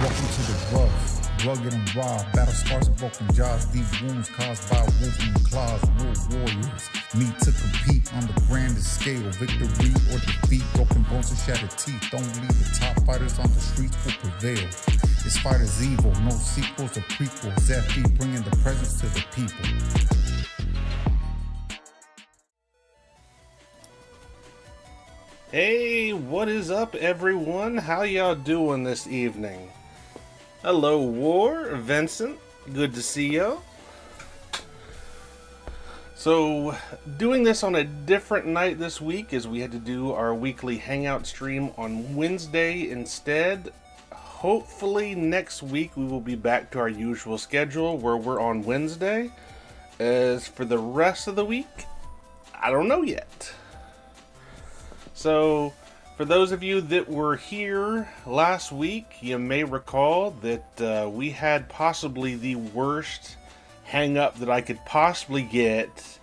Welcome to the rough, rugged and raw. Battle scars and broken jaws, deep wounds caused by wolven claws. War warriors meet to compete on the grandest scale. Victory or defeat, broken bones and shattered teeth. Don't leave the top fighters on the streets will prevail. This fight is evil, no sequels or prequels. Zephy bringing the presence to the people. Hey, what is up everyone? How y'all doing this evening? Hello War, Vincent, good to see y'all. So, doing this on a different night this week as we had to do our weekly hangout stream on Wednesday instead. Hopefully next week we will be back to our usual schedule where we're on Wednesday. As for the rest of the week, I don't know yet. So, for those of you that were here last week, you may recall that we had possibly the worst hang-up that I could possibly get,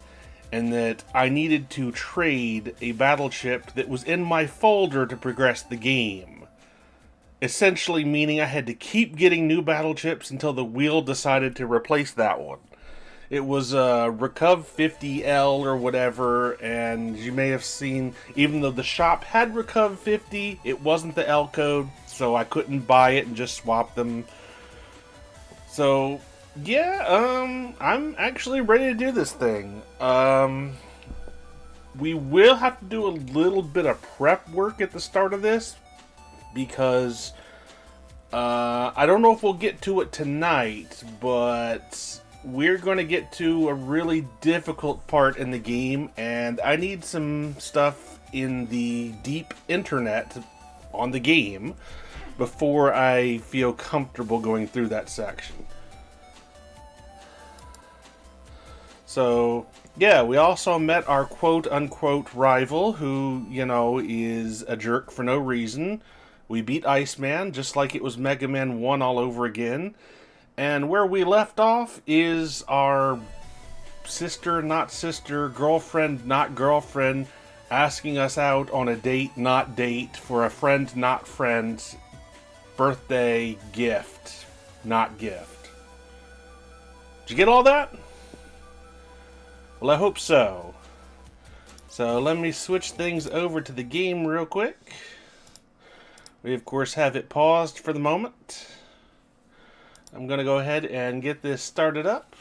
and that I needed to trade a battle chip that was in my folder to progress the game. Essentially meaning I had to keep getting new battle chips until the wheel decided to replace that one. It was Recuv 50L or whatever, and you may have seen, even though the shop had Recuv 50, it wasn't the L code, so I couldn't buy it and just swap them. So, yeah, I'm actually ready to do this thing. We will have to do a little bit of prep work at the start of this, because I don't know if we'll get to it tonight, but we're going to get to a really difficult part in the game, and I need some stuff in the deep internet on the game before I feel comfortable going through that section. So, yeah, we also met our quote-unquote rival, who, you know, is a jerk for no reason. We beat Iceman, just like it was Mega Man 1 all over again. And where we left off is our sister, not sister, girlfriend, not girlfriend, asking us out on a date, not date, for a friend, not friend, birthday gift, not gift. Did you get all that? Well, I hope so. So let me switch things over to the game real quick. We, of course, have it paused for the moment. I'm going to go ahead and get this started up.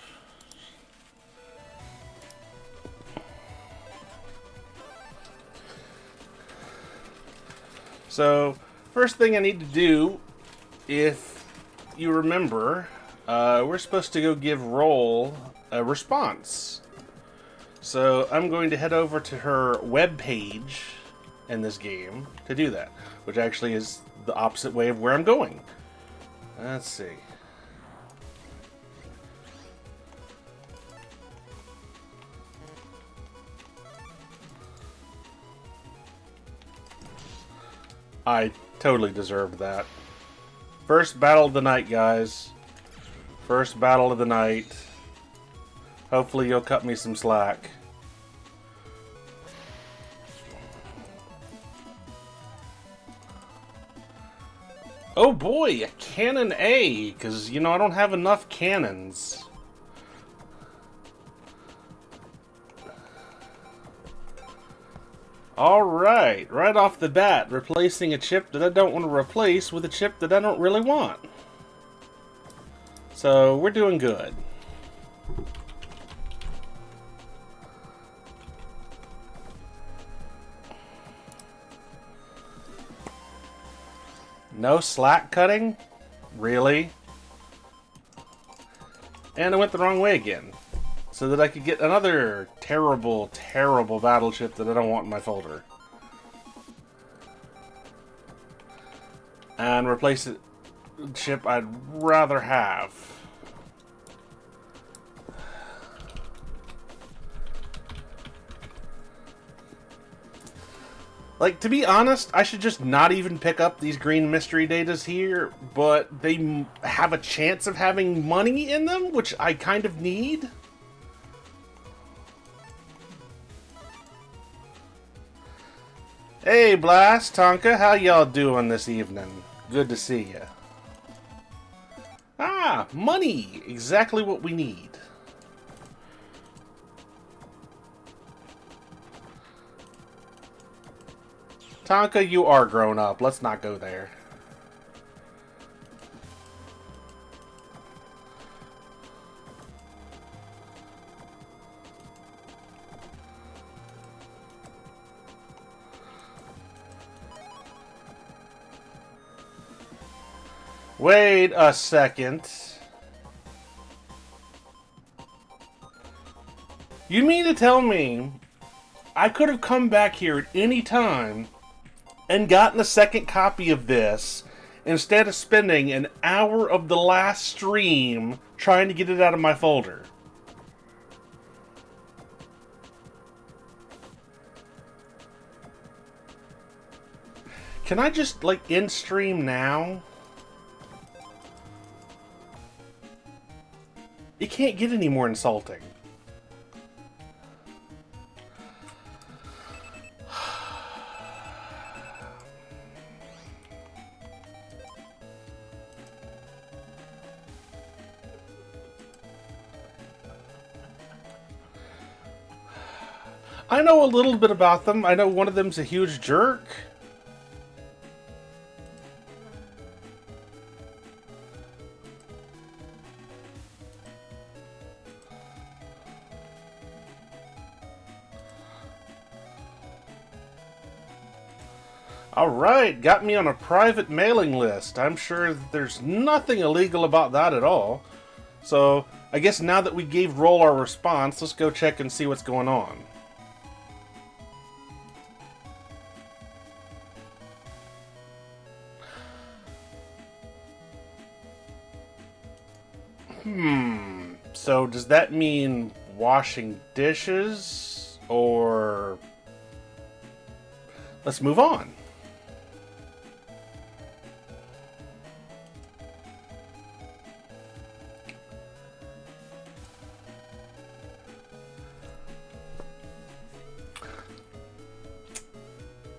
So, first thing I need to do, if you remember, we're supposed to go give Roll a response. So, I'm going to head over to her web page in this game to do that, which actually is the opposite way of where I'm going. Let's see. I totally deserved that. First battle of the night, guys. First battle of the night. Hopefully you'll cut me some slack. Oh boy, a cannon A, because, you know, I don't have enough cannons. Alright, right off the bat, replacing a chip that I don't want to replace with a chip that I don't really want. So, we're doing good. No slack cutting? Really? And I went the wrong way again. So that I could get another terrible, terrible battle chip that I don't want in my folder. And replace it with a chip I'd rather have. Like, to be honest, I should just not even pick up these green mystery datas here, but they have a chance of having money in them, which I kind of need. Hey, Blast, Tonka, how y'all doing this evening? Good to see ya. Ah, money! Exactly what we need. Tonka, you are grown up. Let's not go there. Wait a second. You mean to tell me I could have come back here at any time and gotten a second copy of this instead of spending an hour of the last stream trying to get it out of my folder? Can I just, like, end stream now? It can't get any more insulting. I know a little bit about them. I know one of them's a huge jerk. Alright, got me on a private mailing list. I'm sure there's nothing illegal about that at all. So, I guess now that we gave Roll our response, let's go check and see what's going on. So does that mean washing dishes? Or... let's move on.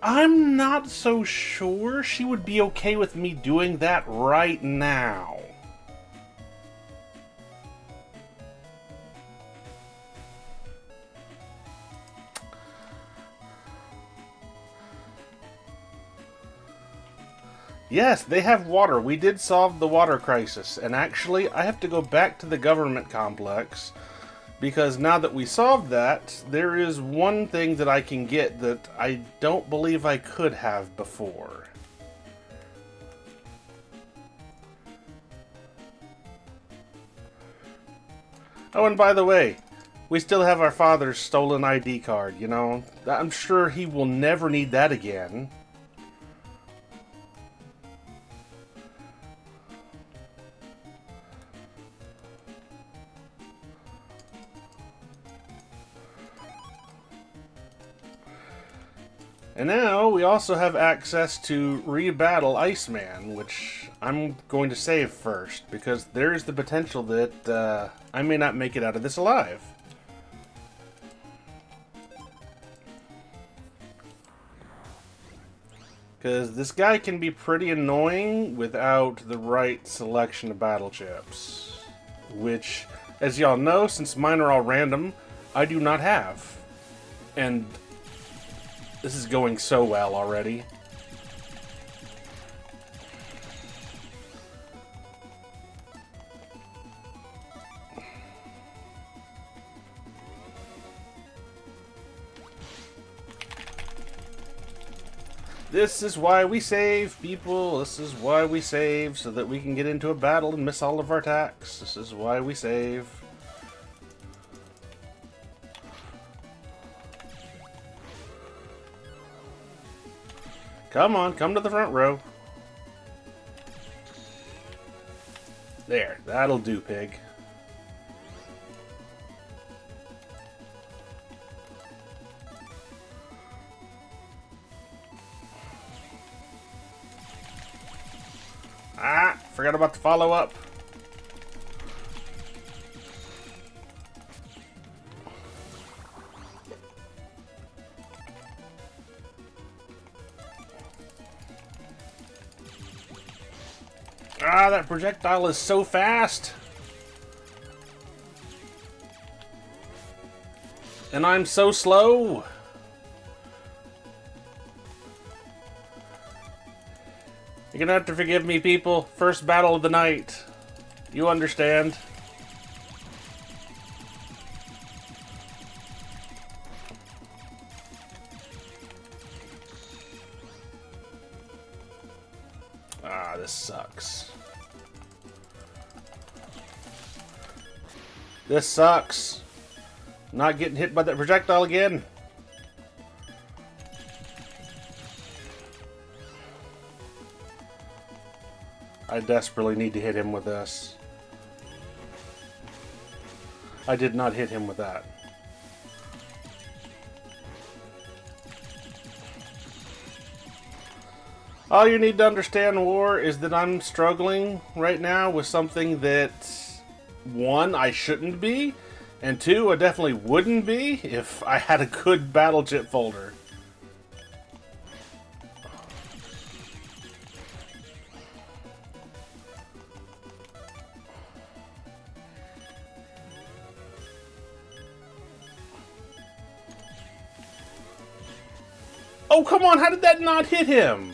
I'm not so sure she would be okay with me doing that right now. Yes, they have water. We did solve the water crisis. And actually, I have to go back to the government complex, because now that we solved that, there is one thing that I can get that I don't believe I could have before. Oh, and by the way, we still have our father's stolen ID card, you know? I'm sure he will never need that again. And now we also have access to rebattle Iceman, which I'm going to save first, because there is the potential that I may not make it out of this alive. Because this guy can be pretty annoying without the right selection of battle chips. Which, as y'all know, since mine are all random, I do not have. And this is going so well already. This is why we save, people. This is why we save, so that we can get into a battle and miss all of our attacks. This is why we save. Come on, come to the front row. There, that'll do, pig. Ah, forgot about the follow-up. Ah, that projectile is so fast! And I'm so slow! You're gonna have to forgive me, people. First battle of the night. You understand. Ah, this sucks. This sucks. Not getting hit by that projectile again. I desperately need to hit him with this. I did not hit him with that. All you need to understand, War, is that I'm struggling right now with something that, one, I shouldn't be, and two, I definitely wouldn't be if I had a good battle chip folder. Oh, come on, how did that not hit him?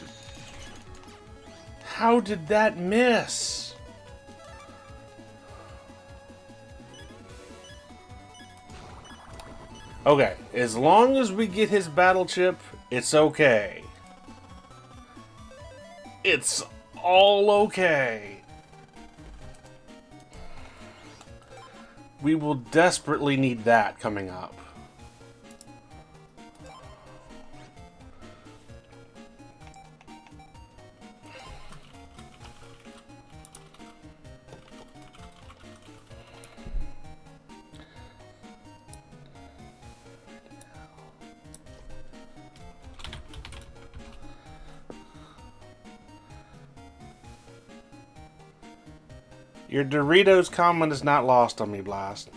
How did that miss? Okay, as long as we get his battle chip, it's okay. It's all okay. We will desperately need that coming up. Your Doritos comment is not lost on me, Blast.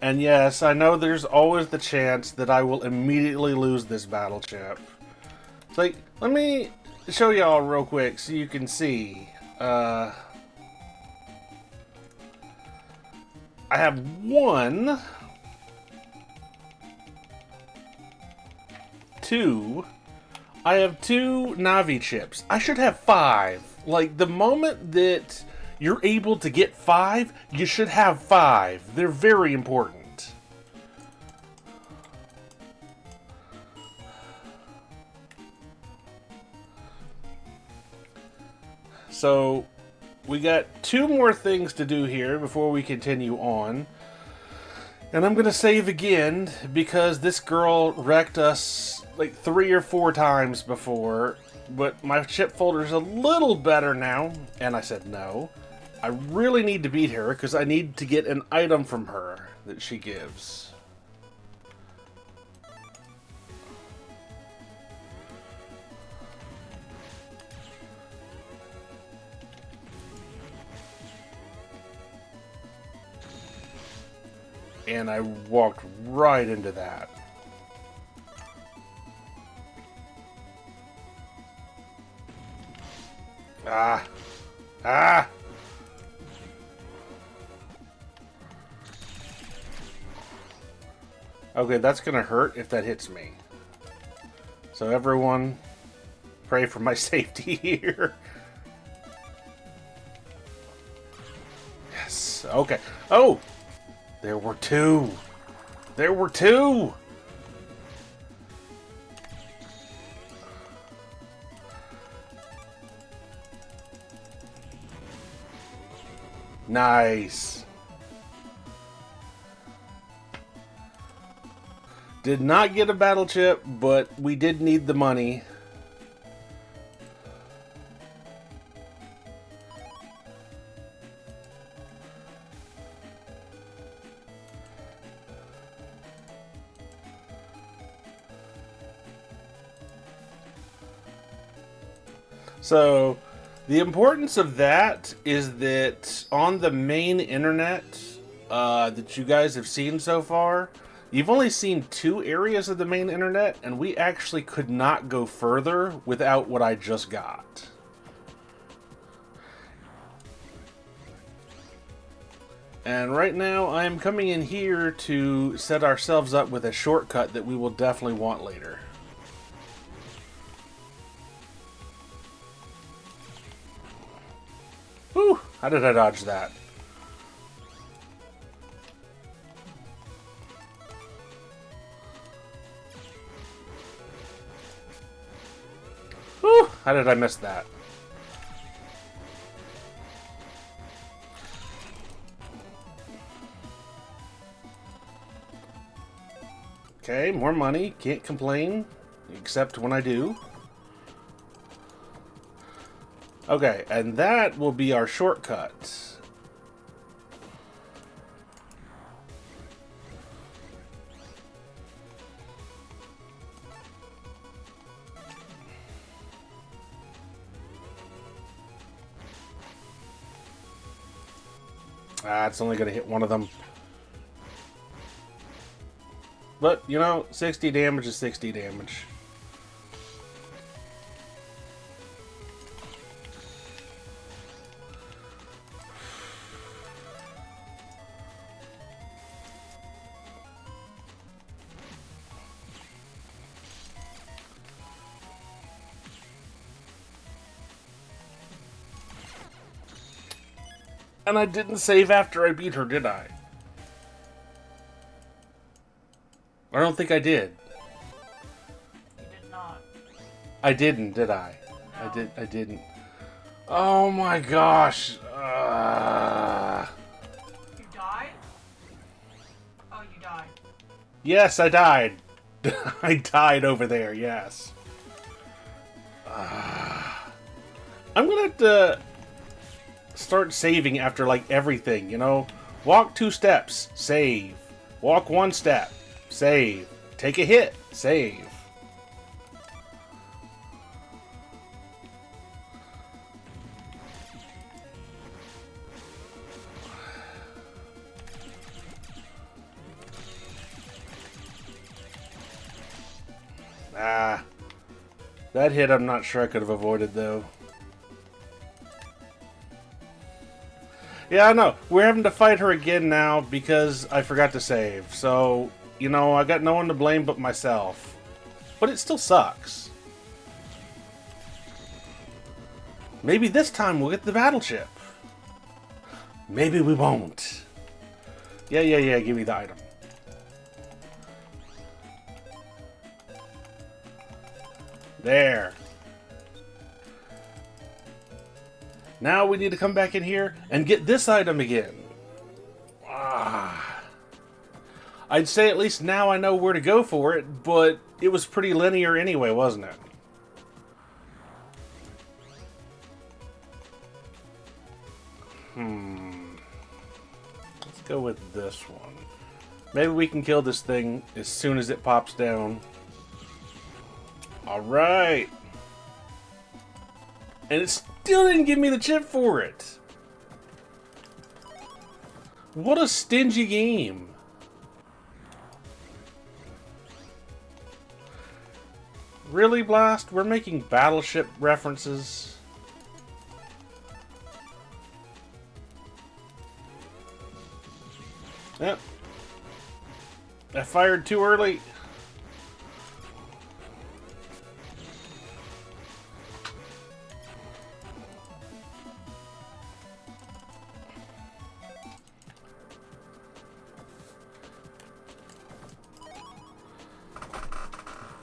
And yes, I know there's always the chance that I will immediately lose this battle chip. It's like, let me show y'all real quick so you can see. I have one, two. I have two Navi chips. I should have 5. Like, the moment that you're able to get 5, you should have 5. They're very important. So, we got 2 more things to do here before we continue on. And I'm gonna save again because this girl wrecked us like 3 or 4 times before. But my chip folder is a little better now. And I said no. I really need to beat her because I need to get an item from her that she gives. And I walked right into that. Ah. Ah. Okay, that's gonna hurt if that hits me. So everyone, pray for my safety here. Yes, okay. Oh! There were 2! There were 2! Nice. Did not get a battle chip, but we did need the money. So, the importance of that is that on the main internet that you guys have seen so far, you've only seen 2 areas of the main internet, and we actually could not go further without what I just got. And right now I am coming in here to set ourselves up with a shortcut that we will definitely want later. Whew! How did I dodge that? Whew! How did I miss that? Okay, more money. Can't complain. Except when I do. Okay, and that will be our shortcut. Ah, it's only going to hit one of them. But, you know, 60 damage is 60 damage. And I didn't save after I beat her, did I? I don't think I did. You did not. I didn't, did I? No. I didn't. Oh my gosh. You died? Oh, you died. Yes, I died. I died over there, yes. I'm gonna have to start saving after, like, everything, you know? Walk 2 steps, save. Walk 1 step, save. Take a hit, save. Ah. That hit I'm not sure I could have avoided, though. Yeah, I know. We're having to fight her again now because I forgot to save. So, you know, I got no one to blame but myself. But it still sucks. Maybe this time we'll get the battleship. Maybe we won't. Yeah, give me the item. There. Now we need to come back in here and get this item again. Ah. I'd say at least now I know where to go for it, but it was pretty linear anyway, wasn't it? Let's go with this one. Maybe we can kill this thing as soon as it pops down. Alright. And it still didn't give me the chip for it. What a stingy game. Really, Blast? We're making Battleship references? Yep. I fired too early.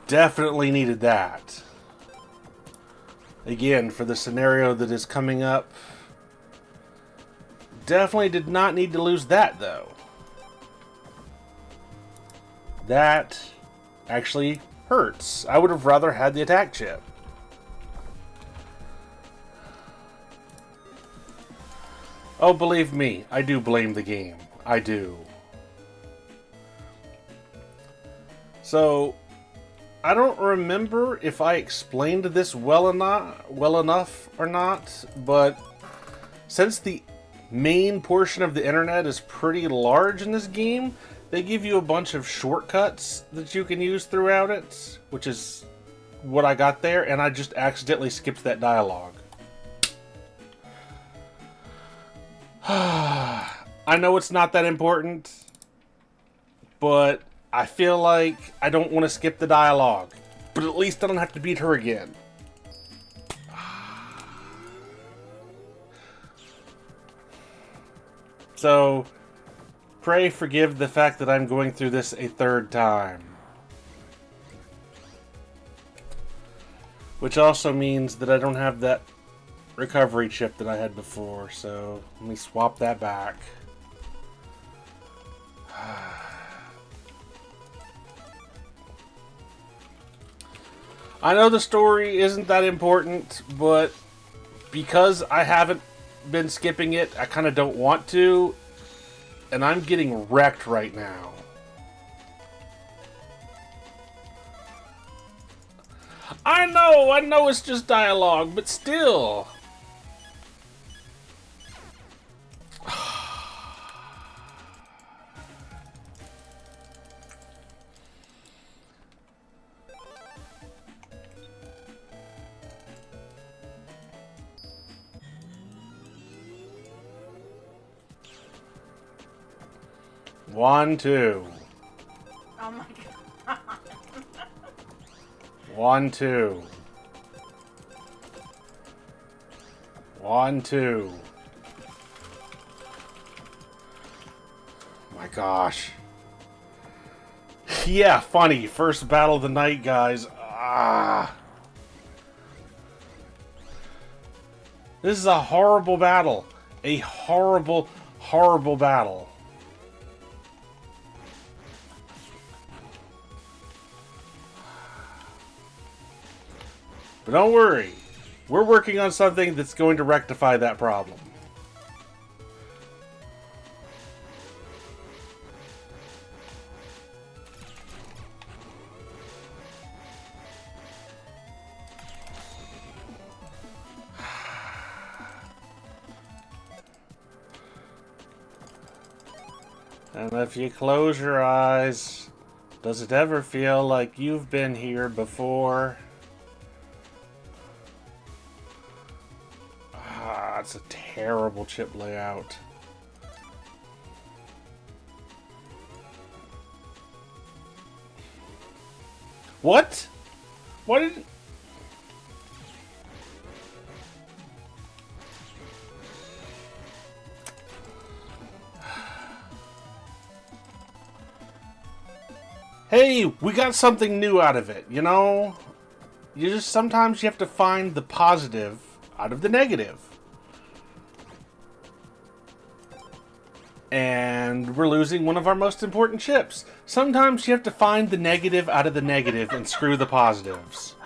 Definitely needed that. Again, for the scenario that is coming up. Definitely did not need to lose that, though. That actually hurts. I would have rather had the attack chip. Oh, believe me, I do blame the game. I do. So, I don't remember if I explained this well enough or not, but since the main portion of the internet is pretty large in this game, they give you a bunch of shortcuts that you can use throughout it, which is what I got there, and I just accidentally skipped that dialogue. I know it's not that important, but I feel like I don't want to skip the dialogue. But at least I don't have to beat her again. So, pray forgive the fact that I'm going through this a third time. Which also means that I don't have that recovery chip that I had before, so let me swap that back. I know the story isn't that important, but because I haven't been skipping it, I kind of don't want to, and I'm getting wrecked right now. I know it's just dialogue, but still. One, two. Oh my god. 1, 2. 1, 2. My gosh. Yeah, funny. First battle of the night, guys. This is a horrible battle. A horrible, horrible battle. But don't worry. We're working on something that's going to rectify that problem. And if you close your eyes, does it ever feel like you've been here before? That's a terrible chip layout. What? What did... Hey, we got something new out of it, you know? Sometimes you have to find the positive out of the negative. And we're losing one of our most important chips. Sometimes you have to find the negative out of the negative and screw the positives.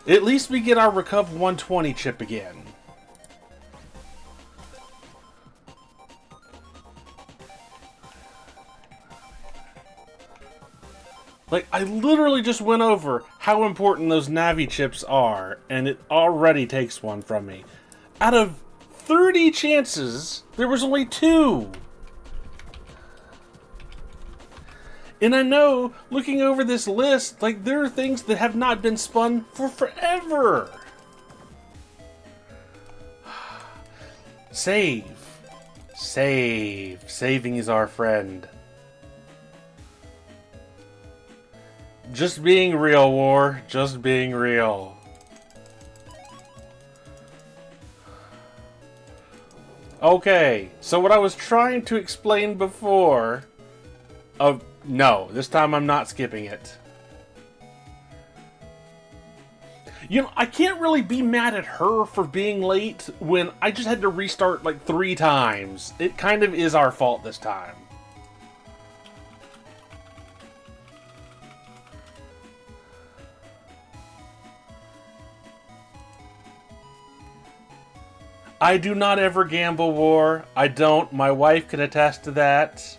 At least we get our Recuv 120 chip again. Like, I literally just went over how important those Navi chips are, and it already takes one from me. Out of 30 chances, there was only 2. And I know, looking over this list, like, there are things that have not been spun for forever. Save. Save. Saving is our friend. Just being real, War. Just being real. Okay, so what I was trying to explain before... no, this time I'm not skipping it. You know, I can't really be mad at her for being late when I just had to restart like 3 times. It kind of is our fault this time. I do not ever gamble, War. I don't. My wife can attest to that.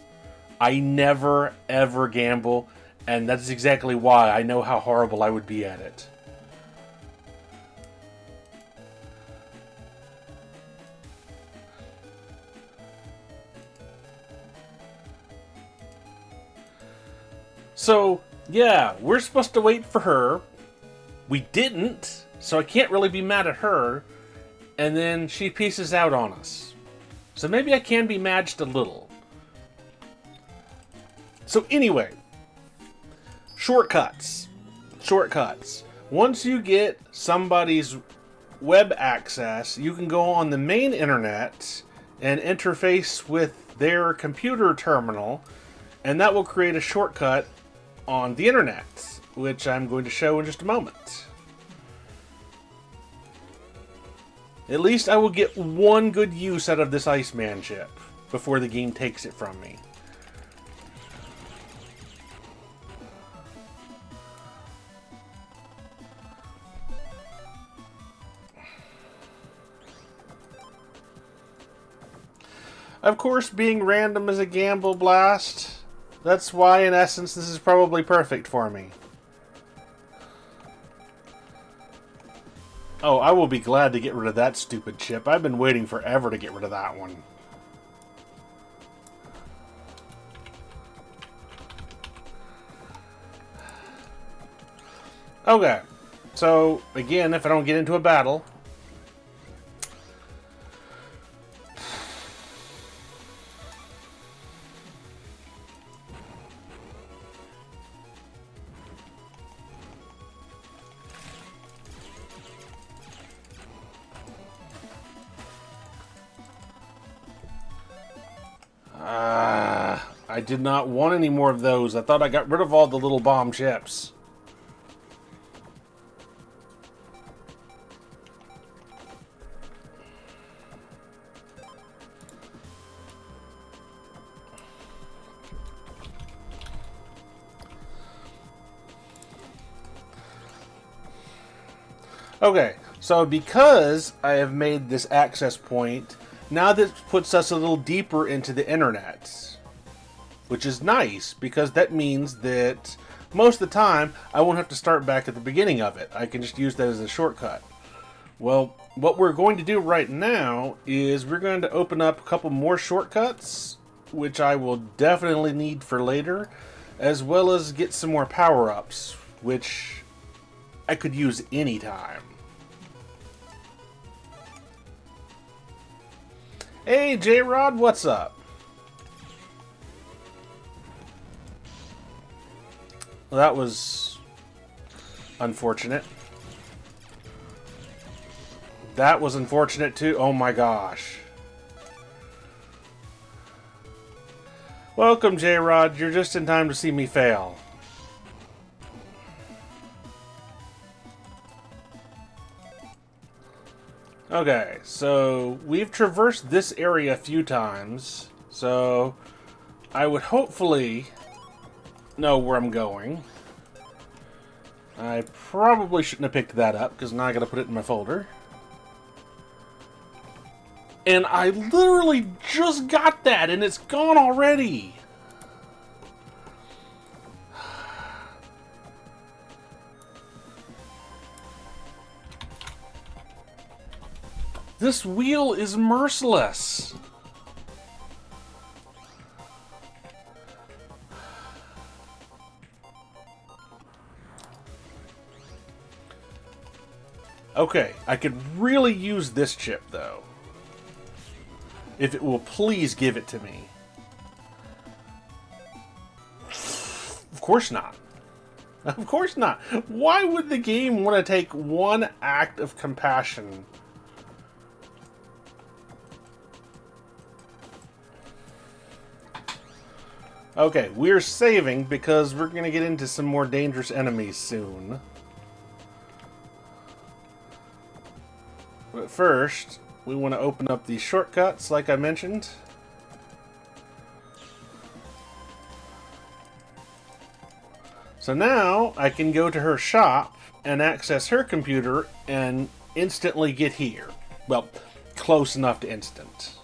I never, ever gamble. And that's exactly why I know how horrible I would be at it. So, Yeah, we're supposed to wait for her. We didn't, so I can't really be mad at her. And then she pieces out on us. So maybe I can be mad just a little. So anyway, shortcuts. Shortcuts. Once you get somebody's web access, you can go on the main internet and interface with their computer terminal, and that will create a shortcut on the internet, which I'm going to show in just a moment. At least I will get one good use out of this Iceman chip before the game takes it from me. Of course, being random is a gamble blast. That's why, in essence, this is probably perfect for me. Oh, I will be glad to get rid of that stupid chip. I've been waiting forever to get rid of that one. Okay. So, again, if I don't get into a battle... I did not want any more of those. I thought I got rid of all the little bomb chips. Okay, so because I have made this access point, now this puts us a little deeper into the internet. Which is nice, because that means that most of the time, I won't have to start back at the beginning of it. I can just use that as a shortcut. Well, what we're going to do right now is we're going to open up a couple more shortcuts, which I will definitely need for later, as well as get some more power-ups, which I could use anytime. Hey, J-Rod, what's up? Well, that was unfortunate. That was unfortunate too. Oh my gosh. Welcome, J-Rod. You're just in time to see me fail. Okay, so we've traversed this area a few times, so I would hopefully know where I'm going. I probably shouldn't have picked that up, because now I gotta put it in my folder. And I literally just got that, and it's gone already! This wheel is merciless! Okay, I could really use this chip, though. If it will please give it to me. Of course not. Of course not. Why would the game want to take one act of compassion? Okay, we're saving because we're going to get into some more dangerous enemies soon. But first, we want to open up these shortcuts, like I mentioned. So now, I can go to her shop and access her computer and instantly get here. Well, close enough to instant.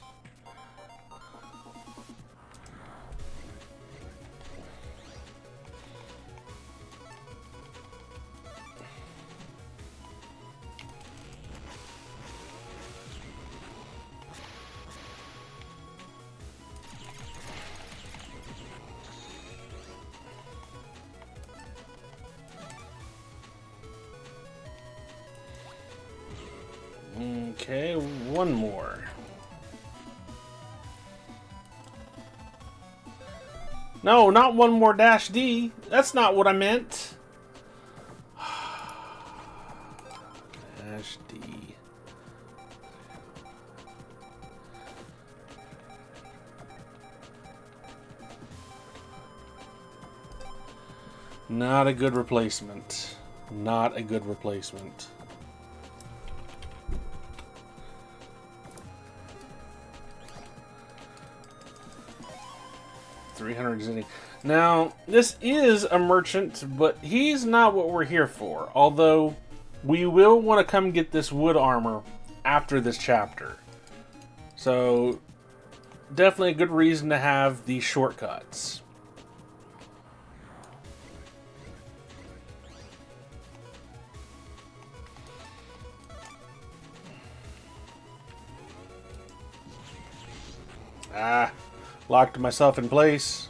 Okay, one more. No, not one more dash D. That's not what I meant. Dash D. Not a good replacement. Not a good replacement. $300. Now, this is a merchant, but he's not what we're here for. Although, we will want to come get this wood armor after this chapter. So, definitely a good reason to have these shortcuts. Ah, locked myself in place.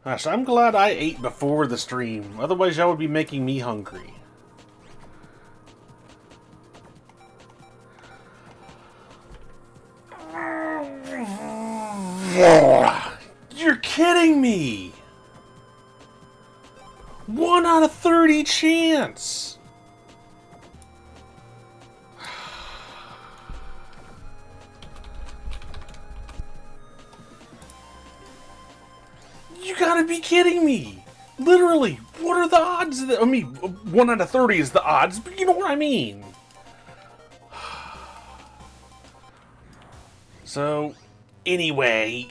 Gosh, I'm glad I ate before the stream. Otherwise, y'all would be making me hungry. You're kidding me! 1 out of 30 chance! You gotta be kidding me! Literally, what are the odds? I mean, 1 out of 30 is the odds, but you know what I mean. So, anyway,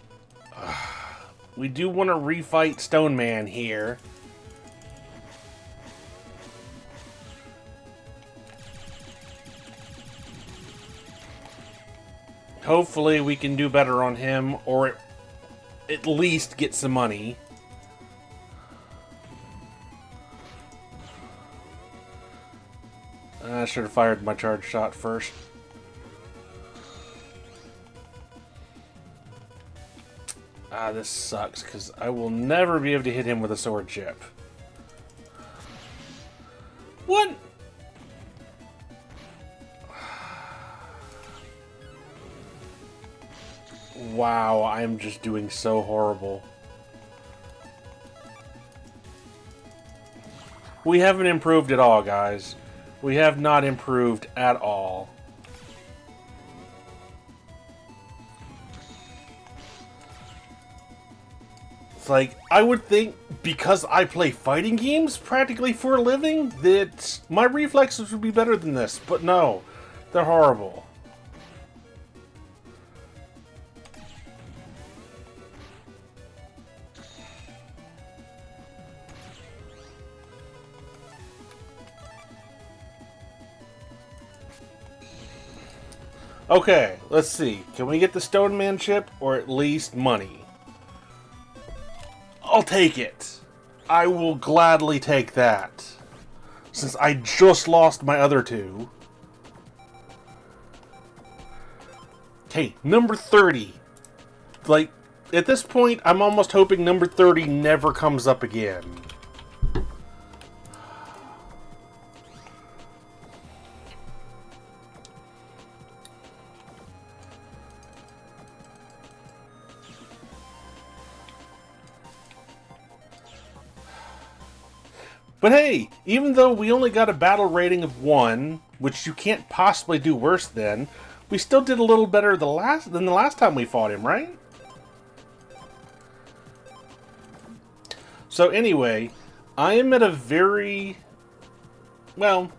we do want to refight Stone Man here. Hopefully we can do better on him, or at least get some money. I should have fired my charge shot first. Ah, this sucks, because I will never be able to hit him with a sword chip. What? Wow, I'm just doing so horrible. We haven't improved at all, guys. We have not improved at all. It's like, I would think, because I play fighting games practically for a living, that my reflexes would be better than this. But no, they're horrible. Okay, let's see. Can we get the Stone Man chip, or at least money? I'll take it. I will gladly take that. Since I just lost my other two. Okay, number 30. Like, at this point, I'm almost hoping number 30 never comes up again. But hey, even though we only got a battle rating of 1, which you can't possibly do worse than, we still did a little better than the last time we fought him, right? So anyway, I am at a very, well,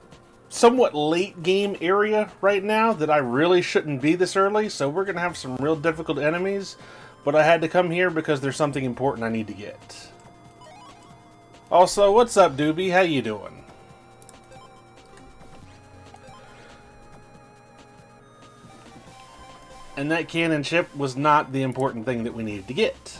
somewhat late game area right now that I really shouldn't be this early, so we're going to have some real difficult enemies, but I had to come here because there's something important I need to get. Also, what's up, Doobie? How you doing? And that cannon chip was not the important thing that we needed to get.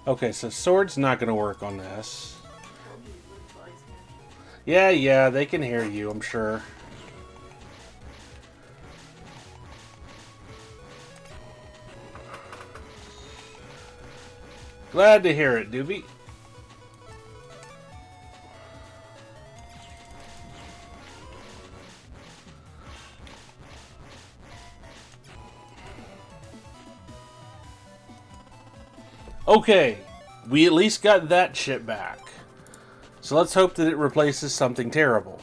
Okay, so sword's not going to work on this. Yeah, they can hear you, I'm sure. Glad to hear it, Doobie. Okay, we at least got that shit back. So let's hope that it replaces something terrible.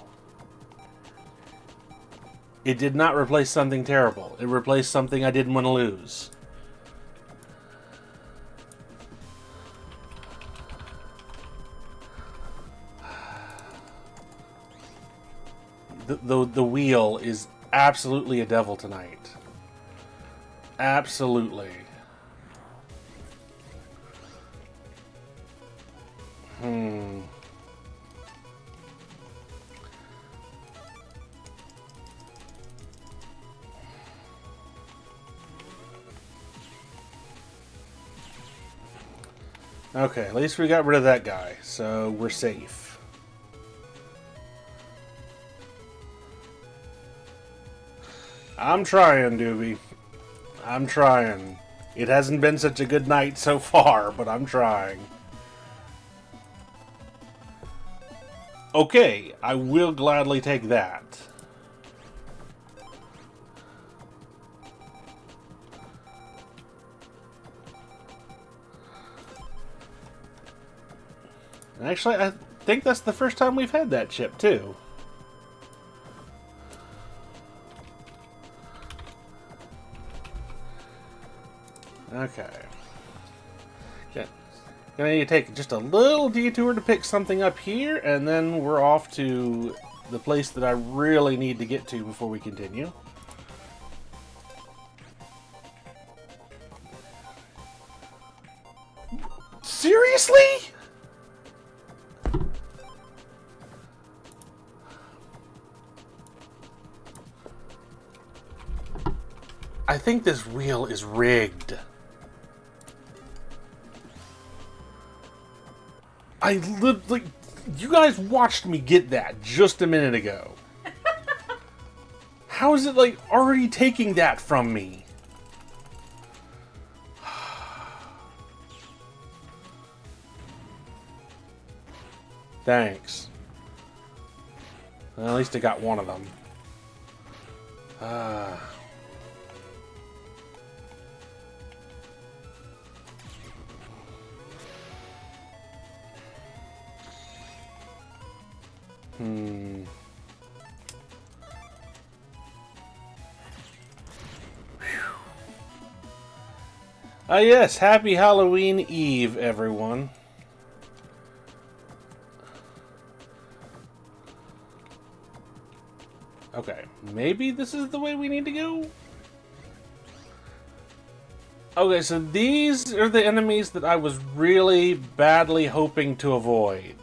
It did not replace something terrible. It replaced something I didn't want to lose. The wheel is absolutely a devil tonight. Absolutely. Okay, at least we got rid of that guy, so we're safe. I'm trying, Doobie. I'm trying. It hasn't been such a good night so far, but I'm trying. Okay, I will gladly take that. Actually, I think that's the first time we've had that chip, too. Okay. Gonna need to take just a little detour to pick something up here, and then we're off to the place that I really need to get to before we continue. Seriously? I think this wheel is rigged. Like, you guys watched me get that just a minute ago. How is it, like, already taking that from me? Thanks. Well, at least I got one of them. Yes, happy Halloween Eve, everyone. Okay, maybe this is the way we need to go? Okay, so these are the enemies that I was really badly hoping to avoid.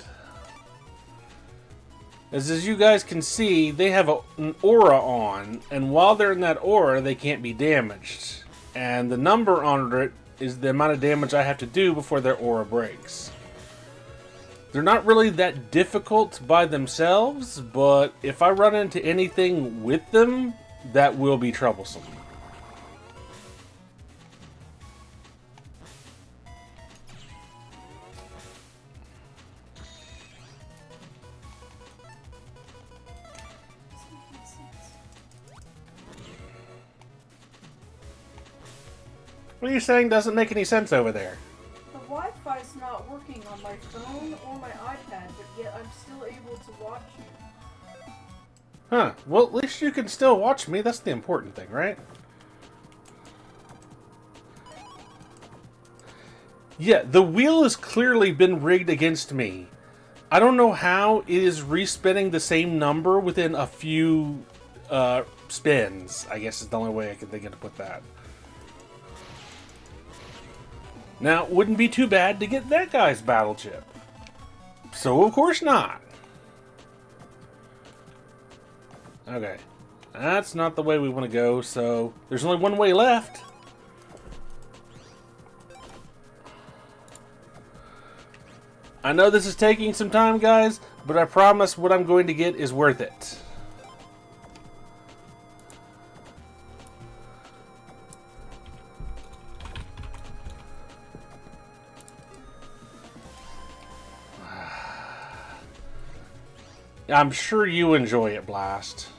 As you guys can see, they have an aura on, and while they're in that aura, they can't be damaged. And the number on it is the amount of damage I have to do before their aura breaks. They're not really that difficult by themselves, but if I run into anything with them, that will be troublesome. What are you saying doesn't make any sense over there? The Wi-Fi's not working on my phone or my iPad, but yet I'm still able to watch you. Huh. Well, at least you can still watch me. That's the important thing, right? Yeah, the wheel has clearly been rigged against me. I don't know how it is respinning the same number within a few spins, I guess is the only way I can think of to put that. Now, it wouldn't be too bad to get that guy's battle chip. So, of course not. Okay. That's not the way we want to go, so there's only one way left. I know this is taking some time, guys, but I promise what I'm going to get is worth it. I'm sure you enjoy it, Blast.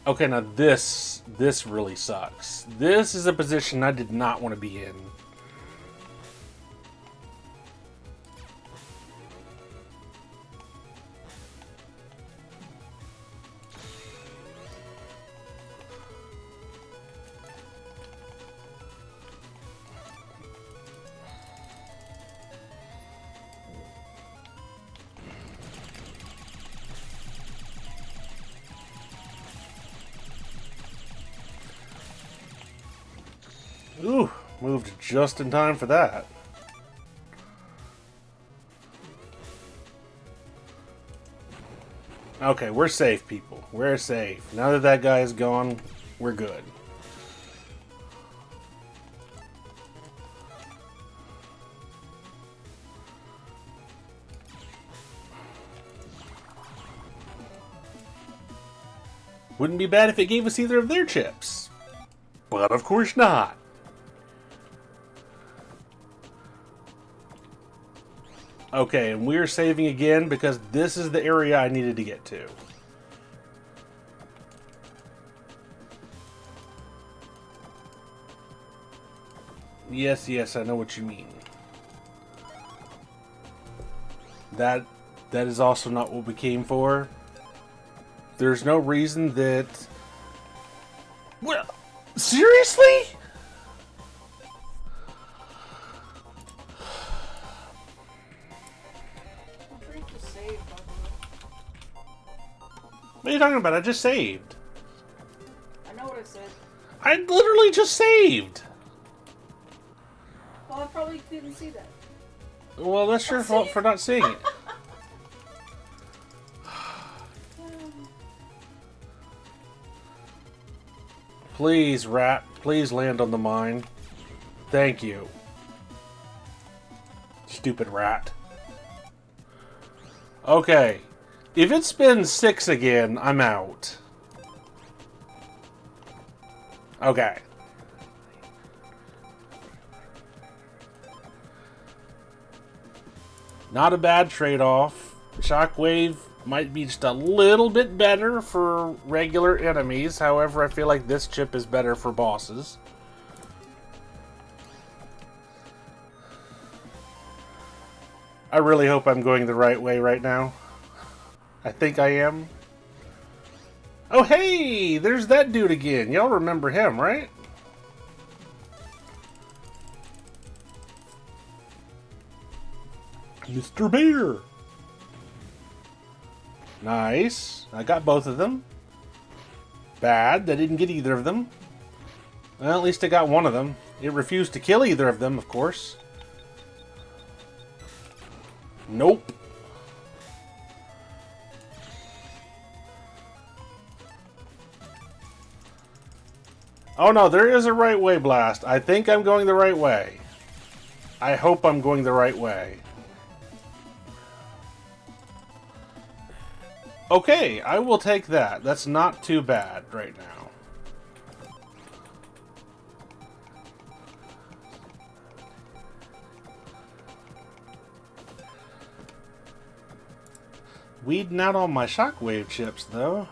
Okay, now this really sucks. This is a position I did not want to be in. Ooh, moved just in time for that. Okay, we're safe, people. We're safe. Now that that guy is gone, we're good. Wouldn't be bad if it gave us either of their chips. But of course not. Okay, and we're saving again because this is the area I needed to get to. Yes, yes, I know what you mean. That is also not what we came for. There's no reason that... Well, seriously? What are you talking about? I just saved. I know what I said. I literally just saved. Well, I probably didn't see that. Well, that's your fault for not seeing it. Please, rat. Please land on the mine. Thank you. Stupid rat. Okay. If it spins 6 again, I'm out. Okay. Not a bad trade-off. Shockwave might be just a little bit better for regular enemies. However, I feel like this chip is better for bosses. I really hope I'm going the right way right now. I think I am. Oh, hey! There's that dude again. Y'all remember him, right? Mr. Bear! Nice. I got both of them. Bad. I didn't get either of them. Well, at least I got one of them. It refused to kill either of them, of course. Nope. Oh no, there is a right way, Blast. I think I'm going the right way. I hope I'm going the right way. Okay, I will take that. That's not too bad right now. Weeding out all my shockwave chips, though.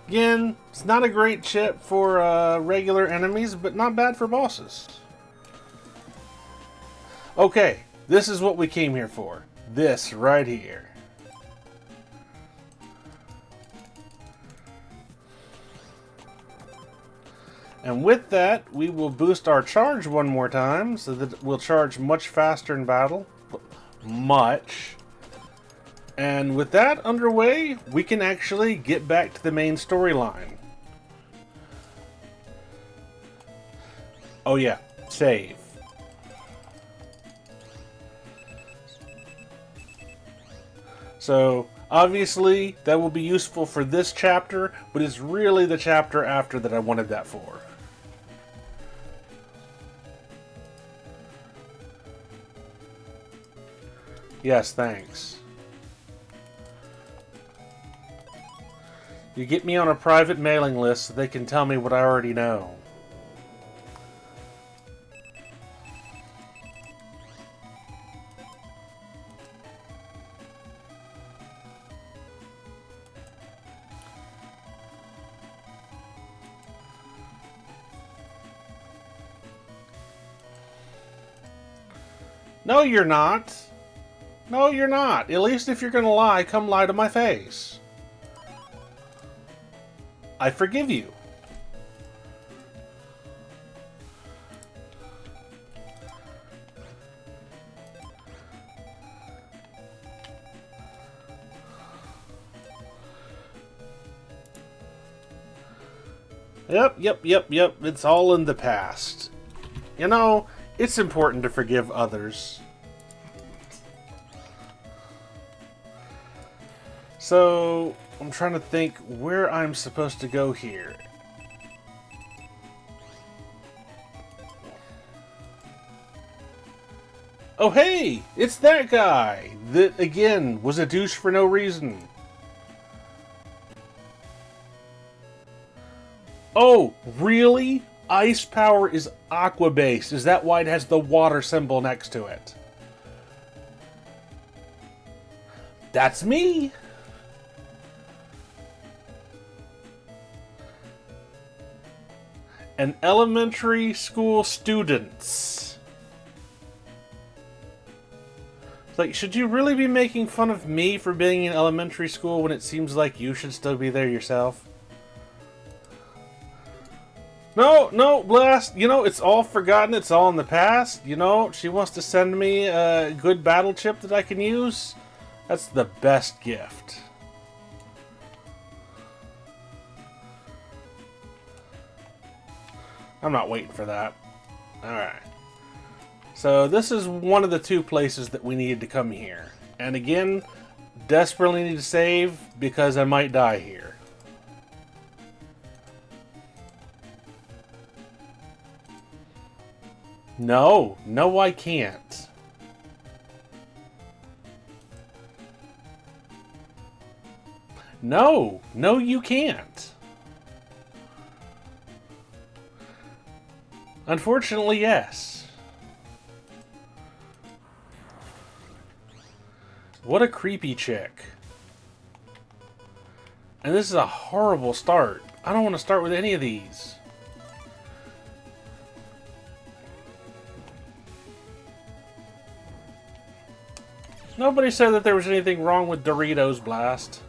Again, it's not a great chip for regular enemies, but not bad for bosses. Okay, this is what we came here for. This right here. And with that, we will boost our charge one more time, so that we'll charge much faster in battle. Much. And with that underway, we can actually get back to the main storyline. Oh yeah, save. So, Obviously, that will be useful for this chapter, but it's really the chapter after that I wanted that for. Yes, thanks. You get me on a private mailing list so they can tell me what I already know. No, you're not. No, you're not. At least if you're gonna lie, come lie to my face. I forgive you. Yep. It's all in the past. You know, it's important to forgive others. So, I'm trying to think where I'm supposed to go here. Oh hey! It's that guy! That, again, was a douche for no reason. Oh, really? Ice power is aqua-based. Is that why it has the water symbol next to it? That's me! An elementary school students. It's like, should you really be making fun of me for being in elementary school when it seems like you should still be there yourself? No, Blast. You know, it's all forgotten. It's all in the past. You know, she wants to send me a good battle chip that I can use. That's the best gift. I'm not waiting for that. Alright. So this is one of the two places that we needed to come here. And again, desperately need to save because I might die here. No, I can't. No, you can't. Unfortunately, yes. What a creepy chick. And this is a horrible start. I don't want to start with any of these. Nobody said that there was anything wrong with Doritos, Blast.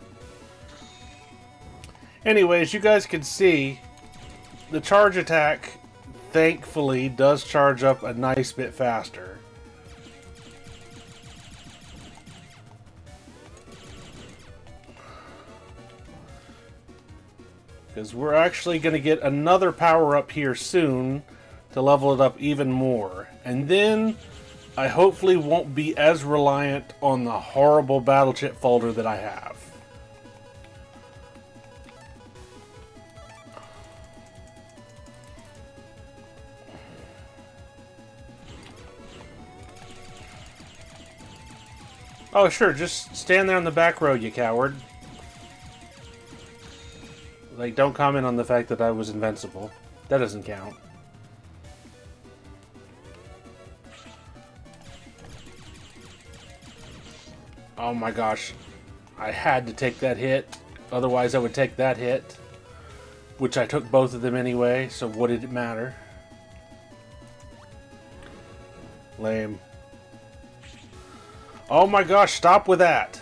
Anyways, you guys can see the charge attack, thankfully, does charge up a nice bit faster. Because we're actually going to get another power up here soon to level it up even more. And then I hopefully won't be as reliant on the horrible battle chip folder that I have. Oh, sure, just stand there on the back row, you coward. Like, don't comment on the fact that I was invincible. That doesn't count. Oh my gosh. I had to take that hit. Otherwise I would take that hit. Which I took both of them anyway, so what did it matter? Lame. Oh my gosh, stop with that!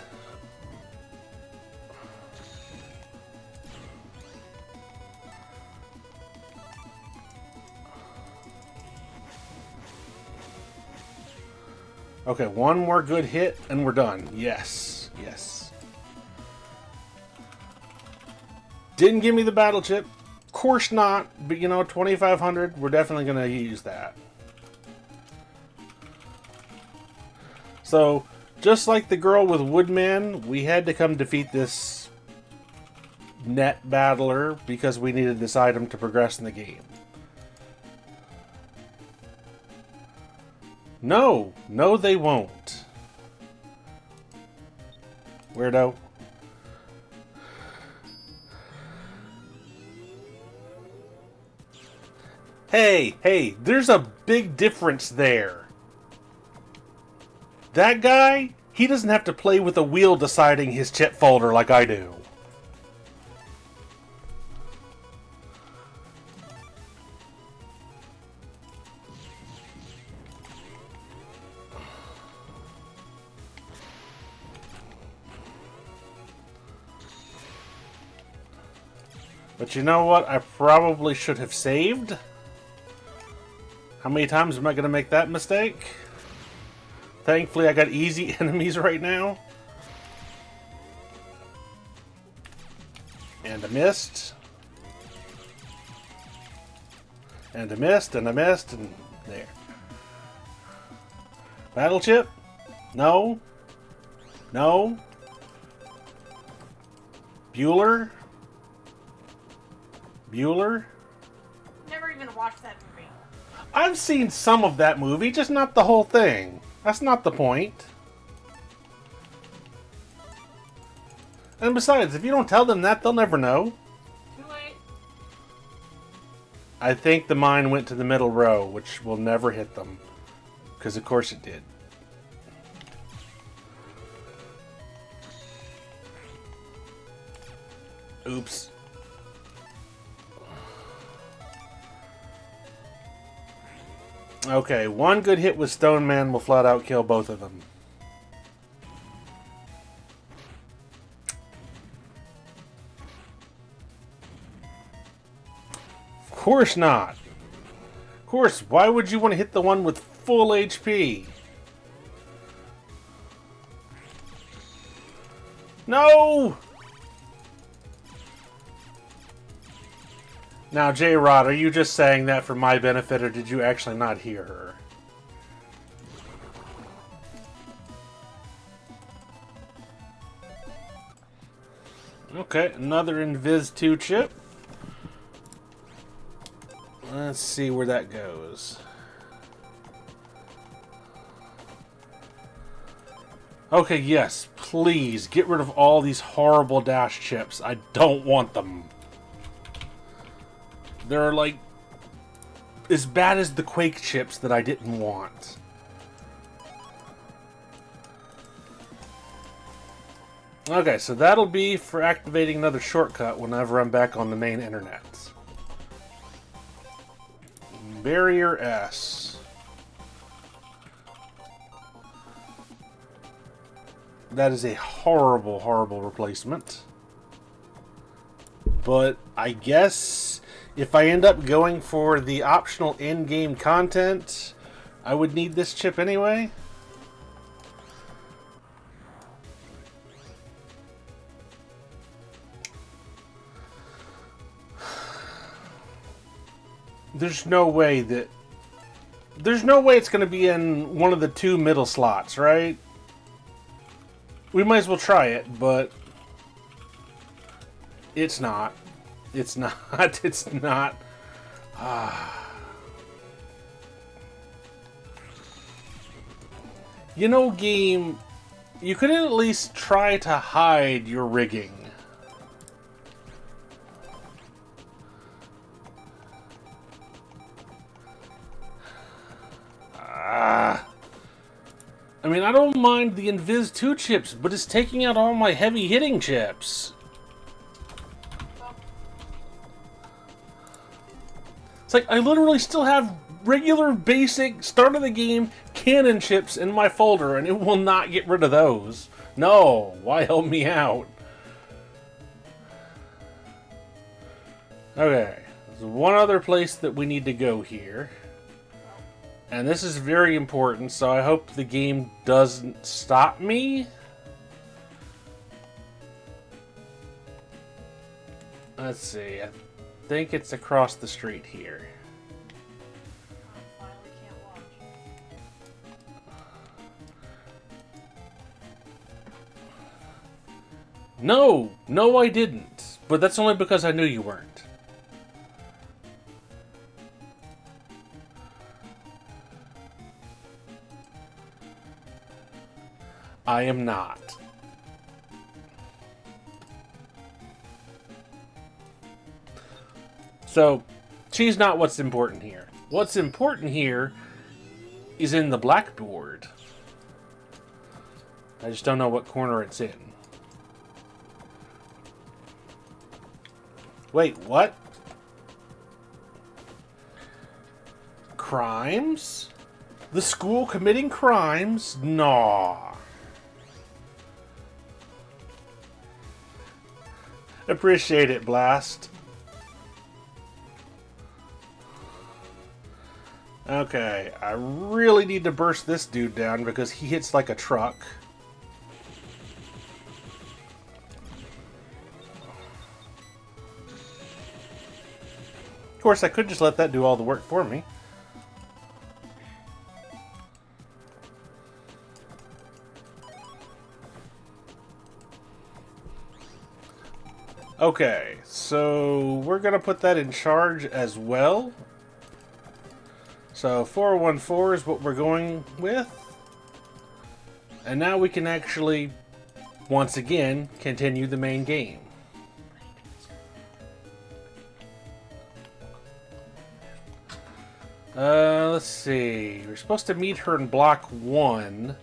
Okay, one more good hit and we're done. Yes, yes. Didn't give me the battle chip. Of course not, but you know, 2500, we're definitely going to use that. So, Just like the girl with Woodman, we had to come defeat this net battler because we needed this item to progress in the game. No, no they won't. Weirdo. Hey, there's a big difference there. That guy, he doesn't have to play with a wheel deciding his chip folder like I do. But you know what? I probably should have saved. How many times am I going to make that mistake? Thankfully, I got easy enemies right now. And I missed. And I missed, and I missed, and there. Battle chip? No. No. Bueller? Bueller? Never even watched that movie. I've seen some of that movie, just not the whole thing. That's not the point. And besides, if you don't tell them that, they'll never know. Too late. I think the mine went to the middle row, which will never hit them. Because of course it did. Oops. Okay, one good hit with Stone Man will flat out kill both of them. Of course not. Of course, why would you want to hit the one with full HP? No! Now, J-Rod, are you just saying that for my benefit, or did you actually not hear her? Okay, another Invis 2 chip. Let's see where that goes. Okay, yes, please, get rid of all these horrible dash chips. I don't want them. They're like as bad as the Quake chips that I didn't want. Okay, so that'll be for activating another shortcut whenever I'm back on the main internet. Barrier S. That is a horrible, horrible replacement. But I guess if I end up going for the optional in-game content, I would need this chip anyway. There's no way it's going to be in one of the two middle slots, right? We might as well try it, but it's not. It's not. It's not. You know, game, you could at least try to hide your rigging. I mean, I don't mind the Invis 2 chips, but it's taking out all my heavy hitting chips. It's like, I literally still have regular, basic, start of the game cannon chips in my folder, and it will not get rid of those. No, why help me out? Okay, there's one other place that we need to go here. And this is very important, so I hope the game doesn't stop me. Let's see, I think it's across the street here. I finally can't watch. No, no I didn't. But that's only because I knew you weren't. I am not. So, she's not what's important here. What's important here is in the blackboard. I just don't know what corner it's in. Wait, what? Crimes? The school committing crimes? Nah. Appreciate it, Blast. Okay, I really need to burst this dude down because he hits like a truck. Of course, I could just let that do all the work for me. Okay, so we're going to put that in charge as well. So 414 is what we're going with. And now we can actually, once again, continue the main game. Let's see. We're supposed to meet her in block 1.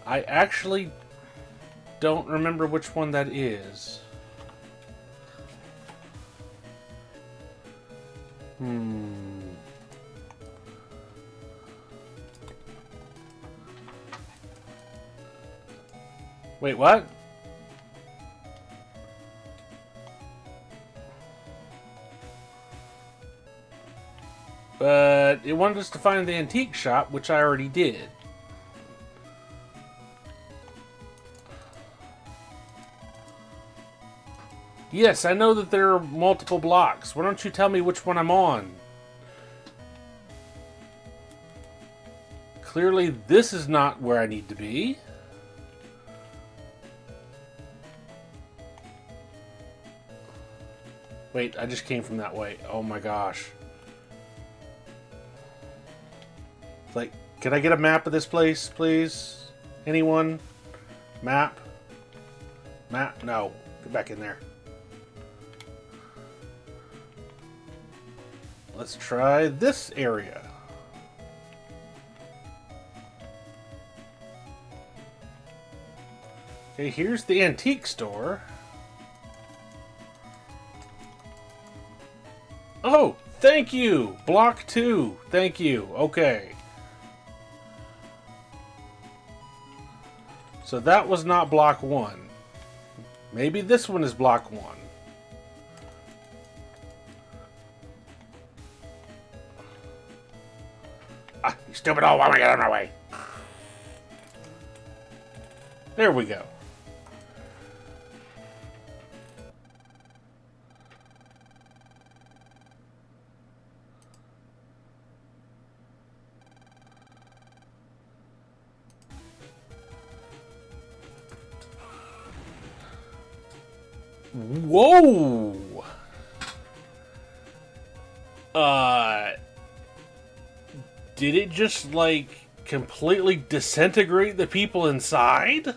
I actually don't remember which one that is. Wait, what? But it wanted us to find the antique shop, which I already did. Yes, I know that there are multiple blocks. Why don't you tell me which one I'm on? Clearly, this is not where I need to be. Wait, I just came from that way. Oh my gosh. Like, can I get a map of this place, please? Anyone? Map? Map? No. Get back in there. Let's try this area. Okay, here's the antique store. Oh, thank you! Block 2. Thank you. Okay. So that was not block 1. Maybe this one is block 1. Ah, you stupid old woman, get out of my way. There we go. Whoa! Did it just, like, completely disintegrate the people inside?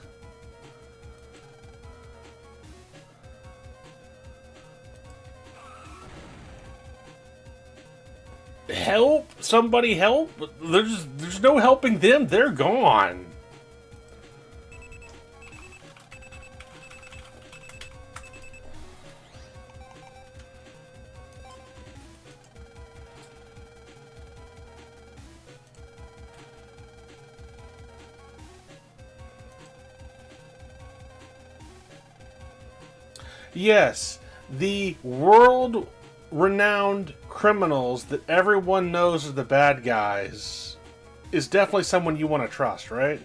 Help! Somebody help! There's no helping them, they're gone. Yes, the world-renowned criminals that everyone knows are the bad guys is definitely someone you want to trust, right?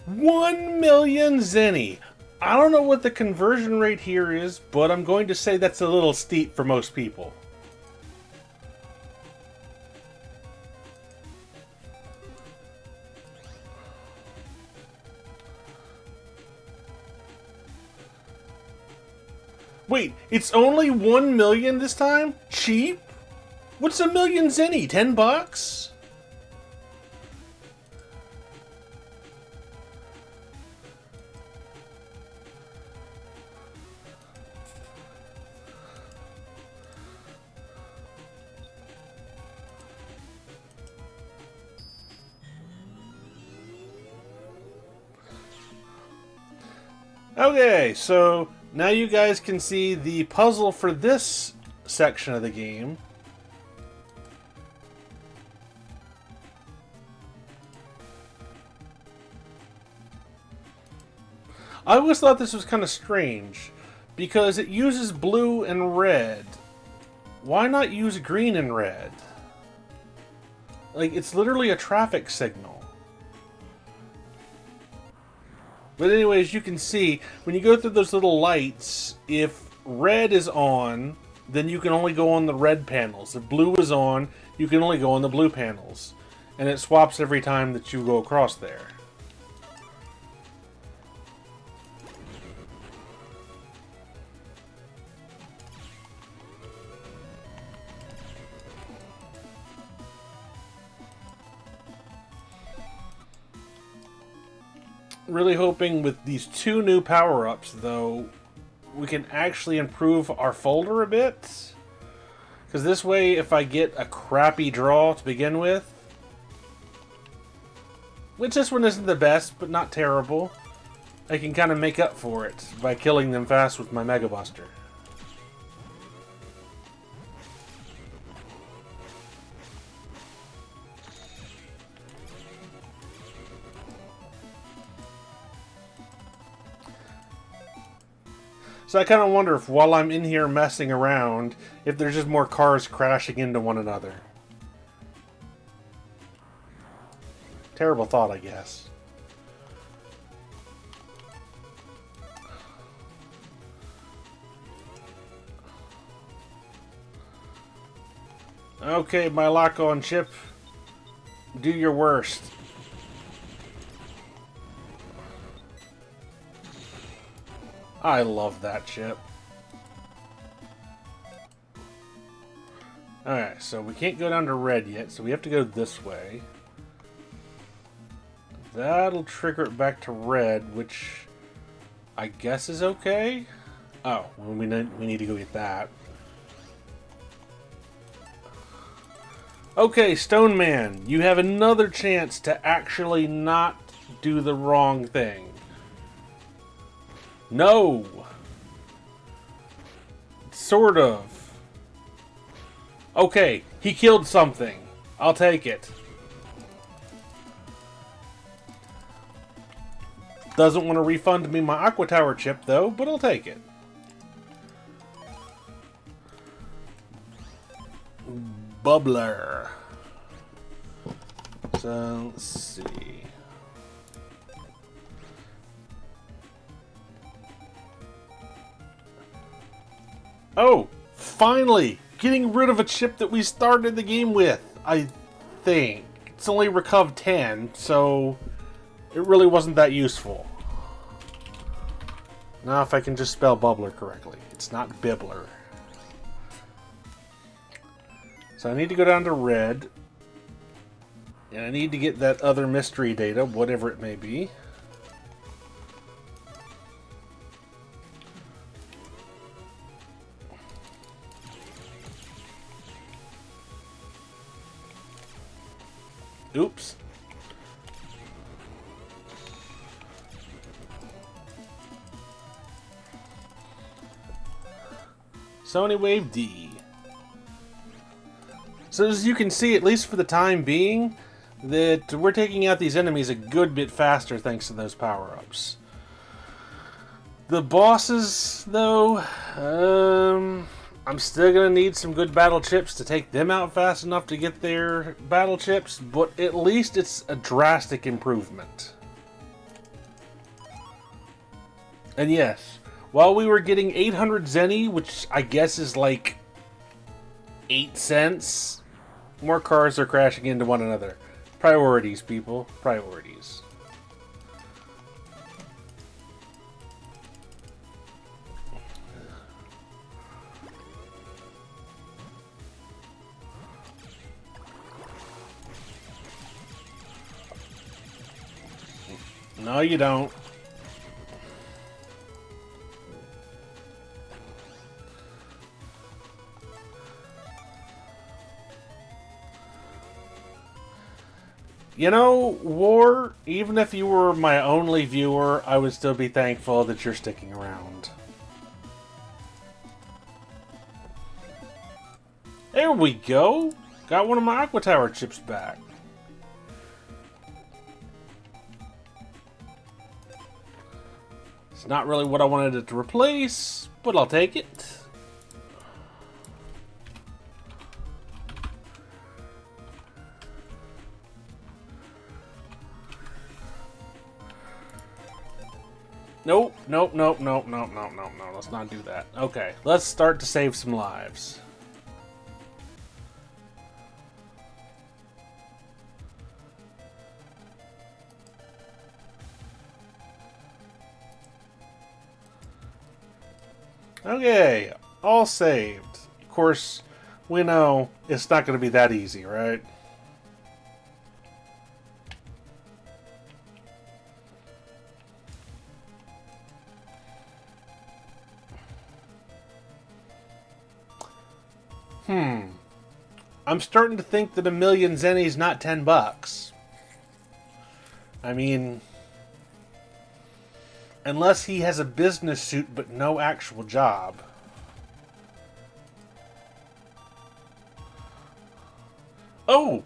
1 million zenny. I don't know what the conversion rate here is, but I'm going to say that's a little steep for most people. Wait, it's only 1 million this time? Cheap? What's a million zenny? $10? Okay, so now you guys can see the puzzle for this section of the game. I always thought this was kind of strange, because it uses blue and red. Why not use green and red? Like, it's literally a traffic signal. But anyways, you can see, when you go through those little lights, if red is on, then you can only go on the red panels. If blue is on, you can only go on the blue panels. And it swaps every time that you go across there. Really hoping with these 2 new power-ups, though, we can actually improve our folder a bit. Because this way, if I get a crappy draw to begin with, which this one isn't the best, but not terrible, I can kind of make up for it by killing them fast with my Mega Buster. So I kind of wonder if while I'm in here messing around, if there's just more cars crashing into one another. Terrible thought, I guess. Okay, my lock-on chip. Do your worst. I love that chip. Alright, so we can't go down to red yet, so we have to go this way. That'll trigger it back to red, which I guess is okay. Oh, well, we need to go get that. Okay, Stone Man, you have another chance to actually not do the wrong thing. No! Sort of. Okay, he killed something. I'll take it. Doesn't want to refund me my Aqua Tower chip, though, but I'll take it. Bubbler. So, let's see. Oh, finally! Getting rid of a chip that we started the game with, I think. It's only Recov 10, so it really wasn't that useful. Now if I can just spell bubbler correctly. It's not bibbler. So I need to go down to red. And I need to get that other mystery data, whatever it may be. Oops. Sony Wave D. So as you can see, at least for the time being, that we're taking out these enemies a good bit faster thanks to those power-ups. The bosses, though, I'm still going to need some good battle chips to take them out fast enough to get their battle chips, but at least it's a drastic improvement. And yes, while we were getting 800 zenny, which I guess is like 8 cents, more cars are crashing into one another. Priorities, people. Priorities. No, you don't. You know, War, even if you were my only viewer, I would still be thankful that you're sticking around. There we go! Got one of my Aqua Tower chips back. It's not really what I wanted it to replace, but I'll take it. Nope, nope, nope, nope, nope, nope, nope, no. Let's not do that. Okay, let's start to save some lives. Okay, all saved. Of course, we know it's not going to be that easy, right? I'm starting to think that a million zennies not $10. I mean, unless he has a business suit but no actual job. Oh!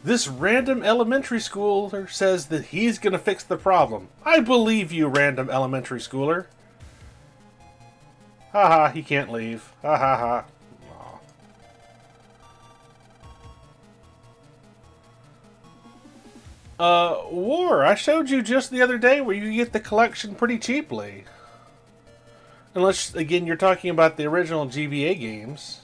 This random elementary schooler says that he's gonna fix the problem. I believe you, random elementary schooler. Haha, he can't leave. Ha ha ha. War, I showed you just the other day where you get the collection pretty cheaply. Unless, again, you're talking about the original GBA games.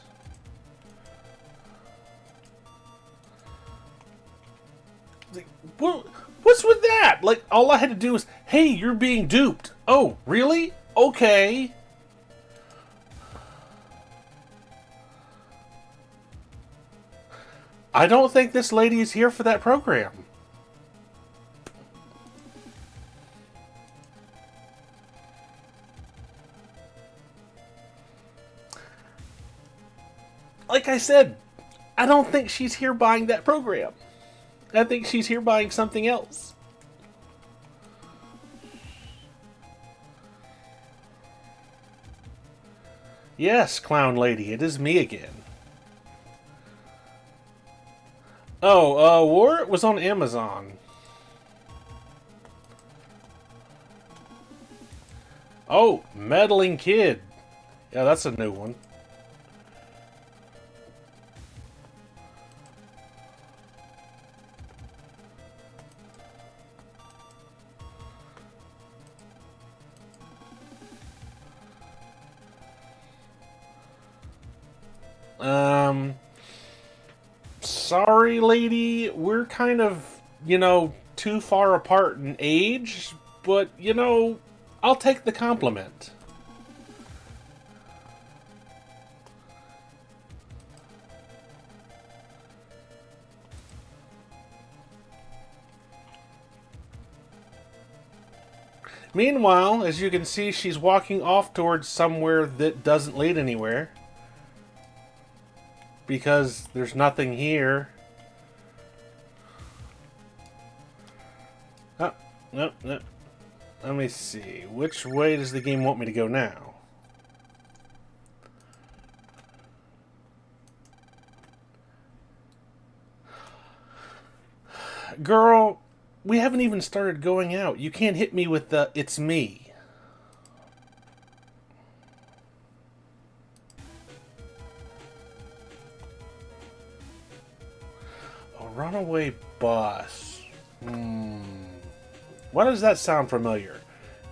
What's with that? Like, all I had to do was, hey, you're being duped. Oh, really? Okay. I don't think this lady is here for that program. Like I said, I don't think she's here buying that program. I think she's here buying something else. Yes, clown lady, it is me again. Oh, War was on Amazon. Oh, meddling kid. Yeah, that's a new one. Sorry, lady, we're kind of, too far apart in age, but, I'll take the compliment. Meanwhile, as you can see, she's walking off towards somewhere that doesn't lead anywhere. Because there's nothing here. Oh, no. Let me see. Which way does the game want me to go now? Girl, we haven't even started going out. You can't hit me with the, it's me. Runaway bus. Why does that sound familiar?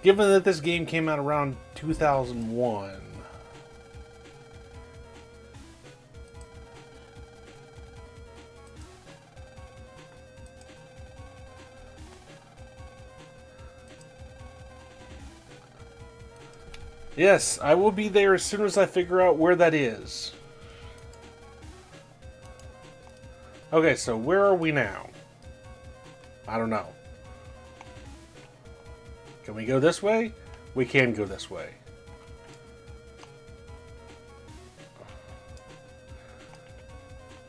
Given that this game came out around 2001. Yes, I will be there as soon as I figure out where that is. Okay, so where are we now? I don't know. Can we go this way? We can go this way.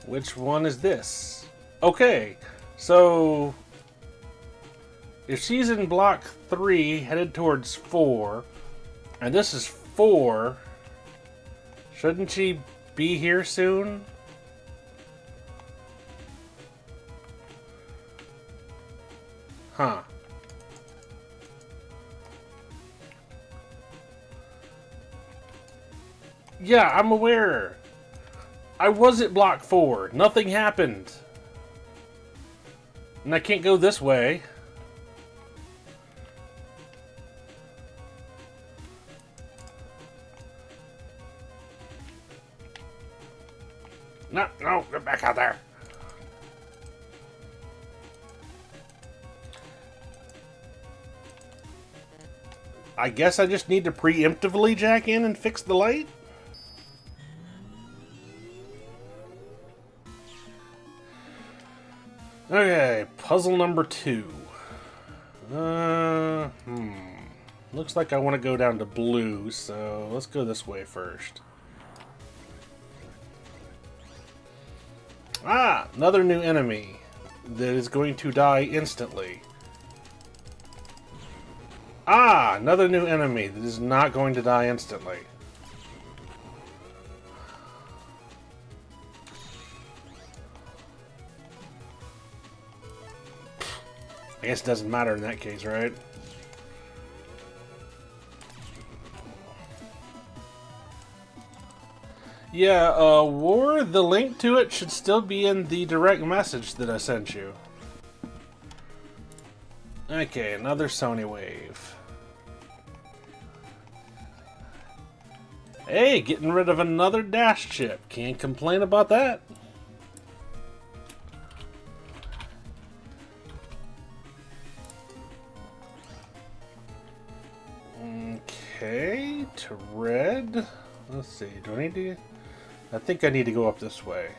Which one is this? Okay, so if she's in block 3, headed towards 4, and this is 4, shouldn't she be here soon? Huh. Yeah, I'm aware. I was at block 4. Nothing happened. And I can't go this way. No, no, get back out there. I guess I just need to preemptively jack in and fix the light? Okay, puzzle number 2. Looks like I want to go down to blue, so let's go this way first. Ah, another new enemy that is going to die instantly. Ah, another new enemy that is not going to die instantly. I guess it doesn't matter in that case, right? Yeah, War, the link to it should still be in the direct message that I sent you. Okay, another Sony wave. Hey, getting rid of another dash chip. Can't complain about that. Okay, to red. Let's see, do I need to... I think I need to go up this way.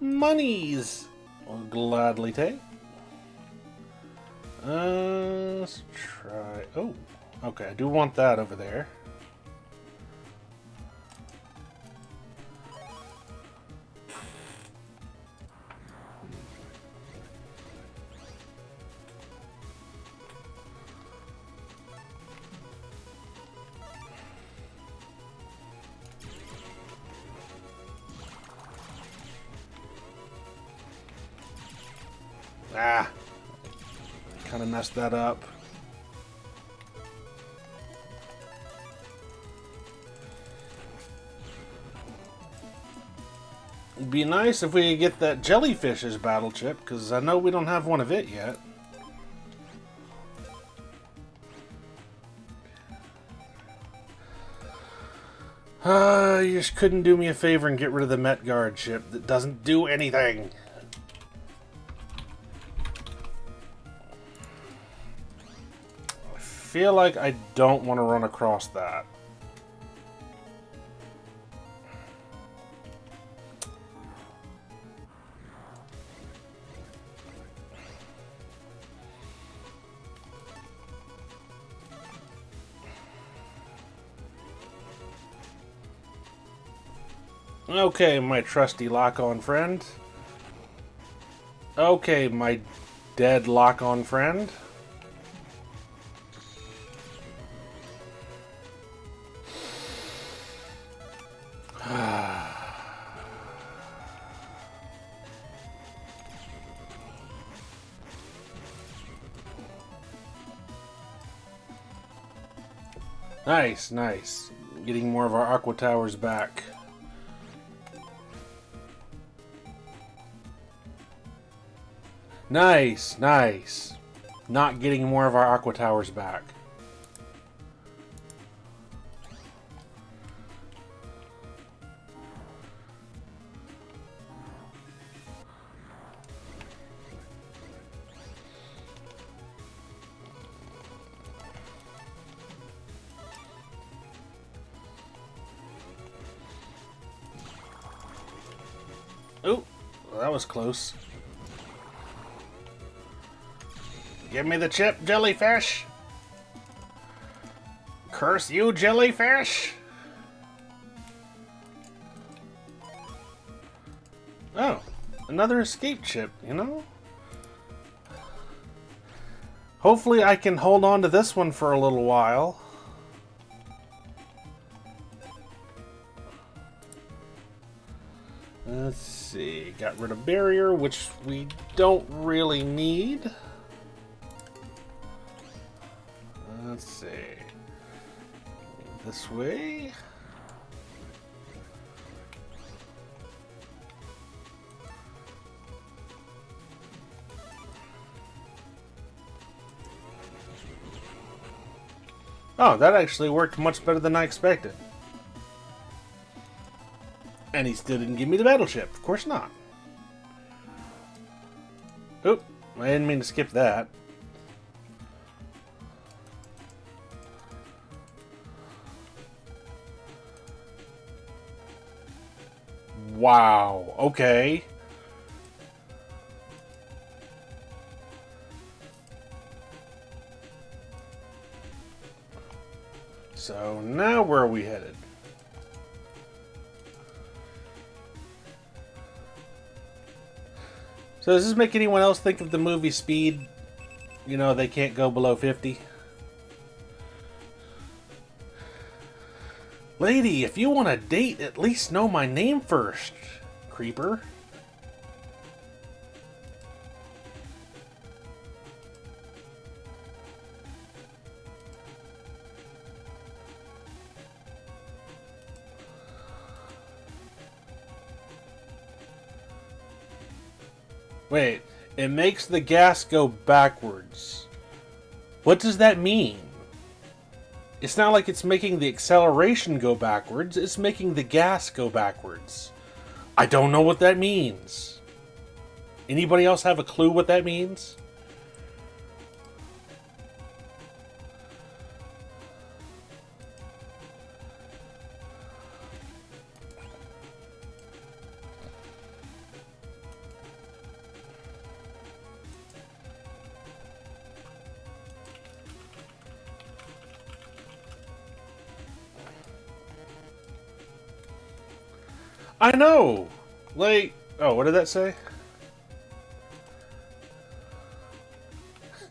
Monies! I'll gladly take. Let's try... Oh, okay, I do want that over there. Ah! Kind of messed that up. It'd be nice if we could get that jellyfish's battle chip, because I know we don't have one of it yet. You just couldn't do me a favor and get rid of the Met Guard chip that doesn't do anything. I feel like I don't want to run across that. Okay, my trusty lock-on friend. Okay, my dead lock-on friend. Nice, nice. Getting more of our Aqua Towers back. Nice, nice. Not getting more of our Aqua Towers back. that was close. Give me the chip, jellyfish! Curse you, jellyfish! Oh, another escape chip, you know? Hopefully I can hold on to this one for a little while. Let's see, got rid of barrier, which we don't really need. Let's see. This way. Oh, that actually worked much better than I expected. And he still didn't give me the battleship. Of course not. Oop, I didn't mean to skip that. Wow, okay. So now where are we headed? So does this make anyone else think of the movie Speed? You know, they can't go below 50. Lady, if you want a date, at least know my name first, creeper. Wait, it makes the gas go backwards. What does that mean? It's not like it's making the acceleration go backwards, it's making the gas go backwards. I don't know what that means. Anybody else have a clue what that means? I know! Like, oh, what did that say?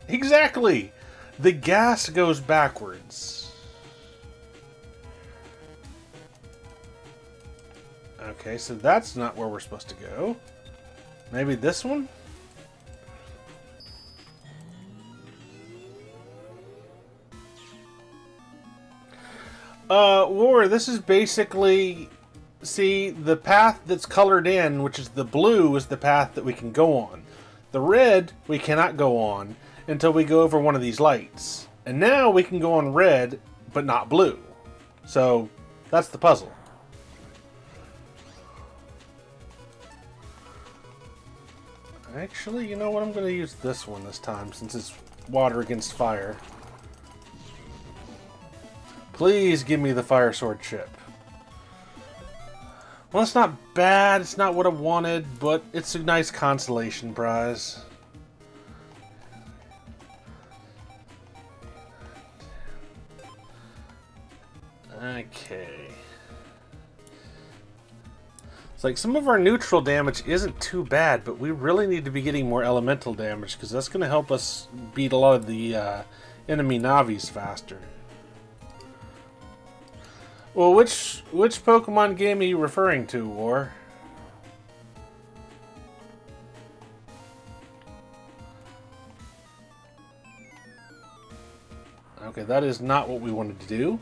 Exactly! The gas goes backwards. Okay, so that's not where we're supposed to go. Maybe this one? War, this is basically... See, the path that's colored in, which is the blue, is the path that we can go on. The red, we cannot go on until we go over one of these lights. And now we can go on red, but not blue. So, that's the puzzle. Actually, you know what? I'm going to use this one this time, since it's water against fire. Please give me the fire sword chip. Well, it's not bad, it's not what I wanted, but it's a nice consolation prize. Okay. It's like some of our neutral damage isn't too bad, but we really need to be getting more elemental damage, because that's going to help us beat a lot of the enemy Navis faster. Well, which Pokemon game are you referring to, War? Okay, that is not what we wanted to do.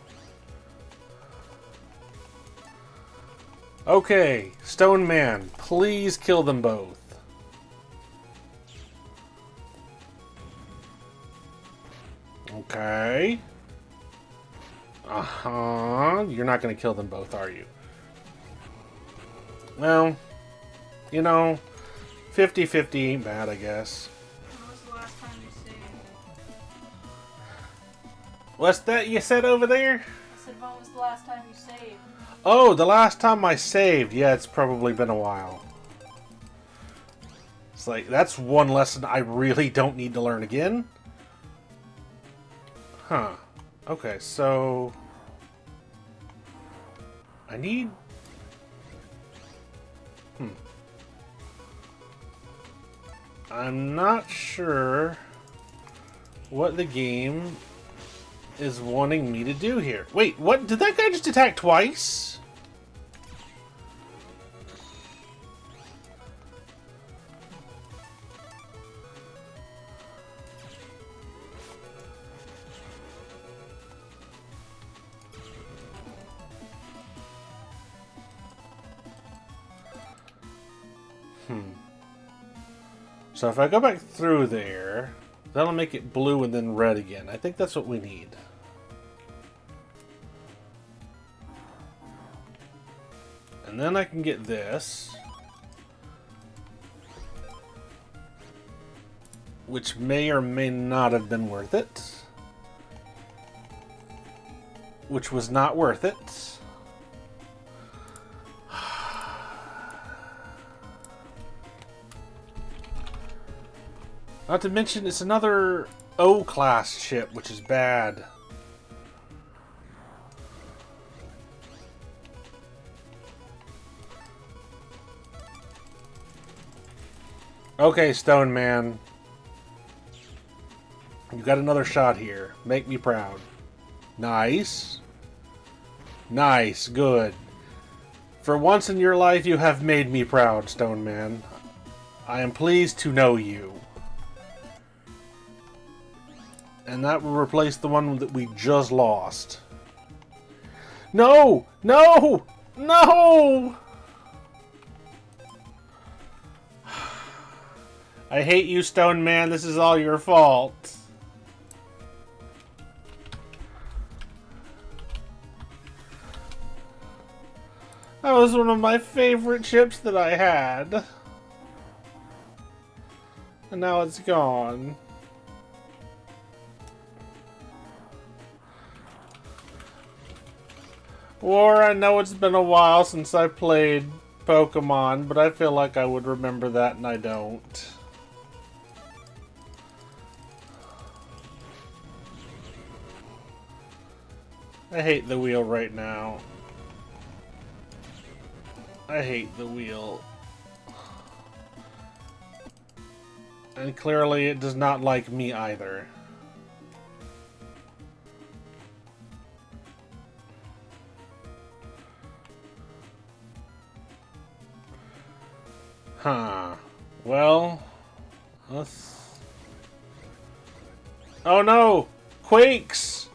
Okay, Stone Man, please kill them both. Okay. Uh-huh. You're not going to kill them both, are you? Well, you know, 50-50 ain't bad, I guess. When was the last time you saved? What's that you said over there? I said, when was the last time you saved? Oh, the last time I saved. Yeah, it's probably been a while. It's like, that's one lesson I really don't need to learn again. Huh. Okay, so... I need... I'm not sure what the game is wanting me to do here. Wait, what? Did that guy just attack twice? So if I go back through there, that'll make it blue and then red again. I think that's what we need. And then I can get this. Which may or may not have been worth it. Which was not worth it. Not to mention, it's another O-class ship, which is bad. Okay, Stone Man. You got another shot here. Make me proud. Nice. Nice, good. For once in your life, you have made me proud, Stone Man. I am pleased to know you. And that will replace the one that we just lost. No! No! No! I hate you, Stone Man. This is all your fault. That was one of my favorite ships that I had. And now it's gone. War, I know it's been a while since I played Pokemon, but I feel like I would remember that and I don't. I hate the wheel right now. I hate the wheel. And clearly it does not like me either. Huh. Well, let's... Oh no! Quakes!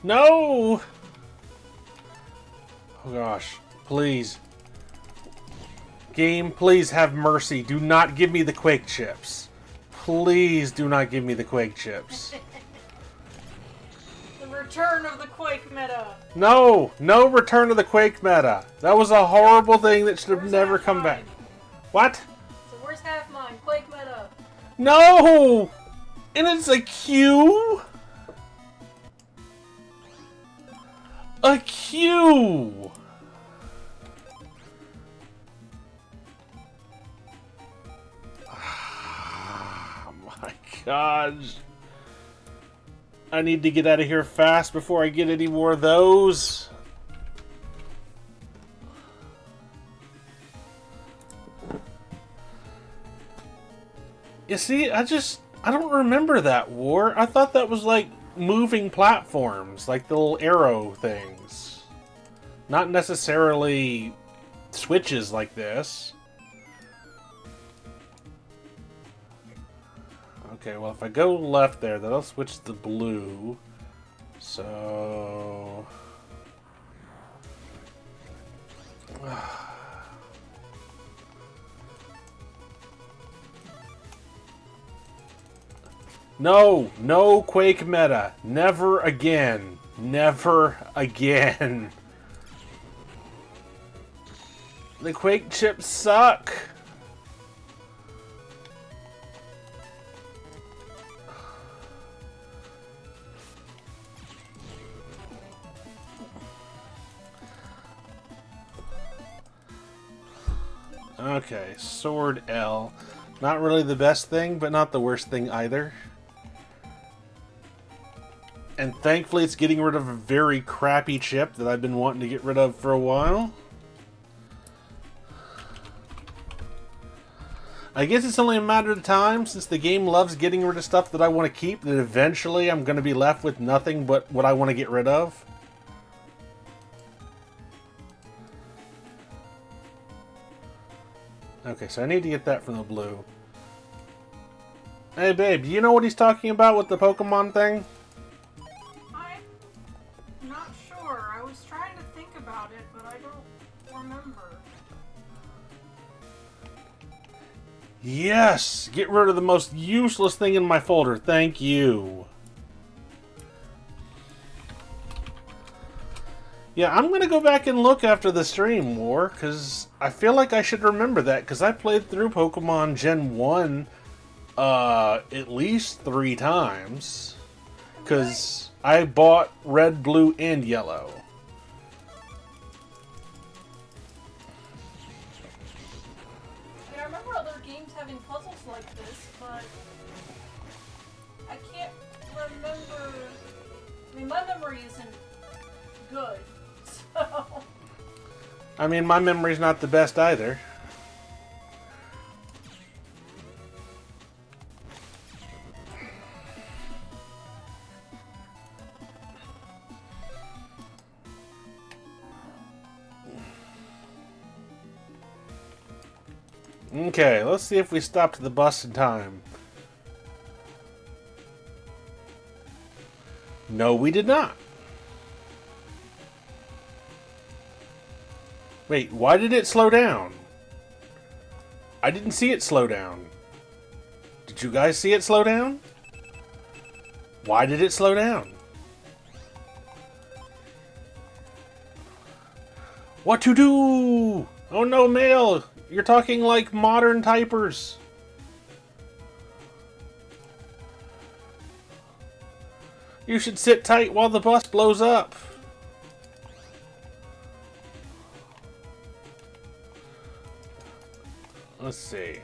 No! Oh gosh. Please. Game, please have mercy. Do not give me the Quake chips. Please do not give me the Quake chips. The return of the Quake meta. No! No return of the Quake meta. That was a horrible thing that should have never come back. What? So where's half mine? Quake meta. No! And it's a Q? A Q! Oh my gosh. I need to get out of here fast before I get any more of those. You see, I don't remember that war. I thought that was like moving platforms, like the little arrow things. Not necessarily switches like this. Okay, well if I go left there, that'll switch the blue. So... No! No Quake meta! Never again! Never again! The Quake chips suck! Okay, Sword L. Not really the best thing, but not the worst thing either. And thankfully it's getting rid of a very crappy chip that I've been wanting to get rid of for a while. I guess it's only a matter of time, since the game loves getting rid of stuff that I want to keep, that eventually I'm going to be left with nothing but what I want to get rid of. Okay, so I need to get that from the blue. Hey babe, do you know what he's talking about with the Pokemon thing? I'm not sure. I was trying to think about it, but I don't remember. Yes! Get rid of the most useless thing in my folder. Thank you. Yeah, I'm going to go back and look after the stream more, because I feel like I should remember that, because I played through Pokemon Gen 1 at least 3 times. Because I bought red, blue, and yellow. I remember other games having puzzles like this, but I can't remember. I mean, my memory isn't good, so. I mean, my memory's not the best either. Okay, let's see if we stopped the bus in time. No, we did not. Wait, why did it slow down? I didn't see it slow down. Did you guys see it slow down? Why did it slow down? What to do? Oh no, Mail! You're talking like modern typers. You should sit tight while the bus blows up. Let's see.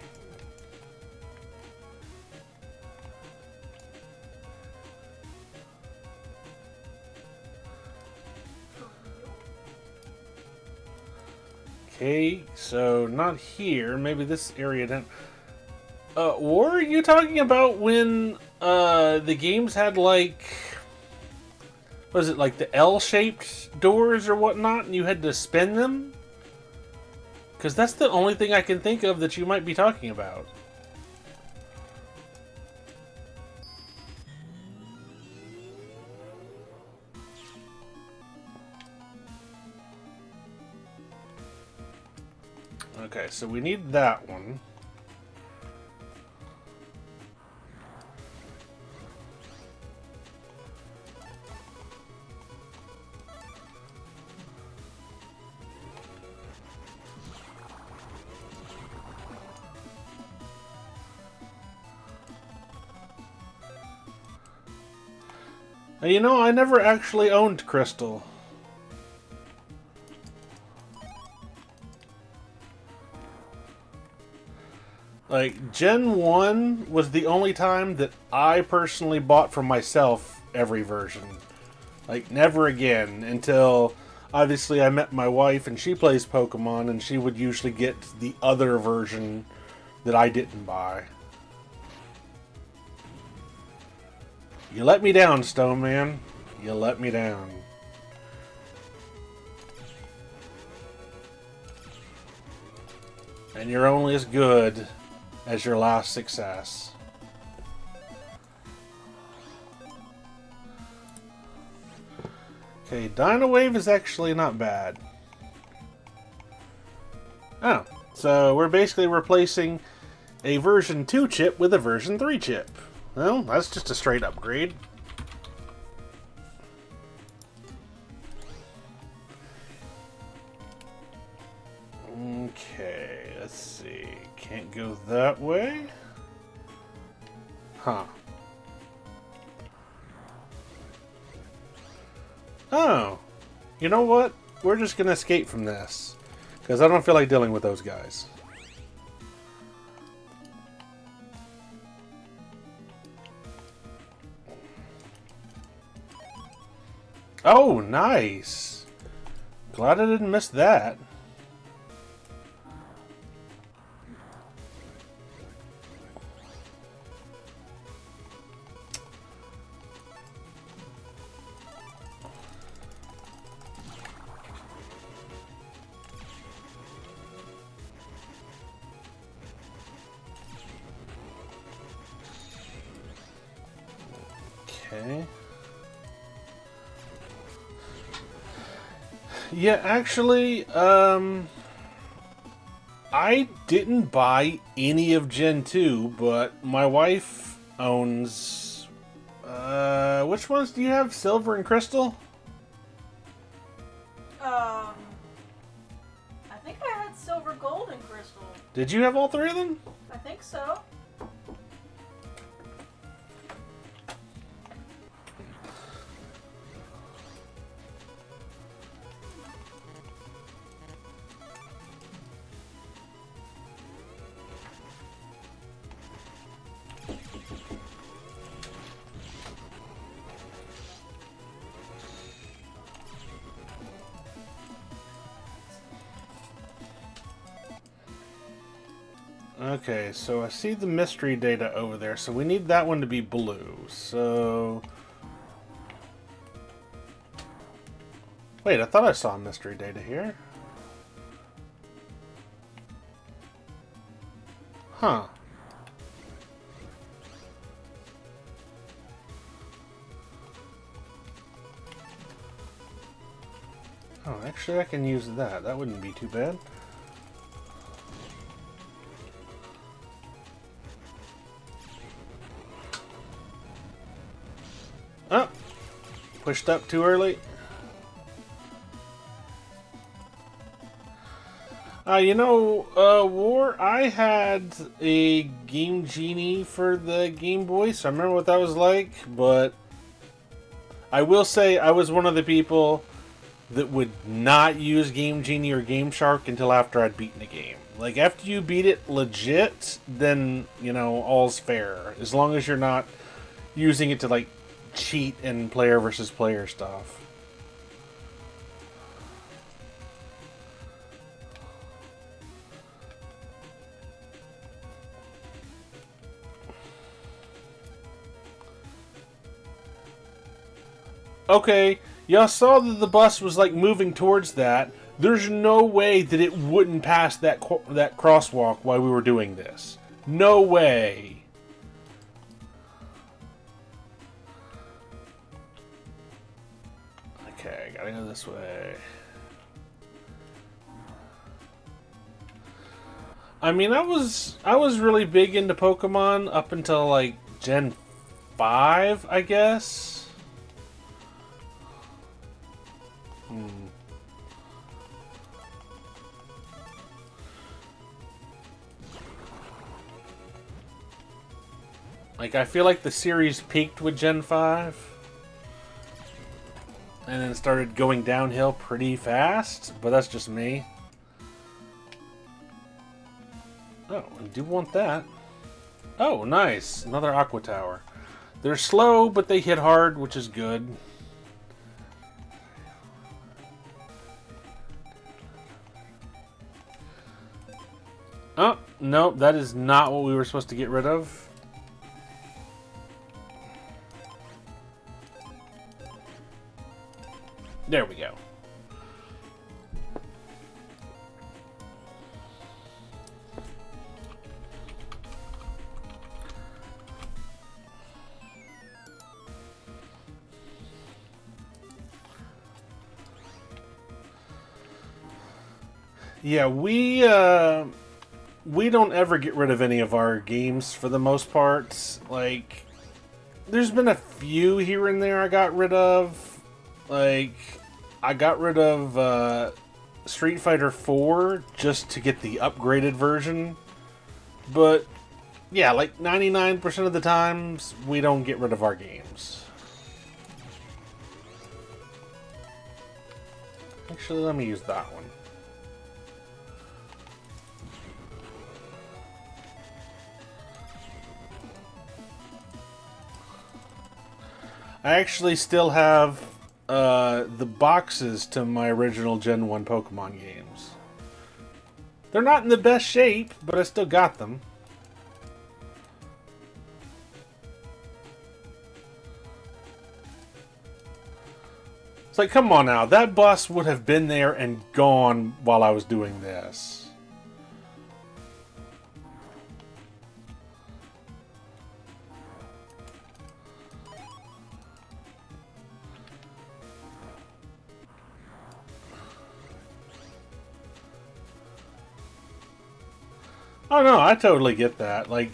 Okay, so not here. Maybe this area didn't. What were you talking about when the games had like, was it like the L-shaped doors or whatnot, and you had to spin them? Because that's the only thing I can think of that you might be talking about. Okay, so we need that one. You know, I never actually owned Crystal. Like, Gen 1 was the only time that I personally bought for myself every version. Like, never again, until obviously I met my wife and she plays Pokemon and she would usually get the other version that I didn't buy. You let me down, Stone Man. You let me down. And you're only as good as your last success. Okay, Dino Wave is actually not bad. Oh, so we're basically replacing a version 2 chip with a version 3 chip. Well, that's just a straight upgrade. Okay, let's see. Can't go that way? Huh. Oh. You know what? We're just gonna escape from this. Because I don't feel like dealing with those guys. Oh, nice. Glad I didn't miss that. Okay. Yeah, actually, I didn't buy any of Gen 2, but my wife owns... which ones do you have? Silver and Crystal? I think I had silver, gold, and crystal. Did you have all three of them? I think so. Okay, so I see the mystery data over there, so we need that one to be blue. So... Wait, I thought I saw mystery data here. Huh. Oh, actually I can use that. That wouldn't be too bad. Oh, pushed up too early. War, I had a Game Genie for the Game Boy, so I remember what that was like, but I will say I was one of the people that would not use Game Genie or Game Shark until after I'd beaten the game. Like, after you beat it legit, then, all's fair. As long as you're not using it to, like, cheat and player versus player stuff. Okay, y'all saw that the bus was like moving towards that. There's no way that it wouldn't pass that crosswalk while we were doing this. No way. Okay, gotta go this way. I mean, I was really big into Pokemon up until like Gen 5, I guess. Like, I feel like the series peaked with Gen 5. And then started going downhill pretty fast. But that's just me. Oh, I do want that. Oh, nice. Another Aqua Tower. They're slow, but they hit hard, which is good. Oh, no, that is not what we were supposed to get rid of. There we go. Yeah, we don't ever get rid of any of our games for the most part. Like, there's been a few here and there I got rid of. Like, I got rid of Street Fighter 4 just to get the upgraded version. But, yeah, like 99% of the times, we don't get rid of our games. Actually, let me use that one. I actually still have the boxes to my original Gen 1 Pokemon games. They're not in the best shape, but I still got them. It's like, come on now, that bus would have been there and gone while I was doing this. Oh no, I totally get that. Like,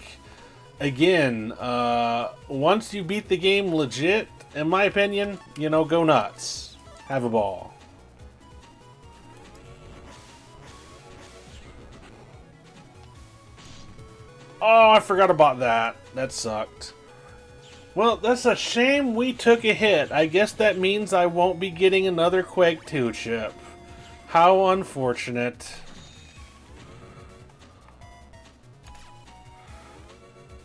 again, once you beat the game legit, in my opinion, you know, go nuts. Have a ball. Oh, I forgot about that. That sucked. Well, that's a shame we took a hit. I guess that means I won't be getting another Quake 2 chip. How unfortunate.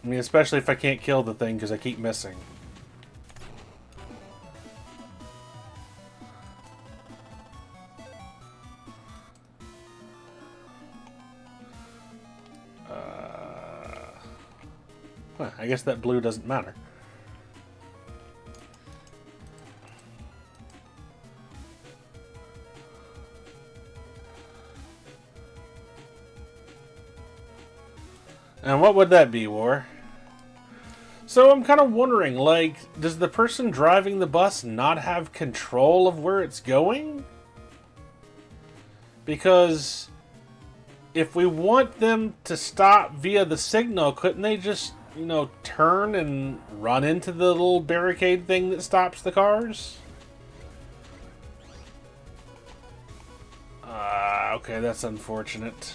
I mean, especially if I can't kill the thing because I keep missing. Well, I guess that blue doesn't matter. And what would that be, War? So I'm kind of wondering, like, does the person driving the bus not have control of where it's going? Because if we want them to stop via the signal, couldn't they just, you know, turn and run into the little barricade thing that stops the cars? Okay, that's unfortunate.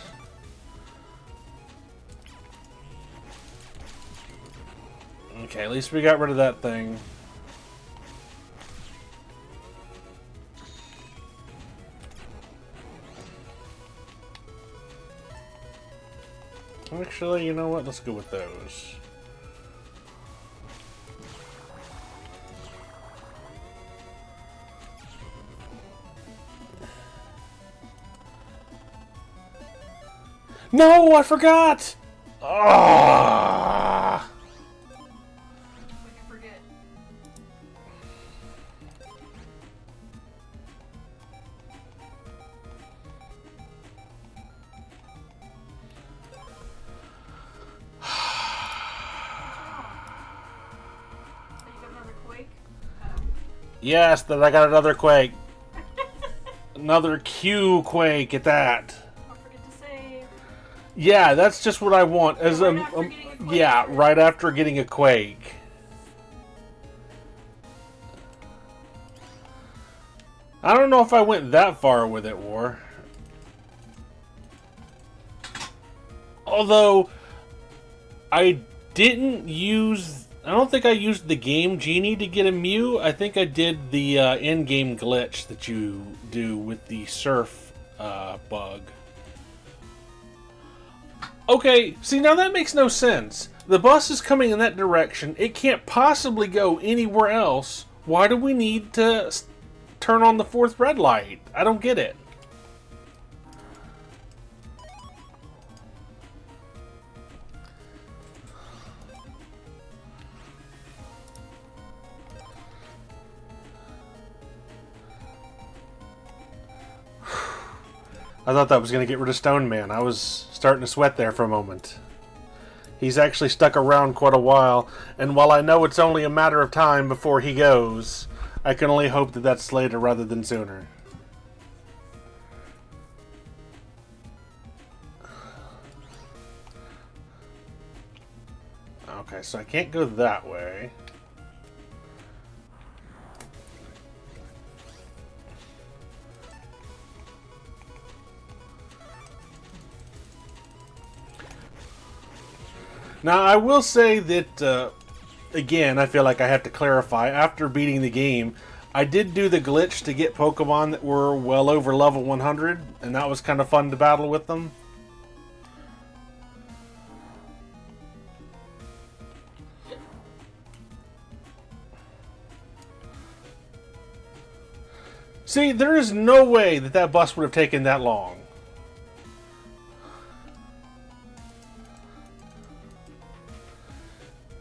Okay, at least we got rid of that thing. Actually, you know what? Let's go with those. No, I forgot! Ah! We can forget. So you got another Quake? Yes, that I got another Quake. Another Q Quake at that. Don't forget to save. Yeah, that's just what I want. As Right after getting a Quake. yeah, right after getting a Quake. I don't know if I went that far with it, War. Although, I didn't use... I don't think I used the Game Genie to get a Mew. I think I did the in-game glitch that you do with the surf bug. Okay, see, now that makes no sense. The bus is coming in that direction. It can't possibly go anywhere else. Why do we need to turn on the fourth red light? I don't get it. I thought that was going to get rid of Stone Man. I was starting to sweat there for a moment. He's actually stuck around quite a while, and while I know it's only a matter of time before he goes, I can only hope that that's later rather than sooner. Okay, so I can't go that way. Now, I will say that, again, I feel like I have to clarify, after beating the game, I did do the glitch to get Pokemon that were well over level 100, and that was kind of fun to battle with them. See, there is no way that that bus would have taken that long.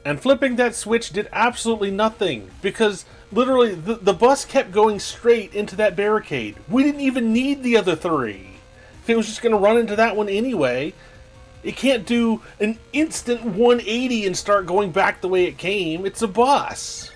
And flipping that switch did absolutely nothing, because literally the bus kept going straight into that barricade. We didn't even need the other three. If it was just going to run into that one anyway, it can't do an instant 180 and start going back the way it came. It's a bus.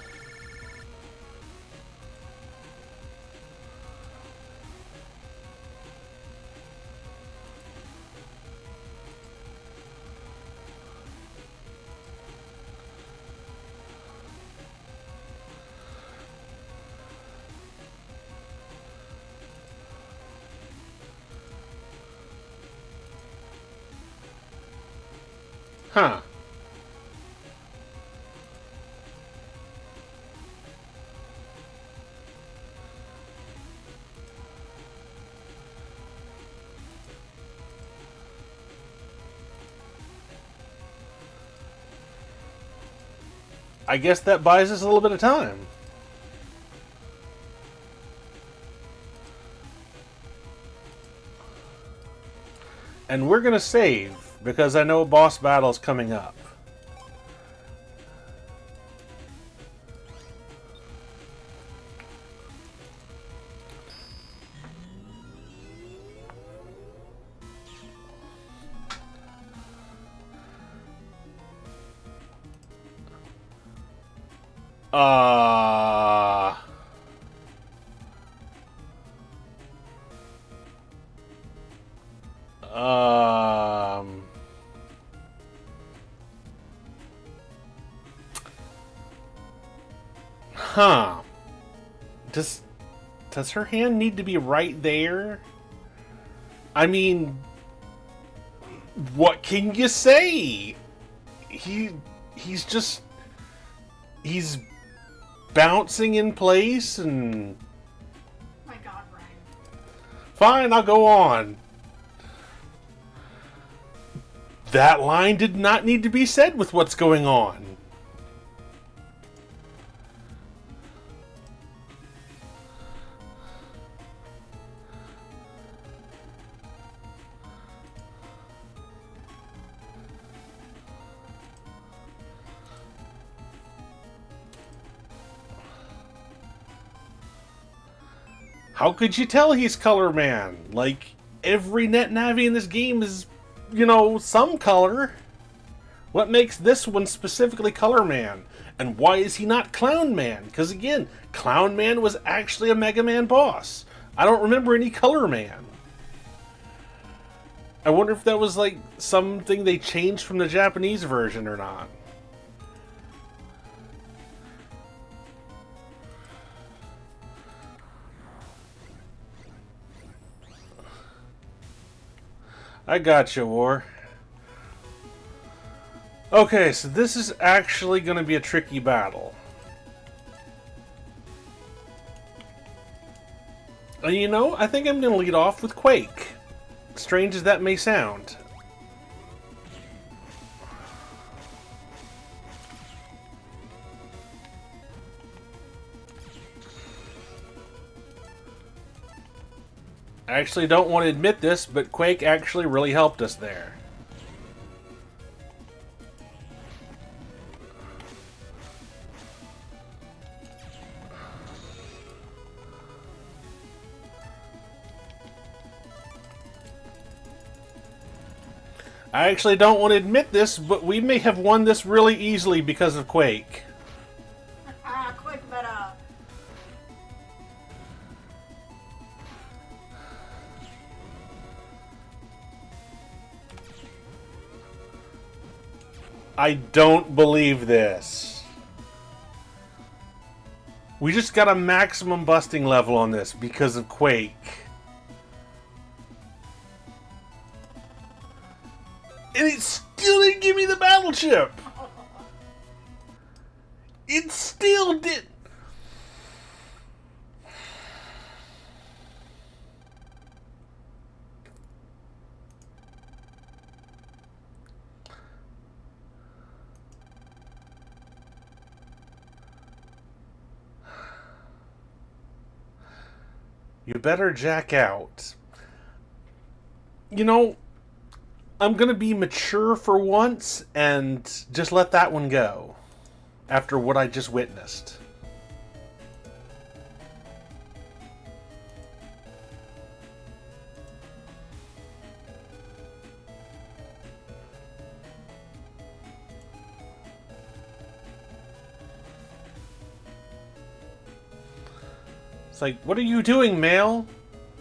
Huh. I guess that buys us a little bit of time. And we're gonna save, because I know a boss battle's coming up. Uh... Um... Huh. Does her hand need to be right there? I mean, what can you say? He's just he's bouncing in place and My God, Ryan. fine, I'll go on. That line did not need to be said with what's going on. How could you tell he's Color Man? Like, every net navi in this game is, you know, some color. What makes this one specifically Color Man? And why is he not Clown Man? Because again, Clown Man was actually a Mega Man boss. I don't remember any Color Man. I wonder if that was like something they changed from the Japanese version or not. I gotcha, War. Okay, so this is actually going to be a tricky battle. And you know, I think I'm going to lead off with Quake. Strange as that may sound. I actually don't want to admit this, but Quake actually really helped us there. I actually don't want to admit this, but we may have won this really easily because of Quake. Quick, better. I don't believe this. We just got a maximum busting level on this because of Quake. And it still didn't give me the battle chip! It still did. You better jack out. You know, I'm gonna be mature for once and just let that one go after what I just witnessed. It's like, what are you doing, male?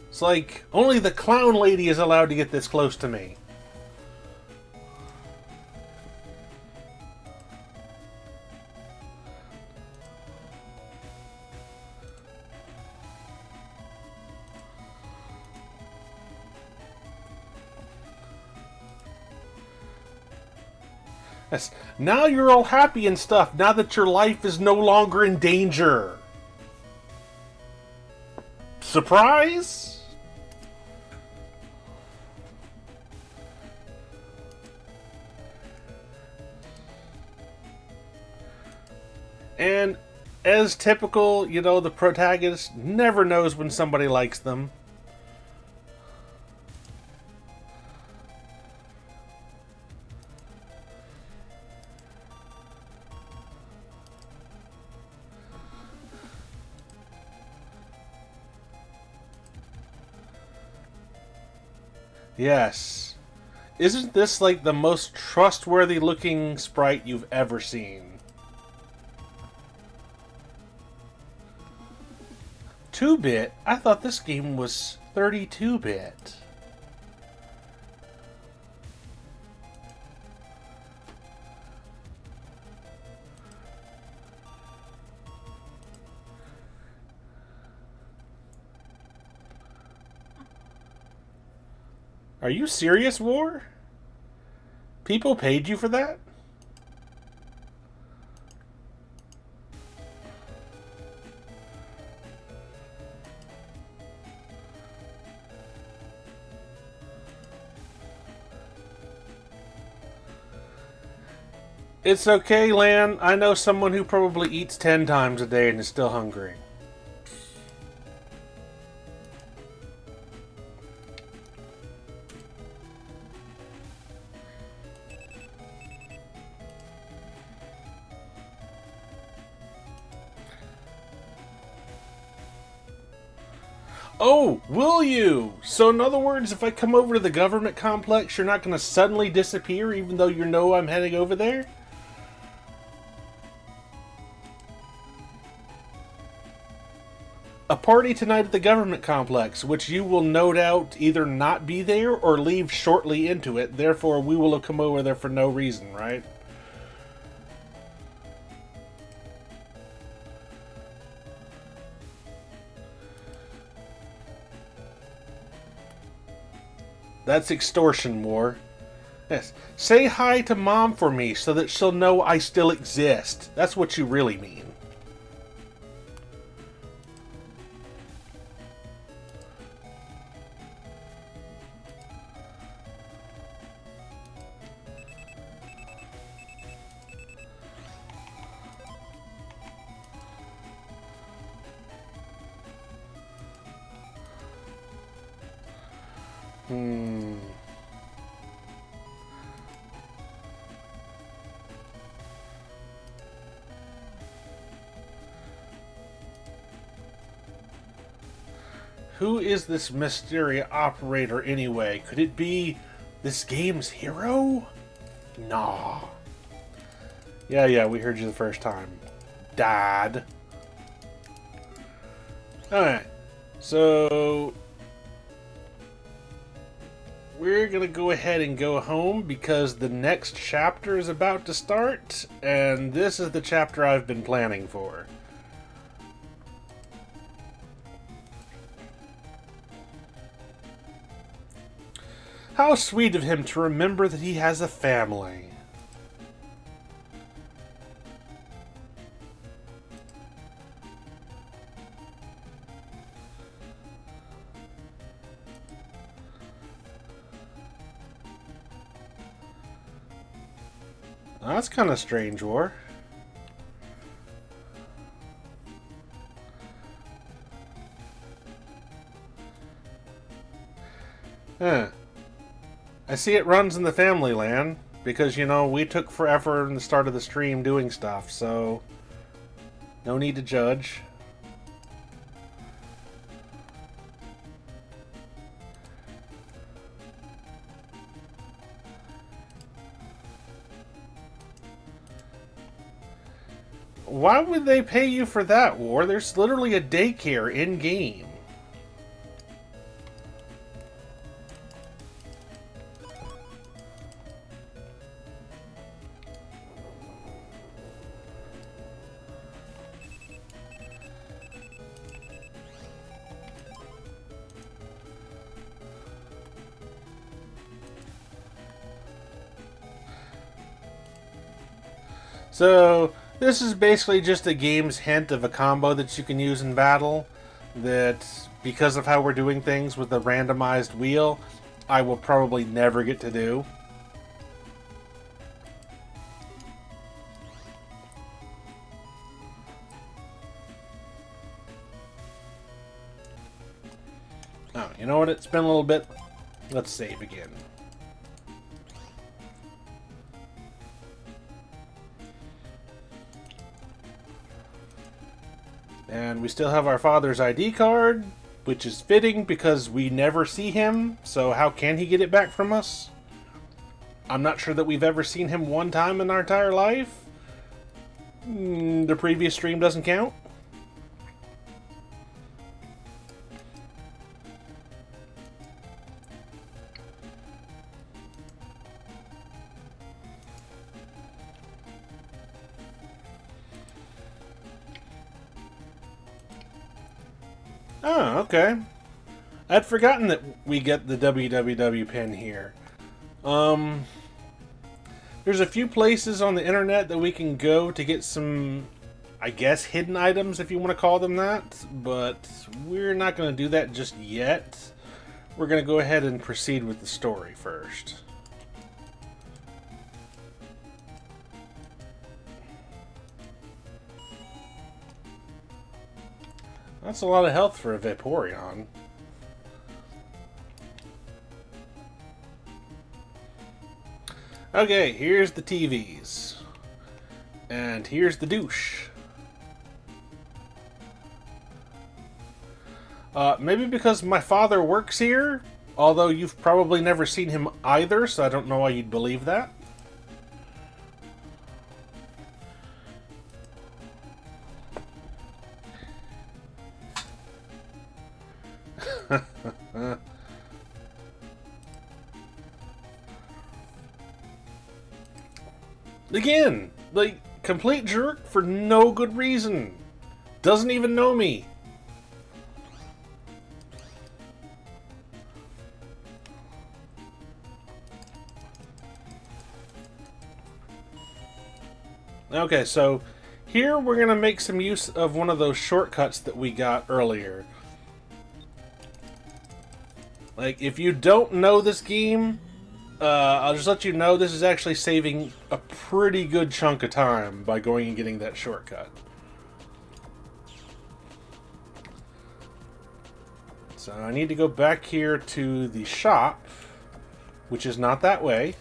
It's like, only the clown lady is allowed to get this close to me. Yes. Now you're all happy and stuff, now that your life is no longer in danger. Surprise? And as typical, you know, the protagonist never knows when somebody likes them. Yes. Isn't this like the most trustworthy looking sprite you've ever seen? 2-bit? I thought this game was 32-bit. Are you serious, War? People paid you for that? It's okay, Lan. I know someone who probably eats 10 times a day and is still hungry. Oh, will you? So in other words, if I come over to the government complex, you're not going to suddenly disappear even though you know I'm heading over there? A party tonight at the government complex, which you will no doubt either not be there or leave shortly into it. Therefore, we will have come over there for no reason, right? That's extortion, War. Yes. Say hi to Mom for me so that she'll know I still exist. That's what you really mean. Who is this Mysteria operator anyway? Could it be this game's hero? Nah. Yeah, we heard you the first time. Dad. Alright. So we're gonna go ahead and go home because the next chapter is about to start, and this is the chapter I've been planning for. How sweet of him to remember that he has a family. That's kind of strange, War. Huh. I see it runs in the family land, because, you know, we took forever in the start of the stream doing stuff, so no need to judge. Why would they pay you for that, War? There's literally a daycare in-game. So, this is basically just a game's hint of a combo that you can use in battle that, because of how we're doing things with the randomized wheel, I will probably never get to do. Oh, you know what? It's been a little bit. Let's save again. And we still have our father's ID card, which is fitting because we never see him, so how can he get it back from us? I'm not sure that we've ever seen him one time in our entire life. The previous stream doesn't count. Oh, okay. I'd forgotten that we get the www pin here. There's a few places on the internet that we can go to get some, I guess, hidden items, if you want to call them that, but we're not going to do that just yet. We're going to go ahead and proceed with the story first. That's a lot of health for a Vaporeon. Okay, here's the TVs. And here's the douche. Maybe because my father works here, although you've probably never seen him either, so I don't know why you'd believe that. Again, like, complete jerk for no good reason. Doesn't even know me. Okay, so here we're going to make some use of one of those shortcuts that we got earlier. Like, if you don't know this game, I'll just let you know this is actually saving a pretty good chunk of time by going and getting that shortcut. So I need to go back here to the shop, which is not that way.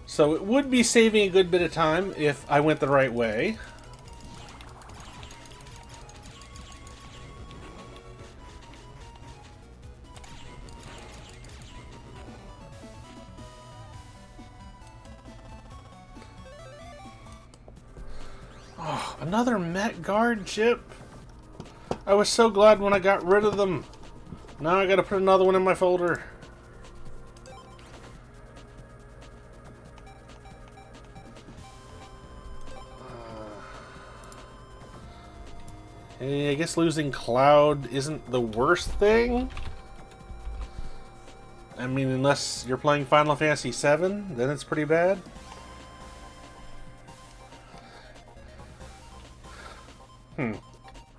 So it would be saving a good bit of time if I went the right way. Oh, another Met Guard chip. I was so glad when I got rid of them. Now I gotta put another one in my folder. Hey, I guess losing Cloud isn't the worst thing. I mean, unless you're playing Final Fantasy VII, then it's pretty bad.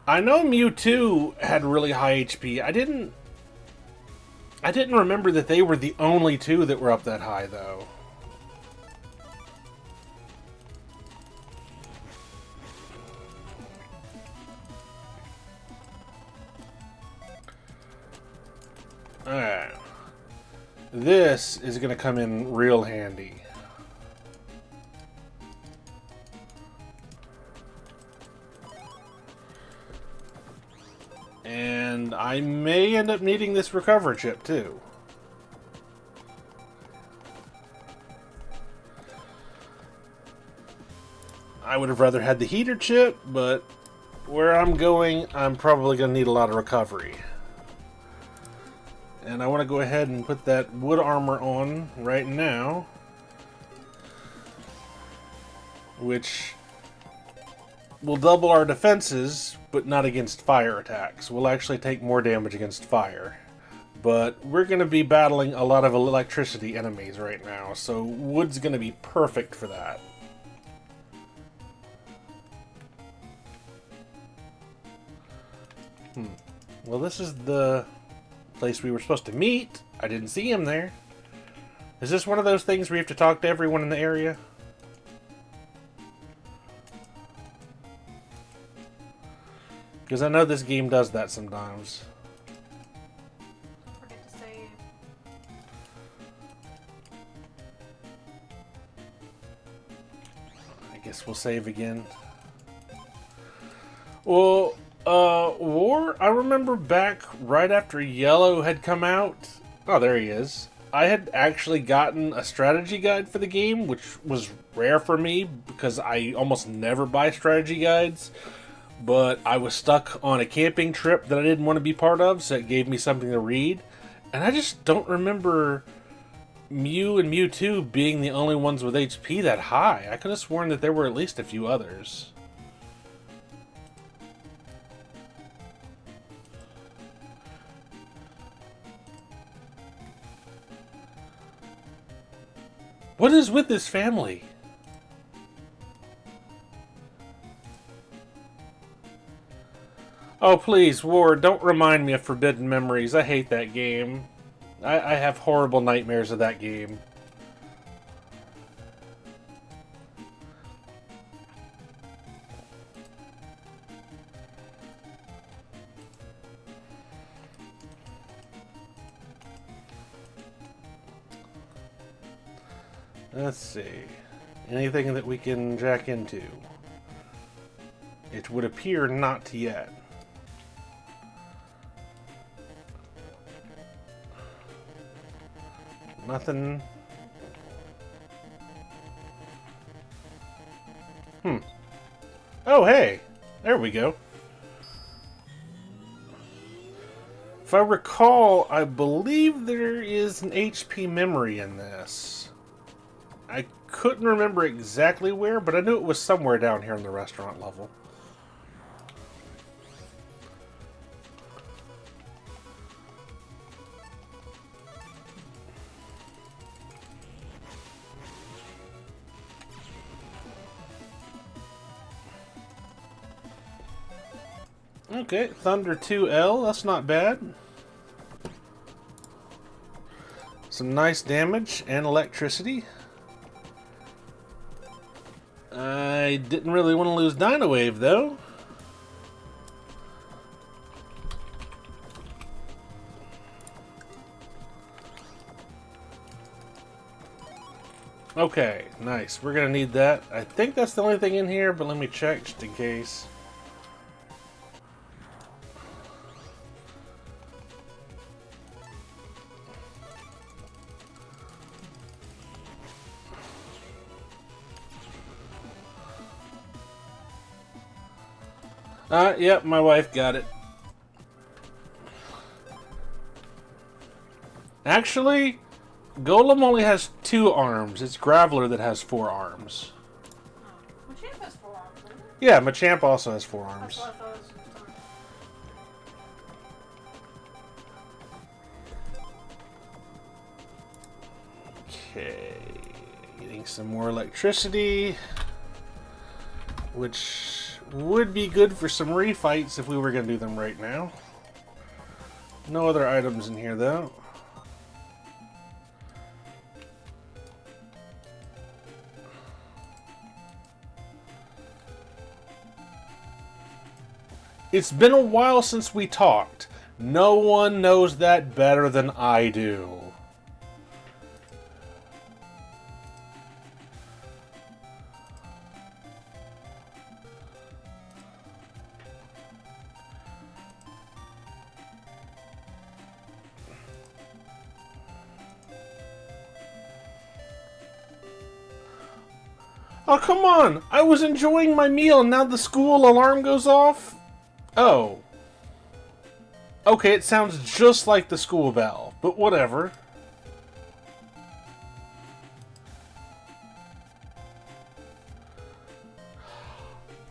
I know Mewtwo had really high HP. I didn't remember that they were the only two that were up that high, though. this is going to come in real handy. And I may end up needing this recovery chip too. I would have rather had the heater chip, but where I'm going, I'm probably going to need a lot of recovery. And I want to go ahead and put that wood armor on right now, which will double our defenses, but not against fire attacks. We'll actually take more damage against fire. But we're going to be battling a lot of electricity enemies right now, so wood's going to be perfect for that. Well, this is the place we were supposed to meet. I didn't see him there. Is this one of those things where you have to talk to everyone in the area? Because I know this game does that sometimes. Forget to save. I guess we'll save again. Well, War, I remember back right after Yellow had come out. Oh, there he is. I had actually gotten a strategy guide for the game, which was rare for me because I almost never buy strategy guides. But I was stuck on a camping trip that I didn't want to be part of, so it gave me something to read. And I just don't remember Mew and Mewtwo being the only ones with HP that high. I could have sworn that there were at least a few others. What is with this family? Oh, please, Ward, don't remind me of Forbidden Memories. I hate that game. I have horrible nightmares of that game. Let's see. Anything that we can jack into? It would appear not yet. Nothing. Oh, hey! There we go. If I recall, I believe there is an HP memory in this. I couldn't remember exactly where, but I knew it was somewhere down here in the restaurant level. Okay, Thunder 2L, that's not bad. Some nice damage and electricity. I didn't really want to lose Dino Wave, though. Okay, nice. We're going to need that. I think that's the only thing in here, but let me check just in case. Yep, my wife got it. Actually, Golem only has 2 arms. It's Graveler that has 4 arms. Machamp has 4 arms, doesn't it? Yeah, Machamp also has 4 That's arms. what I thought it was just Okay, getting some more electricity, which would be good for some refights if we were going to do them right now. No other items in here, though. It's been a while since we talked. No one knows that better than I do. Oh, come on! I was enjoying my meal and now the school alarm goes off? Oh. Okay, it sounds just like the school bell, but whatever.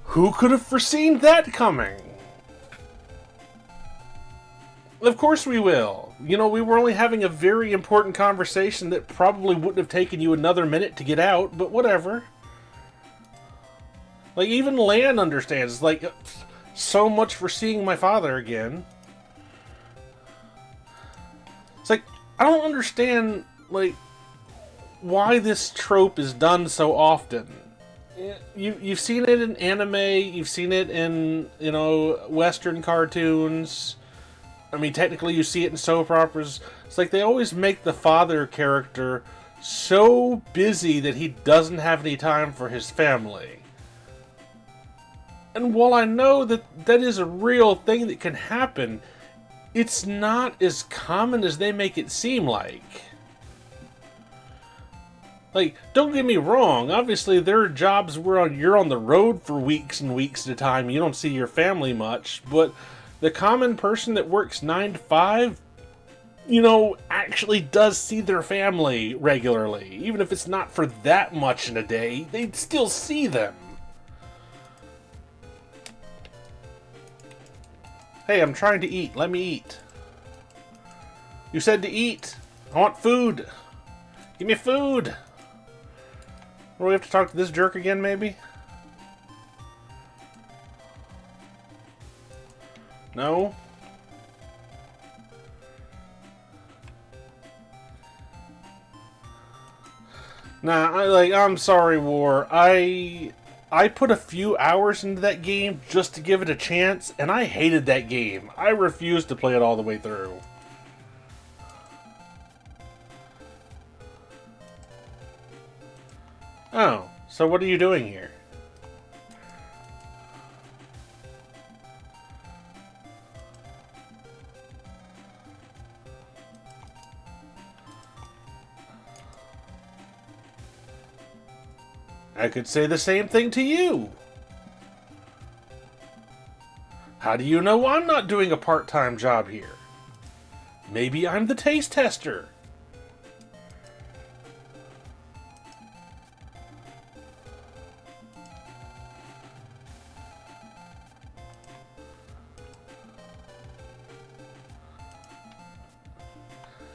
Who could have foreseen that coming? Of course we will. You know, we were only having a very important conversation that probably wouldn't have taken you another minute to get out, but whatever. Like, even Lan understands. It's like, so much for seeing my father again. It's like, I don't understand, like, why this trope is done so often. You've seen it in anime, you've seen it in, you know, Western cartoons. I mean, technically you see it in soap operas. It's like they always make the father character so busy that he doesn't have any time for his family. And while I know that that is a real thing that can happen, it's not as common as they make it seem like. Like, don't get me wrong, obviously there are jobs where you're on the road for weeks and weeks at a time, you don't see your family much, but the common person that works 9 to 5, you know, actually does see their family regularly. Even if it's not for that much in a day, they'd still see them. Hey, I'm trying to eat. Let me eat. You said to eat. I want food. Give me food. Do we have to talk to this jerk again, maybe? No? Nah, I'm sorry, War. I put a few hours into that game just to give it a chance, and I hated that game. I refused to play it all the way through. Oh, so what are you doing here? I could say the same thing to you. How do you know I'm not doing a part-time job here? Maybe I'm the taste tester.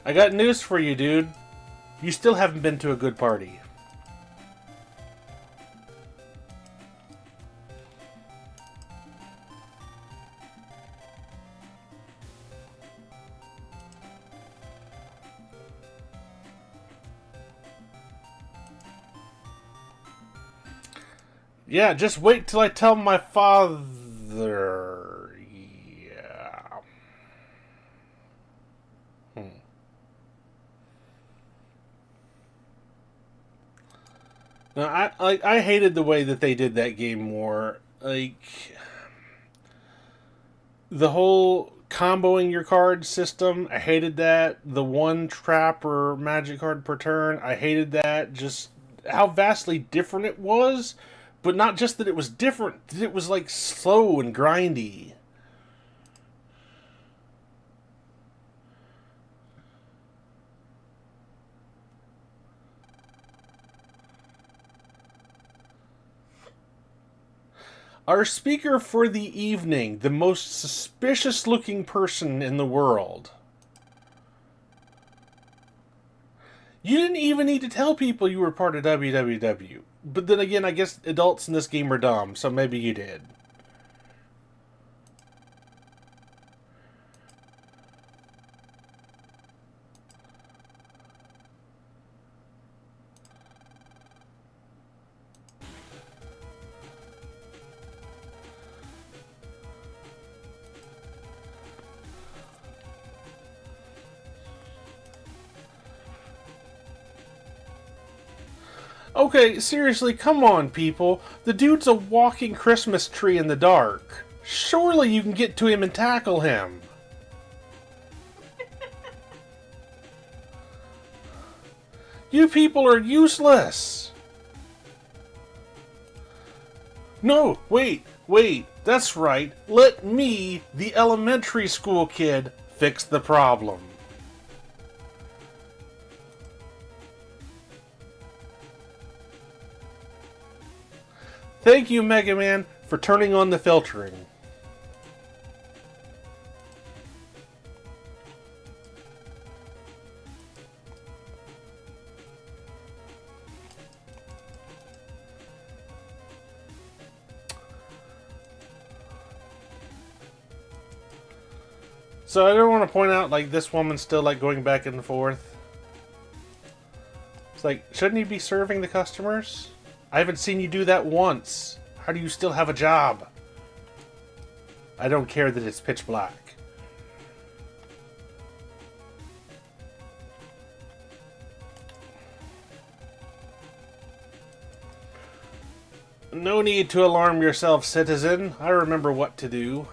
I got news for you, dude. You still haven't been to a good party. Yeah, just wait till I tell my father. Yeah. No, I hated the way that they did that game more. Like, the whole comboing your card system, I hated that. The one trap or magic card per turn, I hated that. Just how vastly different it was. But not just that it was different, it was like slow and grindy. Our speaker for the evening, the most suspicious looking person in the world. You didn't even need to tell people you were part of WWW. But then again, I guess adults in this game are dumb, so maybe you did. Okay, seriously, come on, people. The dude's a walking Christmas tree in the dark. Surely you can get to him and tackle him. You people are useless. No, wait, that's right. Let me, the elementary school kid, fix the problem. Thank you, Mega Man, for turning on the filtering. So I don't want to point out, like, this woman's still, like, going back and forth. It's like, shouldn't you be serving the customers? I haven't seen you do that once. How do you still have a job? I don't care that it's pitch black. No need to alarm yourself, citizen. I remember what to do.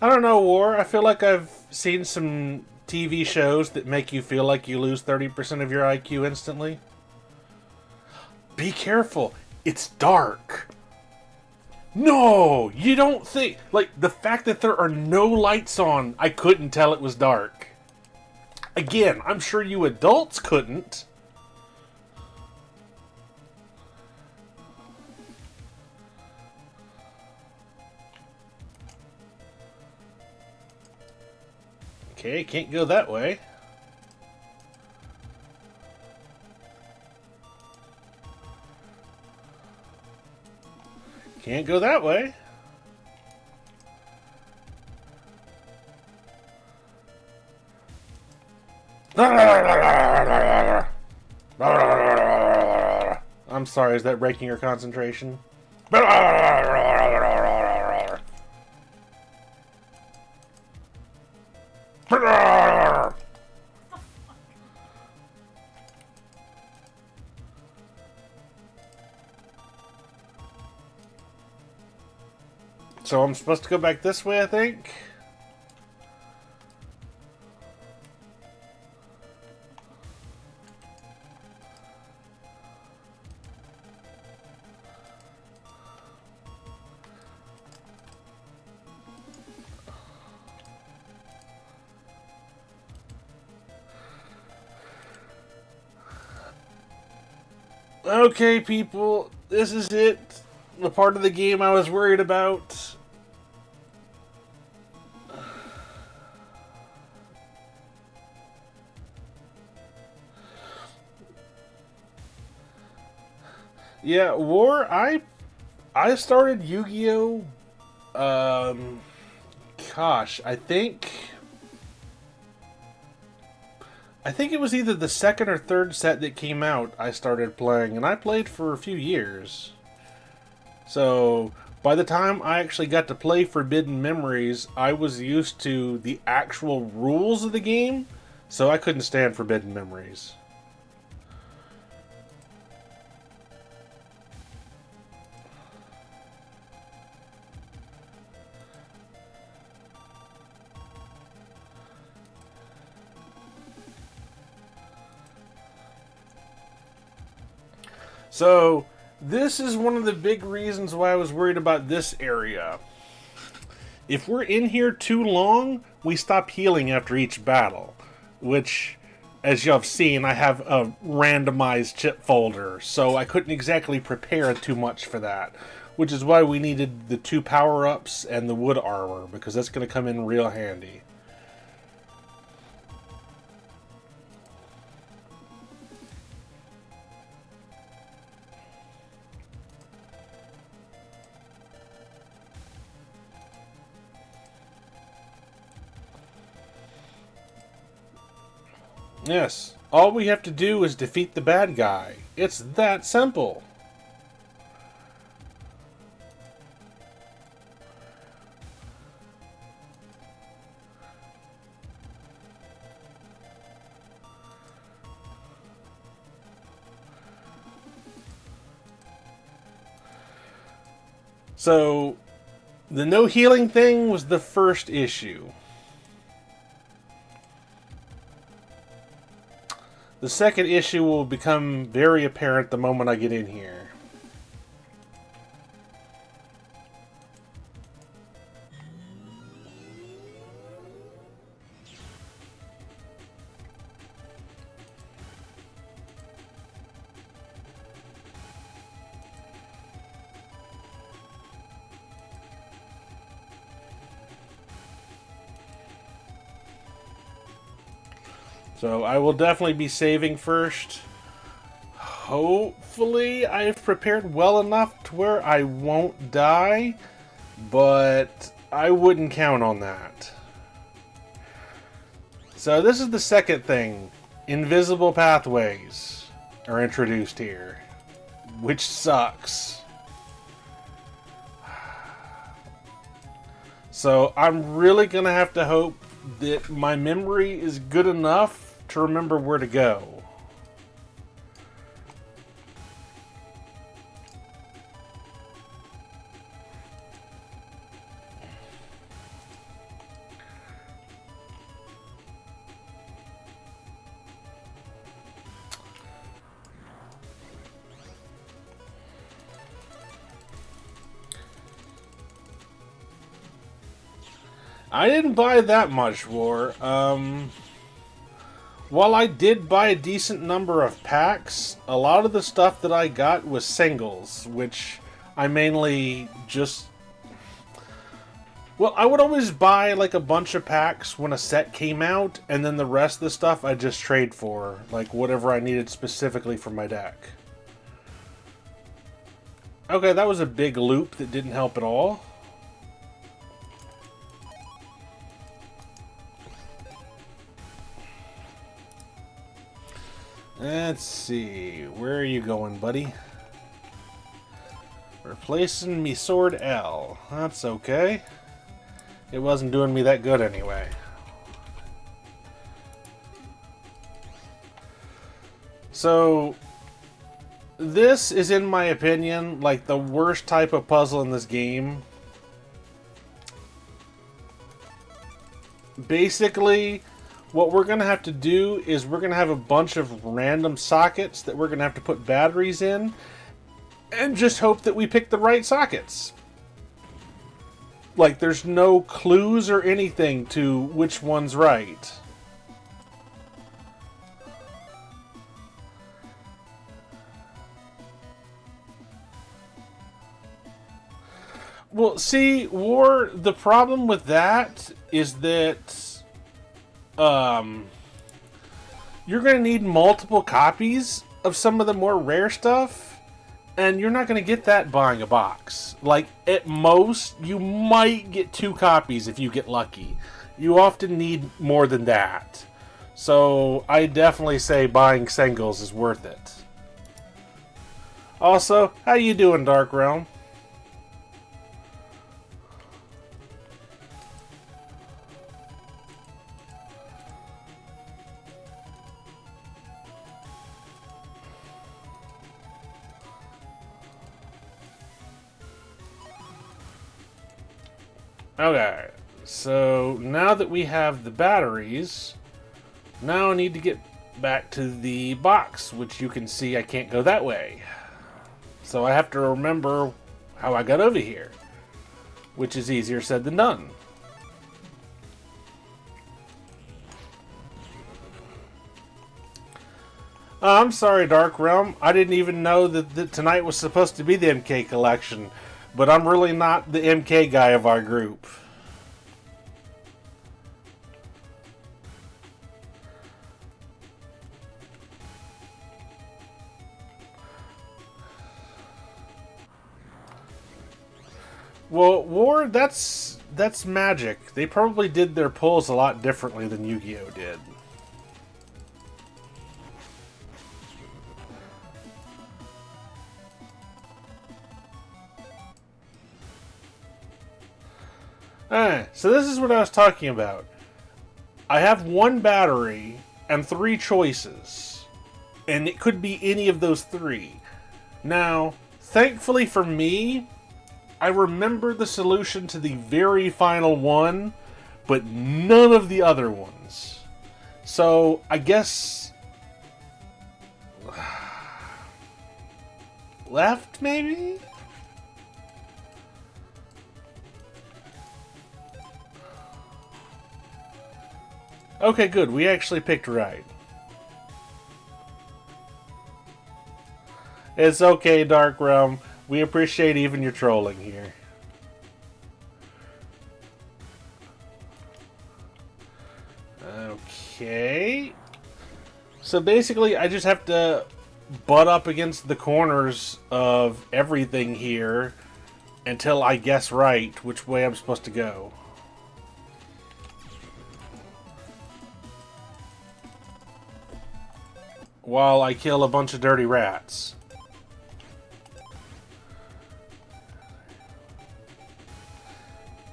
I don't know, War. I feel like I've seen some TV shows that make you feel like you lose 30% of your IQ instantly. Be careful. It's dark. No, you don't think... Like, the fact that there are no lights on, I couldn't tell it was dark. Again, I'm sure you adults couldn't. Okay, can't go that way. Can't go that way. I'm sorry, is that breaking your concentration? So I'm supposed to go back this way, I think? Okay, people, this is it. The part of the game I was worried about. Yeah, War, I started Yu-Gi-Oh! Gosh, I think it was either the second or third set that came out I started playing, and I played for a few years. So, by the time I actually got to play Forbidden Memories, I was used to the actual rules of the game, so I couldn't stand Forbidden Memories. So, this is one of the big reasons why I was worried about this area. If we're in here too long, we stop healing after each battle. Which, as y'all have seen, I have a randomized chip folder, so I couldn't exactly prepare too much for that. Which is why we needed the 2 power-ups and the wood armor, because that's going to come in real handy. Yes, all we have to do is defeat the bad guy. It's that simple. So, The no healing thing was the first issue. The second issue will become very apparent the moment I get in here. So I will definitely be saving first. Hopefully I've prepared well enough to where I won't die, but I wouldn't count on that. So this is the second thing. Invisible pathways are introduced here, which sucks. So I'm really gonna have to hope that my memory is good enough to remember where to go. I didn't buy that much War. While I did buy a decent number of packs, a lot of the stuff that I got was singles, which I mainly just... Well, I would always buy like a bunch of packs when a set came out, and then the rest of the stuff I just trade for, like whatever I needed specifically for my deck. Okay, that was a big loop that didn't help at all. Let's see, where are you going, buddy? Replacing me sword L. That's okay. It wasn't doing me that good anyway. So, this is, in my opinion, like the worst type of puzzle in this game. Basically, what we're going to have to do is we're going to have a bunch of random sockets that we're going to have to put batteries in and just hope that we pick the right sockets. Like, there's no clues or anything to which one's right. Well, see, War, the problem with that is that you're going to need multiple copies of some of the more rare stuff, and you're not going to get that buying a box. Like, at most, you might get 2 copies if you get lucky. You often need more than that. So, I definitely say buying singles is worth it. Also, how you doing, Dark Realm? Okay, so now that we have the batteries, now I need to get back to the box, which you can see I can't go that way. So I have to remember how I got over here, which is easier said than done. I'm sorry, Dark Realm. I didn't even know that tonight was supposed to be the MK collection. But I'm really not the MK guy of our group. Well, War, that's magic. They probably did their pulls a lot differently than Yu-Gi-Oh! Did. Alright, so this is what I was talking about. I have 1 battery and 3 choices. And it could be any of those 3. Now, thankfully for me, I remember the solution to the very final one, but none of the other ones. So, I guess... left, maybe? Okay, good. We actually picked right. It's okay, Dark Realm. We appreciate even your trolling here. Okay. So basically, I just have to butt up against the corners of everything here until I guess right which way I'm supposed to go. While I kill a bunch of dirty rats.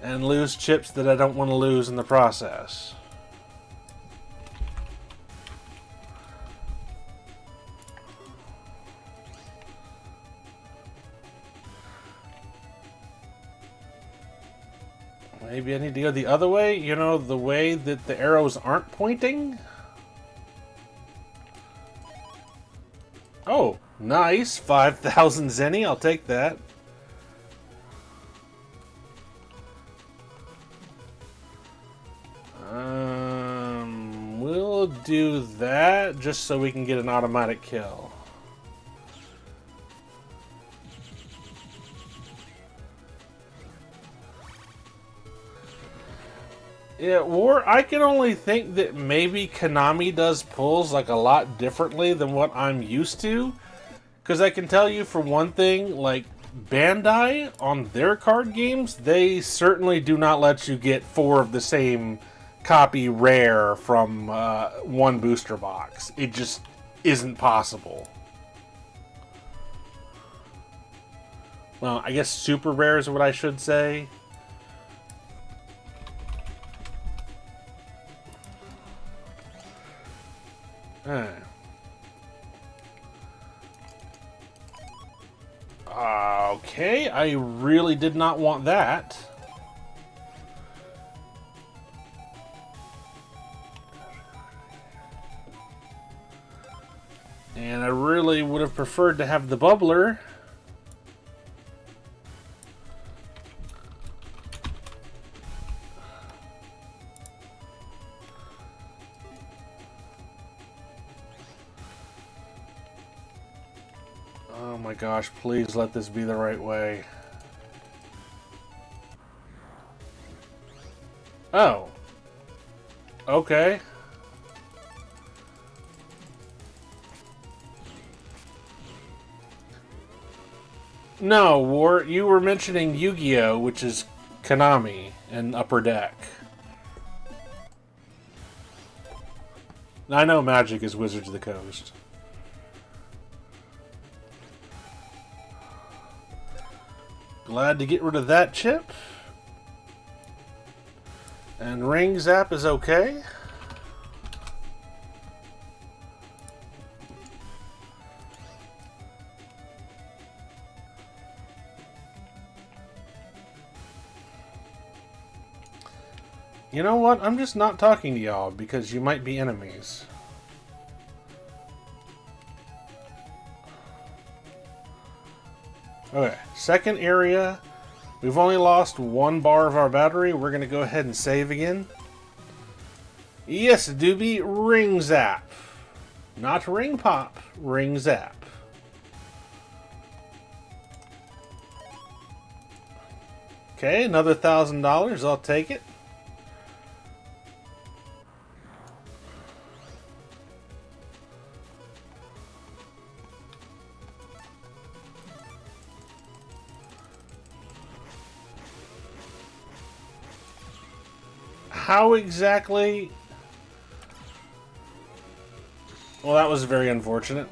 And lose chips that I don't want to lose in the process. Maybe I need to go the other way? You know, the way that the arrows aren't pointing? Oh, nice. 5,000 zenny. I'll take that. We'll do that just so we can get an automatic kill. Yeah, or I can only think that maybe Konami does pulls like a lot differently than what I'm used to. Because I can tell you for one thing, like Bandai on their card games, they certainly do not let you get 4 of the same copy rare from one booster box. It just isn't possible. Well, I guess super rare is what I should say. Okay, I really did not want that. And I really would have preferred to have the bubbler. Oh my gosh, please let this be the right way. Oh. Okay. No, War, you were mentioning Yu-Gi-Oh!, which is Konami and Upper Deck. I know Magic is Wizards of the Coast. Glad to get rid of that chip. And Ring Zap is okay. You know what? I'm just not talking to y'all because you might be enemies. Okay, second area. We've only lost 1 bar of our battery. We're going to go ahead and save again. Yes, Doobie, Ring Zap. Not Ring Pop, Ring Zap. Okay, another $1,000. I'll take it. How exactly? Well, that was very unfortunate.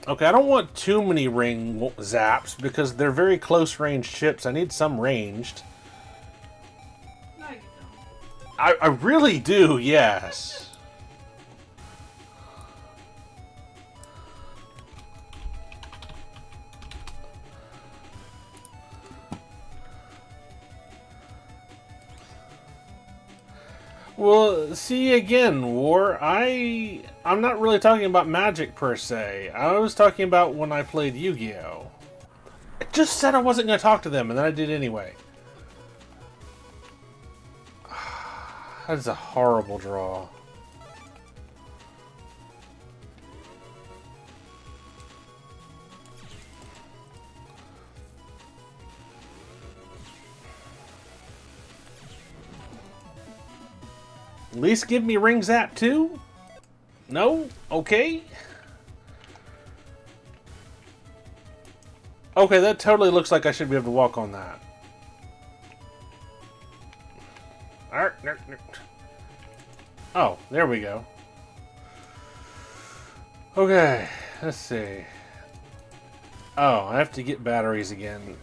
Okay, I don't want too many ring zaps because they're very close range chips. I need some ranged. No, you don't. I really do, yes. Well, see again, War. I'm not really talking about Magic per se. I was talking about when I played Yu-Gi-Oh. I just said I wasn't going to talk to them, and then I did anyway. That is a horrible draw. At least give me Ring Zap too? No? Okay. Okay, that totally looks like I should be able to walk on that. Oh, there we go. Okay, let's see. Oh, I have to get batteries again.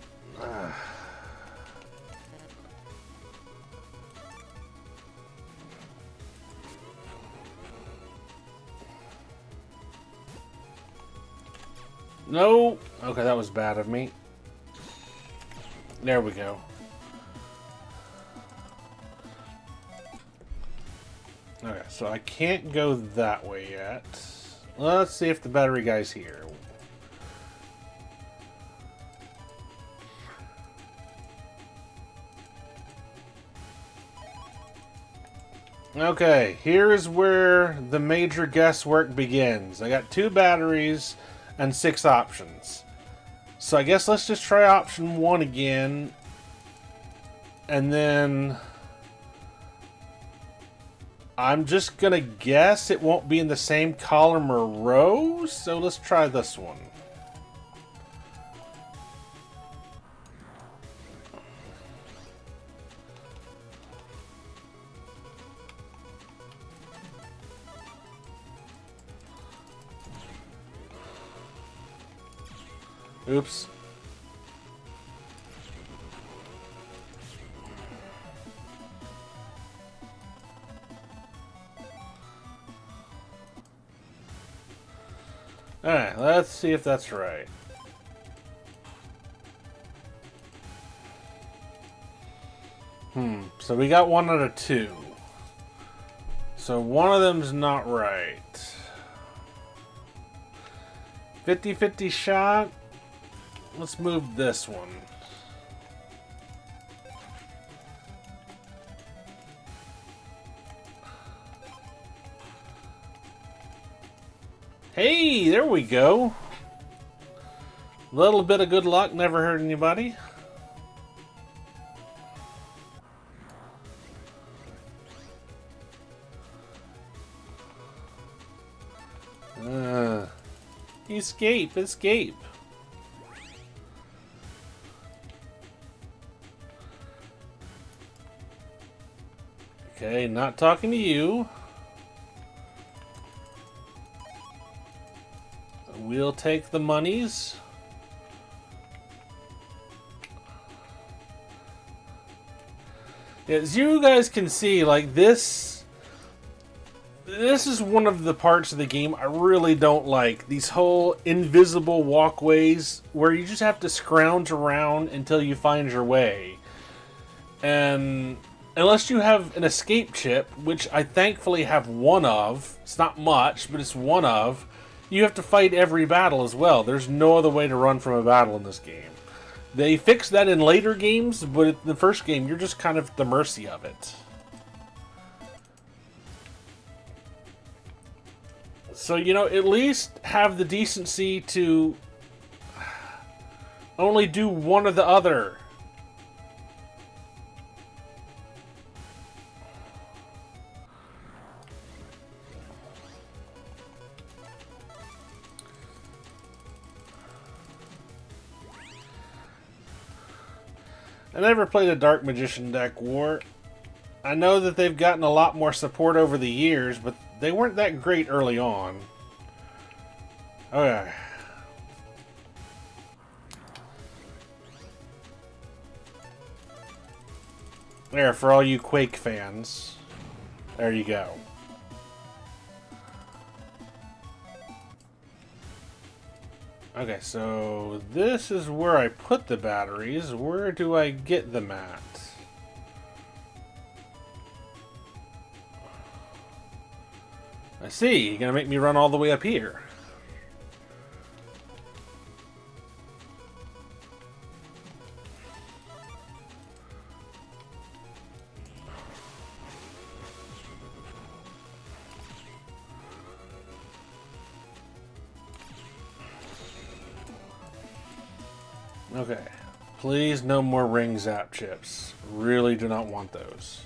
No! Okay, that was bad of me. There we go. Okay, so I can't go that way yet. Let's see if the battery guy's here. Okay, here's where the major guesswork begins. I got 2 batteries and 6 options. So I guess let's just try option 1 again. And then I'm just gonna guess it won't be in the same column or row. So let's try this one. Oops. Alright, let's see if that's right. So we got 1 out of 2. So one of them's not right. 50-50 shot. Let's move this one. Hey, there we go. A little bit of good luck never hurt anybody. Escape, escape. Okay, not talking to you. We'll take the monies. As you guys can see, like this is one of the parts of the game I really don't like. These whole invisible walkways where you just have to scrounge around until you find your way. And unless you have an escape chip, which I thankfully have 1 of, it's not much, but it's 1 of, you have to fight every battle as well. There's no other way to run from a battle in this game. They fixed that in later games, but in the first game, you're just kind of at the mercy of it. So, you know, at least have the decency to only do one or the other. I never played a Dark Magician deck, War. I know that they've gotten a lot more support over the years, but they weren't that great early on. Okay. There, for all you Quake fans. There you go. Okay, so this is where I put the batteries. Where do I get them at? see. You're gonna make me run all the way up here. Okay. Please, no more ring zap chips. Really do not want those.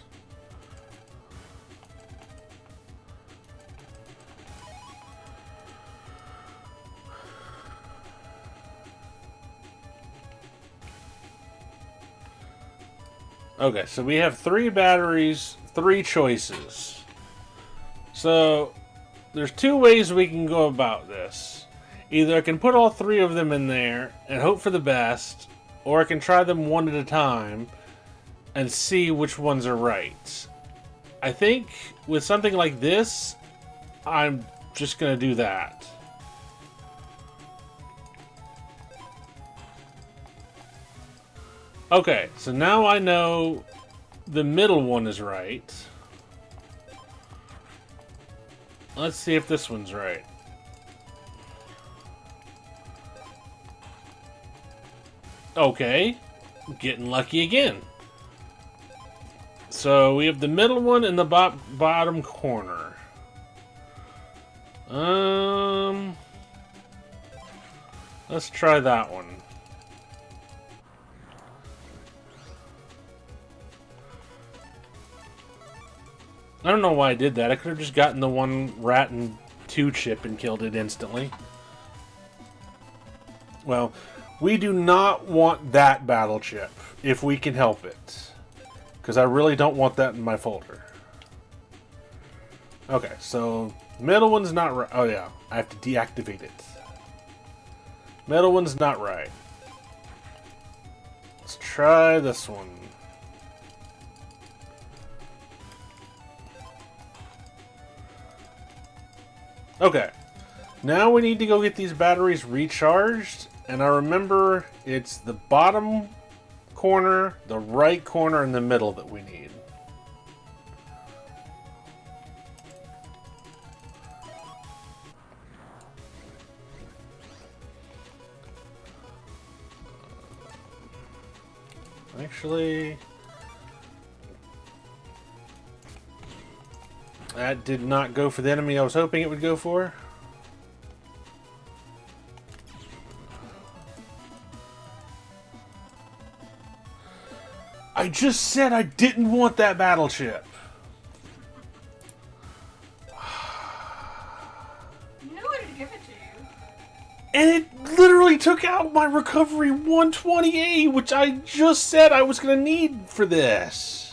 Okay, so we have 3 batteries, 3 choices. So, there's 2 ways we can go about this. Either I can put all 3 of them in there and hope for the best, or I can try them one at a time and see which ones are right. I think with something like this, I'm just going to do that. Okay, so now I know the middle one is right. Let's see if this one's right. Okay, getting lucky again. So we have the middle one in the bottom corner. Let's try that one. I don't know why I did that. I could have just gotten the one rat and 2 chip and killed it instantly. Well, we do not want that battle chip, if we can help it. Because I really don't want that in my folder. Okay, so middle one's not right. Oh yeah, I have to deactivate it. Middle one's not right. Let's try this one. Okay, now we need to go get these batteries recharged, and I remember it's the bottom corner, the right corner, and the middle that we need. Actually, that did not go for the enemy I was hoping it would go for. I just said I didn't want that battle chip. You knew I'd give it to you. And it literally took out my recovery 120A, which I just said I was going to need for this.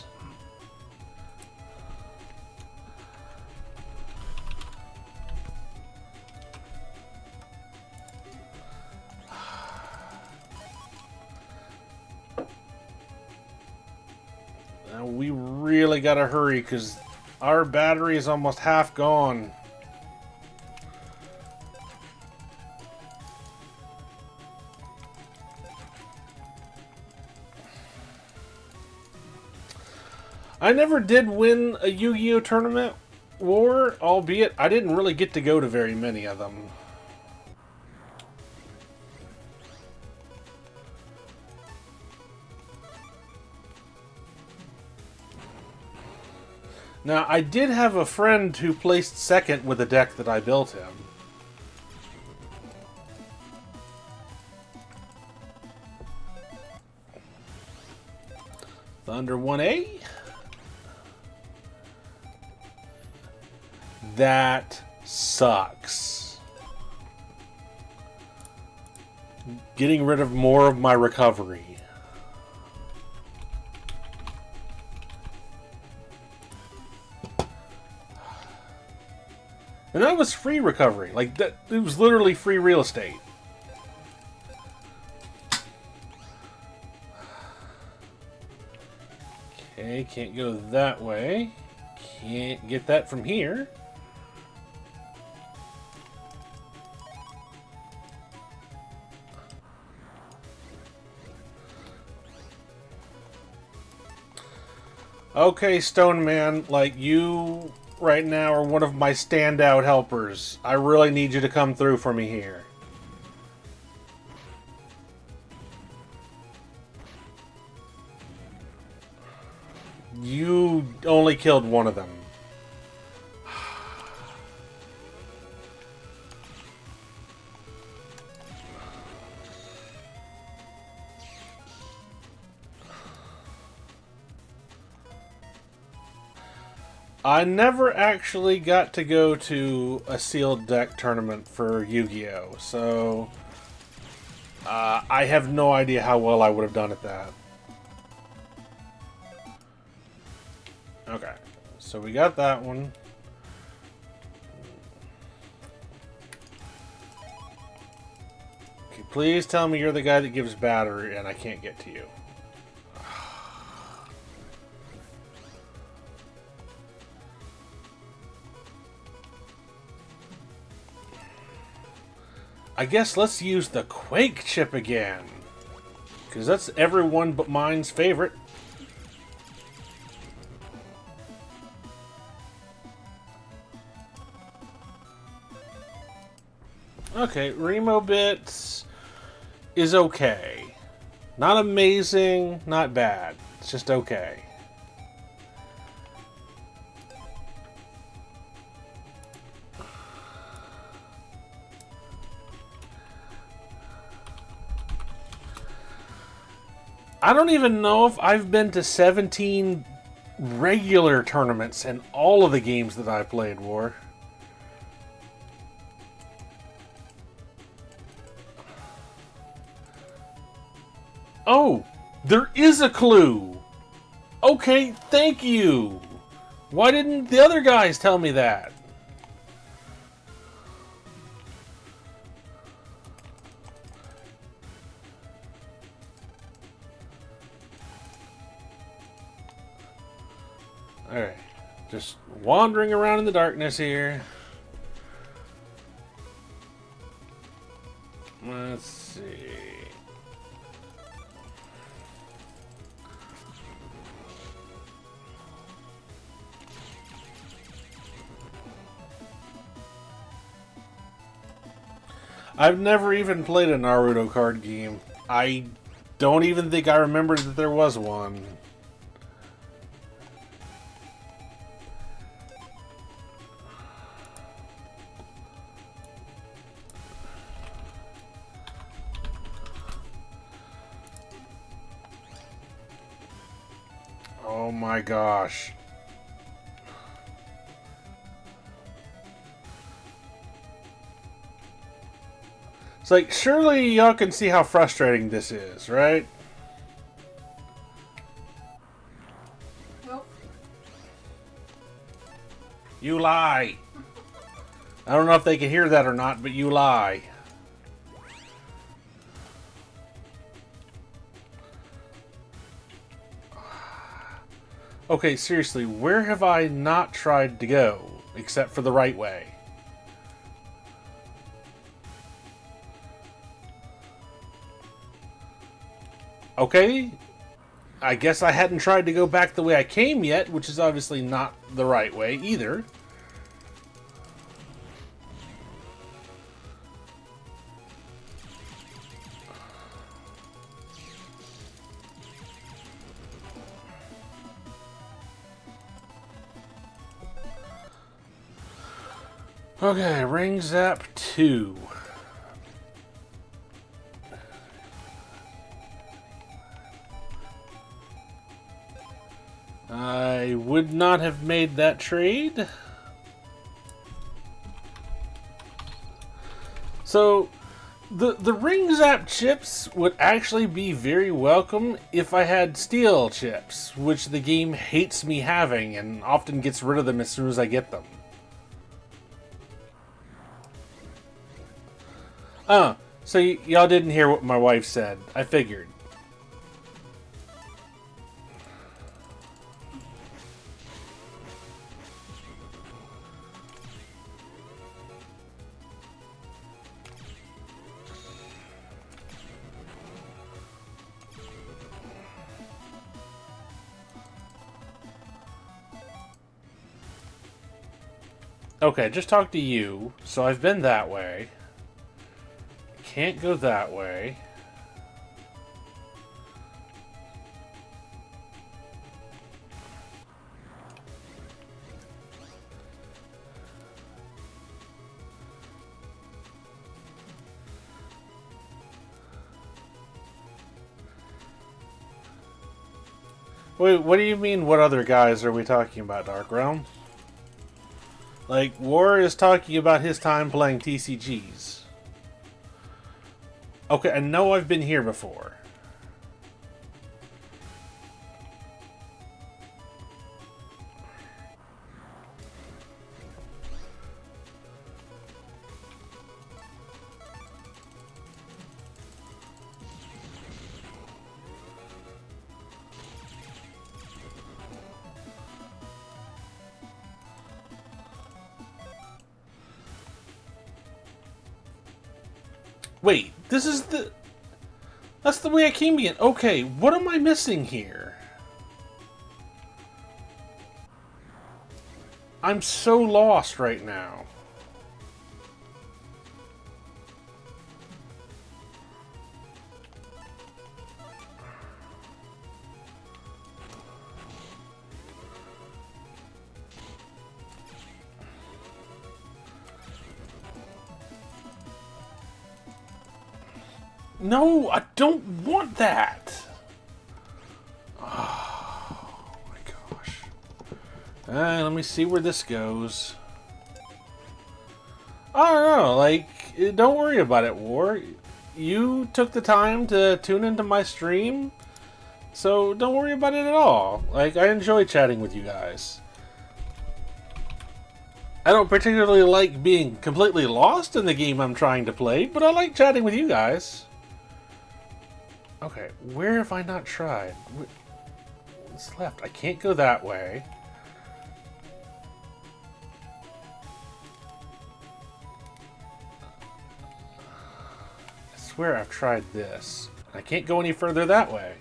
Now we really got to hurry because our battery is almost half gone. I never did win a Yu-Gi-Oh! Tournament war, albeit I didn't really get to go to very many of them. Now, I did have a friend who placed second with a deck that I built him. Thunder 1A. That sucks. Getting rid of more of my recovery. And that was free recovery. Like, that, it was literally free real estate. Okay, can't go that way. Can't get that from here. Okay, Stone Man, like, you right now are one of my standout helpers. I really need you to come through for me here. You only killed one of them. I never actually got to go to a sealed deck tournament for Yu-Gi-Oh! So I have no idea how well I would have done at that. Okay, so we got that one. Okay, please tell me you're the guy that gives battery and I can't get to you. I guess let's use the Quake chip again. Because that's everyone but mine's favorite. Okay, Remo Bits is okay. Not amazing, not bad. It's just okay. I don't even know if I've been to 17 regular tournaments in all of the games that I played, War. Oh, there is a clue. Okay, thank you. Why didn't the other guys tell me that? Alright, just wandering around in the darkness here. Let's see. I've never even played a Naruto card game. I don't even think I remember that there was one. Oh my gosh. It's like, surely y'all can see how frustrating this is, right? Nope. You lie. I don't know if they can hear that or not, but you lie. Okay, seriously, where have I not tried to go, except for the right way? Okay, I guess I hadn't tried to go back the way I came yet, which is obviously not the right way either. Okay, Ring Zap 2. I would not have made that trade. So, the Ring Zap chips would actually be very welcome if I had steel chips, which the game hates me having and often gets rid of them as soon as I get them. So y'all didn't hear what my wife said. I figured. Okay, just talk to you. So I've been that way. Can't go that way. Wait, what do you mean, what other guys are we talking about, Dark Realm? Like, War is talking about his time playing TCGs. Okay, I know I've been here before. Wait, this is the... That's the way I came in. Okay, what am I missing here? I'm so lost right now. No, I don't want that. Oh my gosh. Let me see where this goes. I don't know, like, don't worry about it, War. You took the time to tune into my stream, so don't worry about it at all. Like, I enjoy chatting with you guys. I don't particularly like being completely lost in the game I'm trying to play, but I like chatting with you guys. Okay, where have I not tried? What's left? I can't go that way. I swear I've tried this. I can't go any further that way.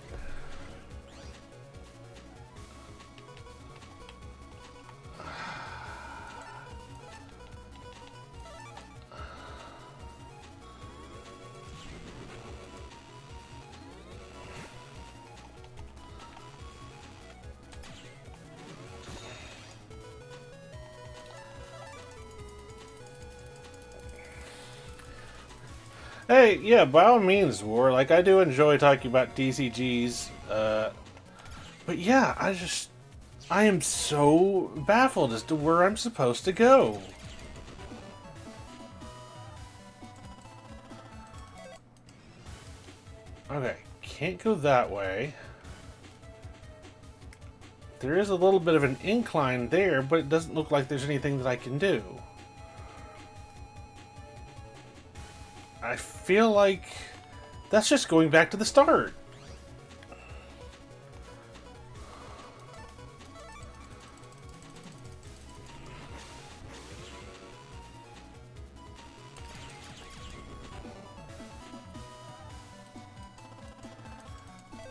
Hey, yeah, by all means, War. Like, I do enjoy talking about TCGs. But yeah, I am so baffled as to where I'm supposed to go. Okay, can't go that way. There is a little bit of an incline there, but it doesn't look like there's anything that I can do. I feel like that's just going back to the start.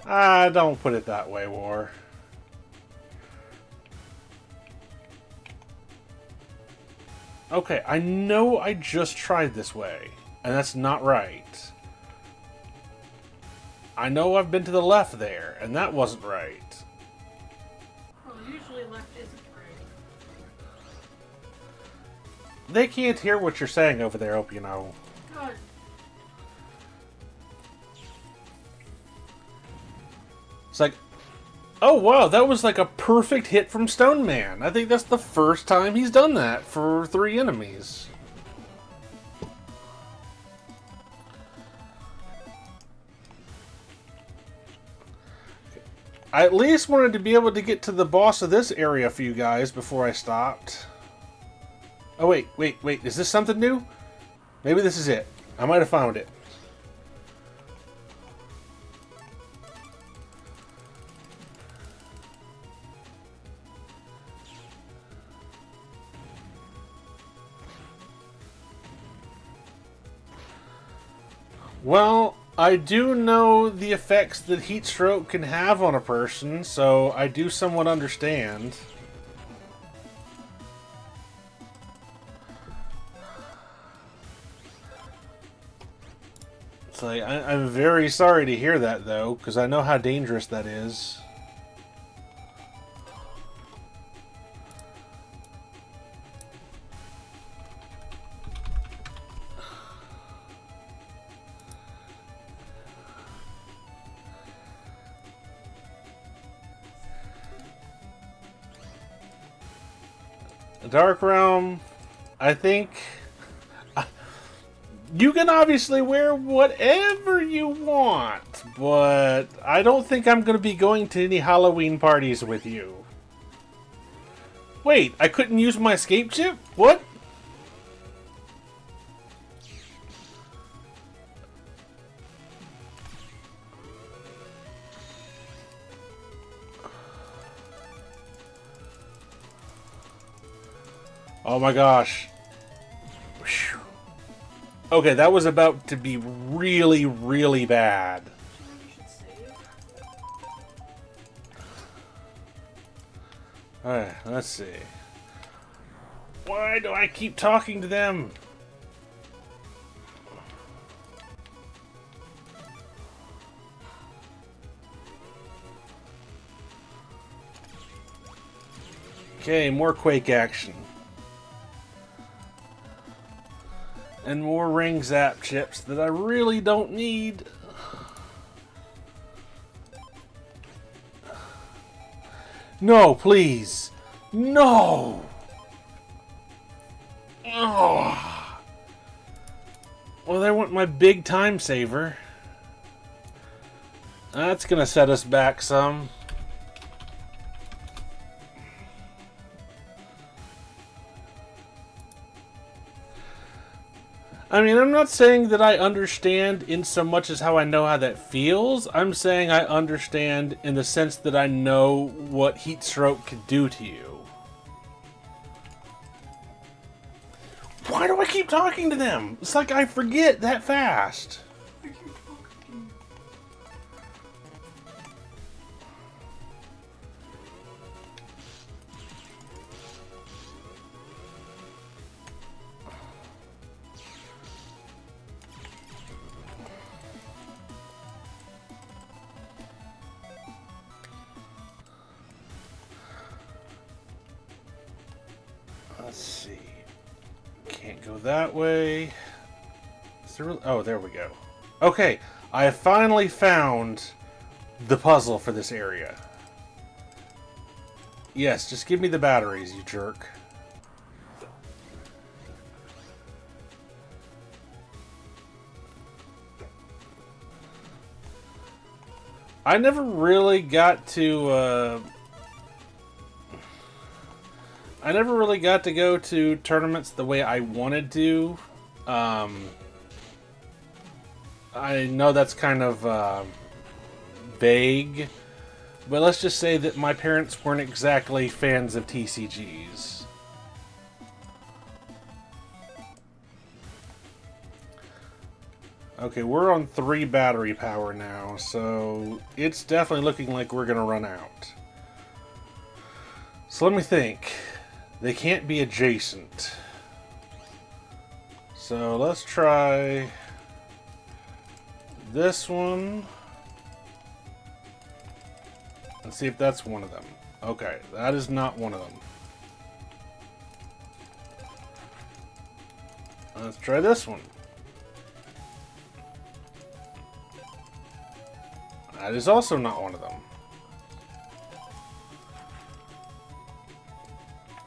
Ah, don't put it that way, War. Okay, I know I just tried this way. And that's not right. I know I've been to the left there, and that wasn't right. Well, usually left isn't right. They can't hear what you're saying over there, hope you know. God. It's like, oh wow, that was like a perfect hit from Stone Man. I think that's the first time he's done that for 3 enemies. I at least wanted to be able to get to the boss of this area for you guys before I stopped. Oh, wait. Is this something new? Maybe this is it. I might have found it. Well, I do know the effects that heat stroke can have on a person, so I do somewhat understand. It's like, I'm very sorry to hear that, though, because I know how dangerous that is. Dark Realm, I think you can obviously wear whatever you want, but I don't think I'm going to be going to any Halloween parties with you. Wait, I couldn't use my escape chip? What? Oh my gosh. Whew. Okay, that was about to be really, really bad. You should save. Alright, let's see. Why do I keep talking to them? Okay, more Quake action. And more ring zap chips that I really don't need. No, please. No. Oh. Well, they want my big time saver. That's gonna set us back some. I mean, I'm not saying that I understand in so much as how I know how that feels. I'm saying I understand in the sense that I know what heat stroke could do to you. Why do I keep talking to them? It's like I forget that fast. Let's see. Can't go that way. Is there really... Oh, there we go. Okay, I have finally found the puzzle for this area. Yes, just give me the batteries, you jerk. I never really got to go to tournaments the way I wanted to. I know that's kind of vague, but let's just say that my parents weren't exactly fans of TCGs. Okay, we're on 3 battery power now, so it's definitely looking like we're gonna run out. So let me think. They can't be adjacent. So let's try this one. Let's see if that's one of them. Okay, that is not one of them. Let's try this one. That is also not one of them.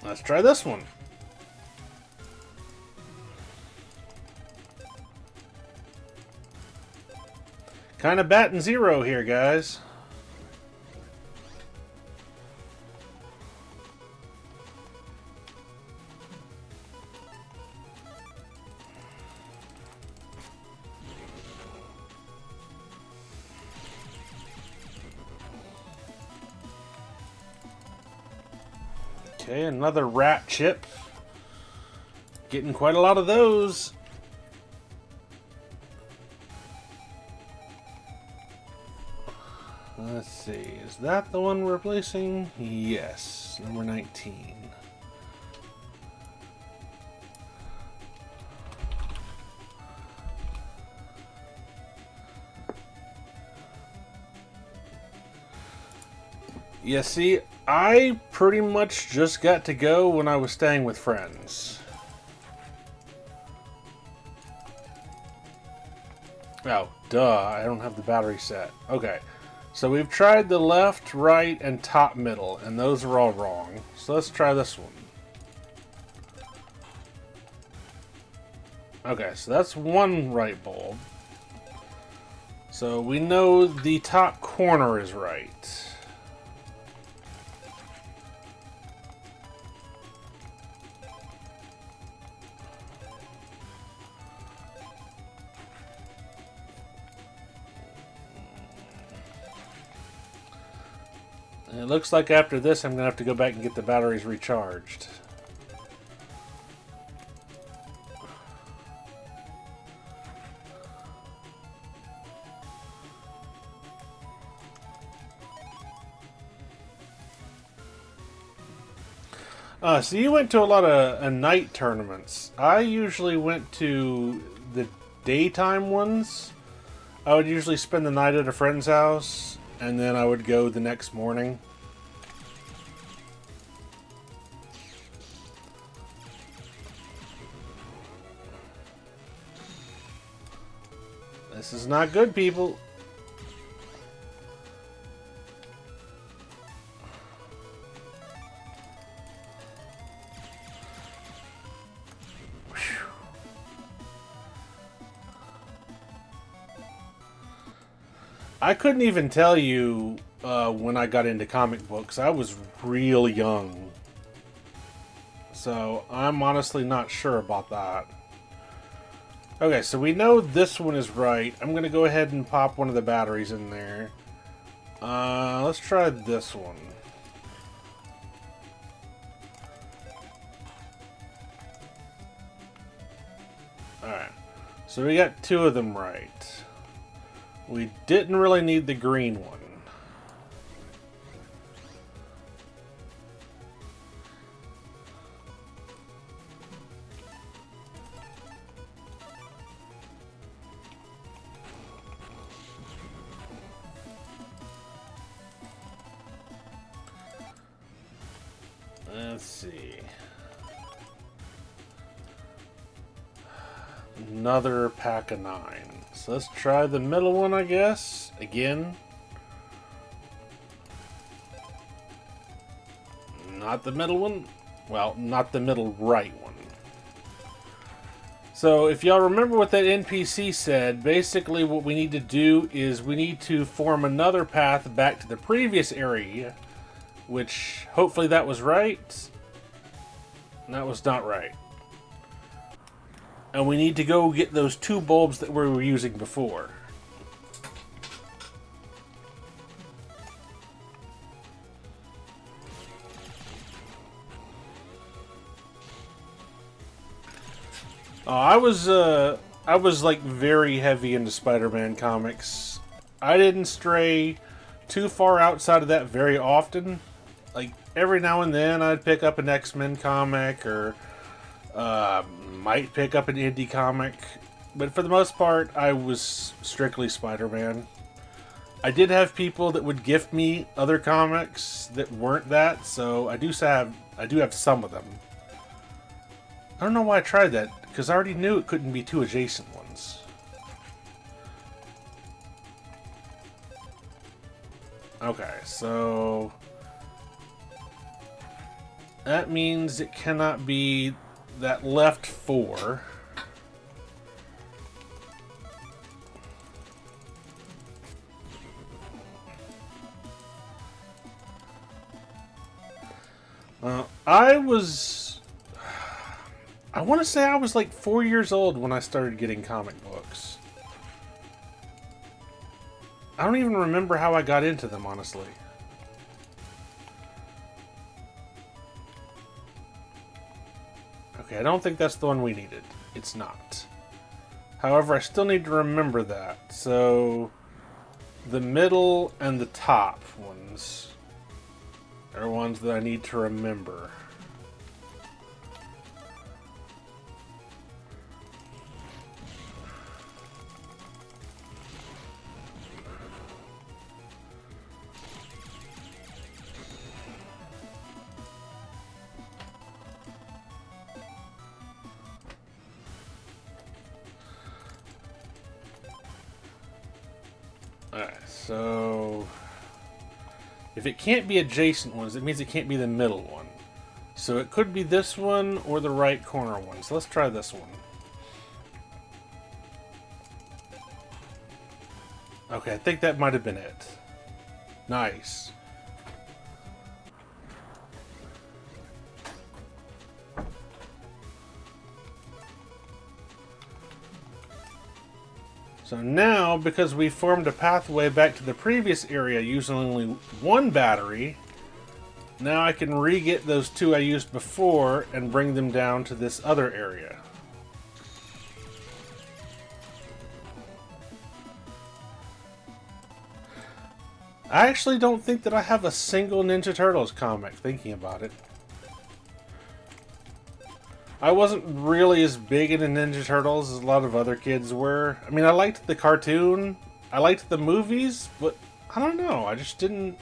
Let's try this one. Kind of batting zero here, guys. Okay, another rat chip. Getting quite a lot of those. Let's see, is that the one we're replacing? Yes, number 19. You see, I pretty much just got to go when I was staying with friends. Oh, duh, I don't have the battery set. Okay, so we've tried the left, right, and top middle, and those are all wrong. So let's try this one. Okay, so that's one right bulb. So we know the top corner is right. And it looks like after this I'm going to have to go back and get the batteries recharged. So you went to a lot of night tournaments. I usually went to the daytime ones. I would usually spend the night at a friend's house, and then I would go the next morning. This is not good, people. I couldn't even tell you when I got into comic books. I was real young. So I'm honestly not sure about that. Okay, so we know this one is right. I'm going to go ahead and pop one of the batteries in there. Let's try this one. Alright, so we got two of them right. We didn't really need the green one. Let's see. Another pack of 9. So let's try the middle one, I guess. Again. Not the middle one. Well, not the middle right one. So if y'all remember what that NPC said, basically what we need to do is we need to form another path back to the previous area, which hopefully that was right. That was not right. And we need to go get those two bulbs that we were using before. I was like very heavy into Spider-Man comics. I didn't stray too far outside of that very often. Like every now and then I'd pick up an X-Men comic or might pick up an indie comic, but for the most part, I was strictly Spider-Man. I did have people that would gift me other comics that weren't that, so I do have some of them. I don't know why I tried that, because I already knew it couldn't be two adjacent ones. Okay, so that means it cannot be that left 4. I want to say I was like 4 years old when I started getting comic books. I don't even remember how I got into them, honestly. Okay, I don't think that's the one we needed. It's not. However, I still need to remember that. So, the middle and the top ones are ones that I need to remember. Alright, so if it can't be adjacent ones, it means it can't be the middle one. So it could be this one or the right corner one. So let's try this one. Okay, I think that might have been it. Nice. So now, because we formed a pathway back to the previous area using only one battery, now I can re-get those two I used before and bring them down to this other area. I actually don't think that I have a single Ninja Turtles comic, thinking about it. I wasn't really as big into Ninja Turtles as a lot of other kids were. I mean, I liked the cartoon, I liked the movies, but I don't know, I just didn't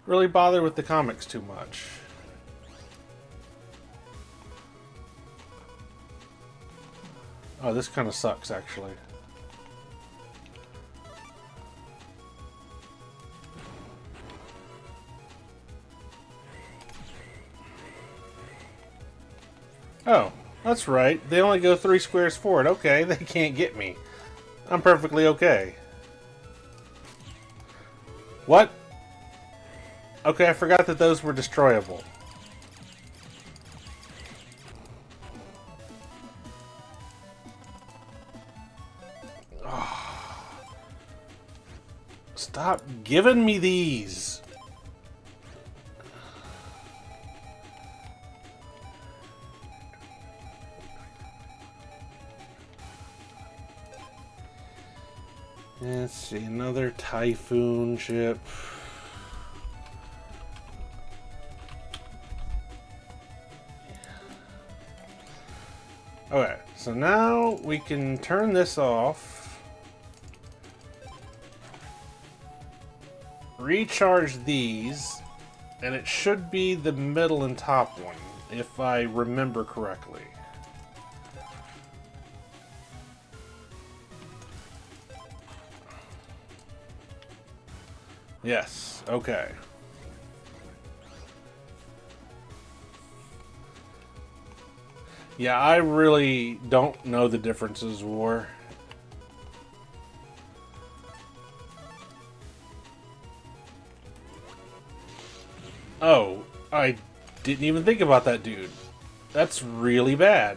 really bother with the comics too much. Oh, this kind of sucks, actually. Oh, that's right. They only go 3 squares forward. Okay, they can't get me. I'm perfectly okay. What? Okay, I forgot that those were destroyable. Oh. Stop giving me these. Let's see, another Typhoon ship. Okay, so now we can turn this off. Recharge these, and it should be the middle and top one, if I remember correctly. Yes, okay. Yeah, I really don't know the differences, War. Oh, I didn't even think about that dude. That's really bad.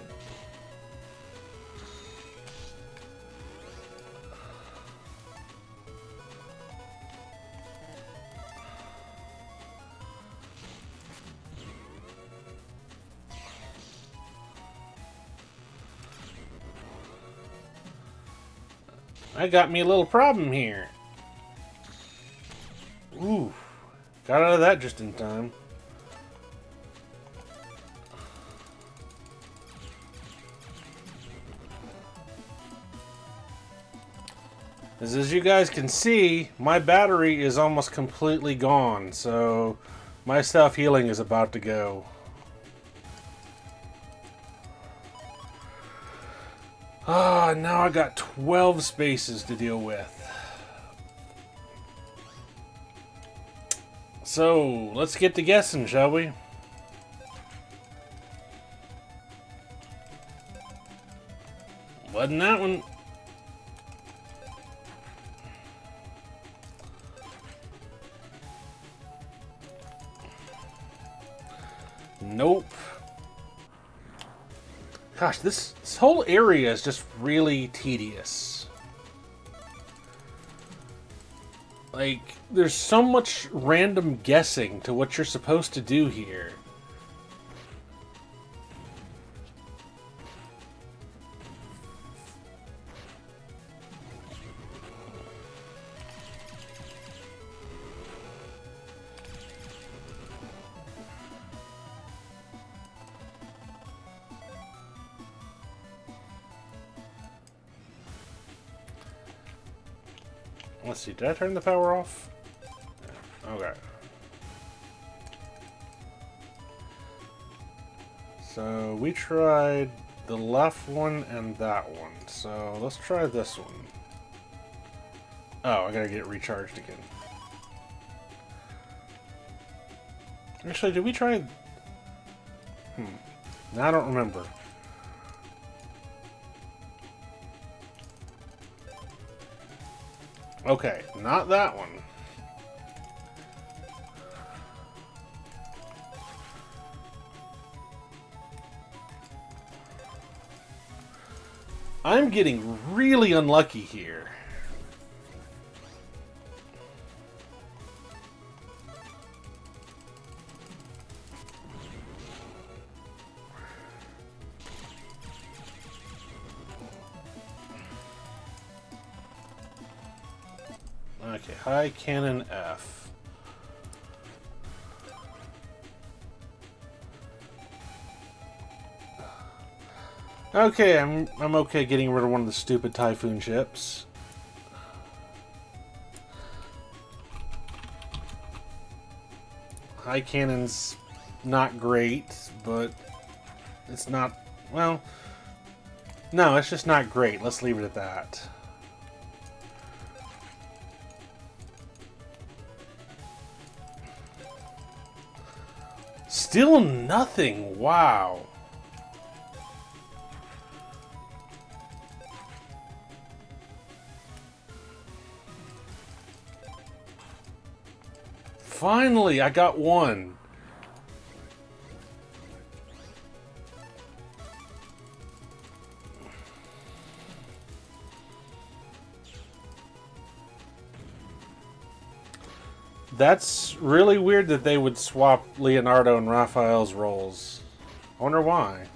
I got me a little problem here. Ooh, got out of that just in time. As you guys can see, my battery is almost completely gone, so my self-healing is about to go. Ah, now I got 12 spaces to deal with. So, let's get to guessing, shall we? Wasn't that one? Nope. Gosh, this whole area is just really tedious. Like, there's so much random guessing to what you're supposed to do here. Let's see, did I turn the power off? Okay. So we tried the left one and that one. So let's try this one. Oh, I gotta get it recharged again. Actually, did we try... Now I don't remember. Okay, not that one. I'm getting really unlucky here. Okay, high cannon F. Okay, I'm okay getting rid of one of the stupid Typhoon ships. High cannon's not great, but it's not, well, no, it's just not great. Let's leave it at that. Still nothing. Wow. Finally, I got one. That's really weird that they would swap Leonardo and Raphael's roles. I wonder why.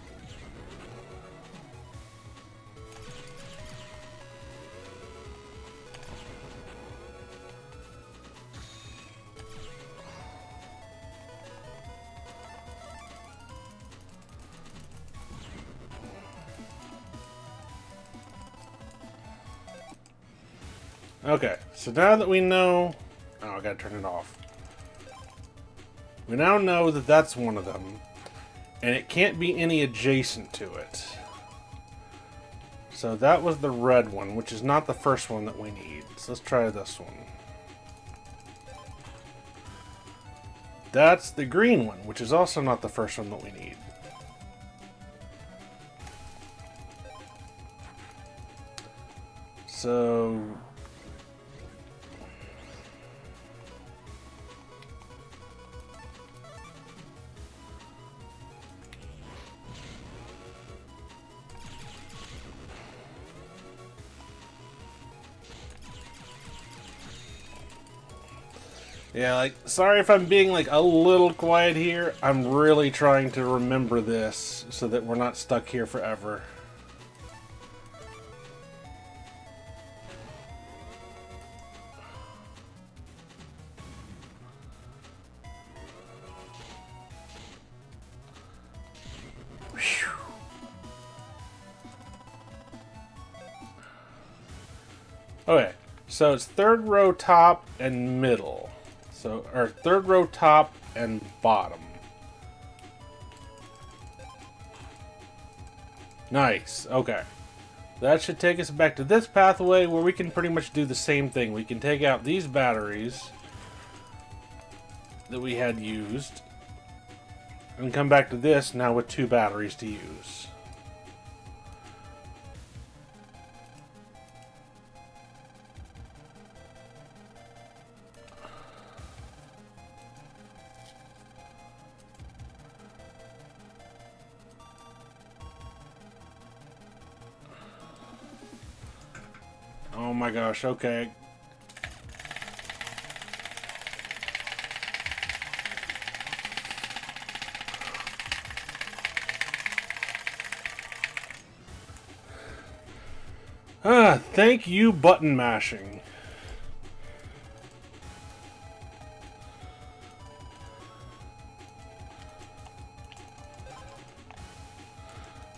Okay, so now that we know... Oh, I gotta turn it off. We now know that that's one of them. And it can't be any adjacent to it. So that was the red one, which is not the first one that we need. So let's try this one. That's the green one, which is also not the first one that we need. So... yeah, like, sorry if I'm being, like, a little quiet here. I'm really trying to remember this so that we're not stuck here forever. Whew. Okay, so it's third row top and middle. So, or third row top and bottom. Nice, okay. That should take us back to this pathway where we can pretty much do the same thing. We can take out these batteries that we had used and come back to this now with 2 batteries to use. Oh my gosh, okay. Thank you, button mashing.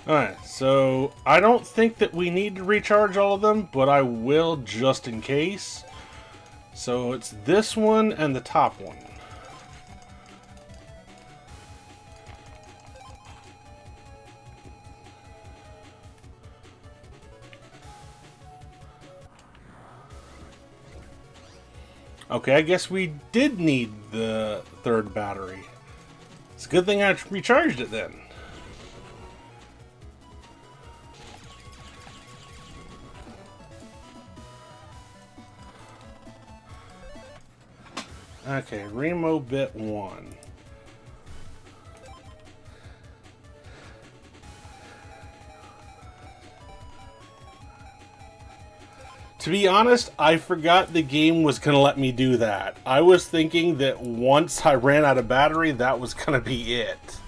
Alright, so I don't think that we need to recharge all of them, but I will just in case. So it's this one and the top one. Okay, I guess we did need the third battery. It's a good thing I recharged it then. Okay, Remo bit 1. To be honest, I forgot the game was going to let me do that. I was thinking that once I ran out of battery, that was going to be it.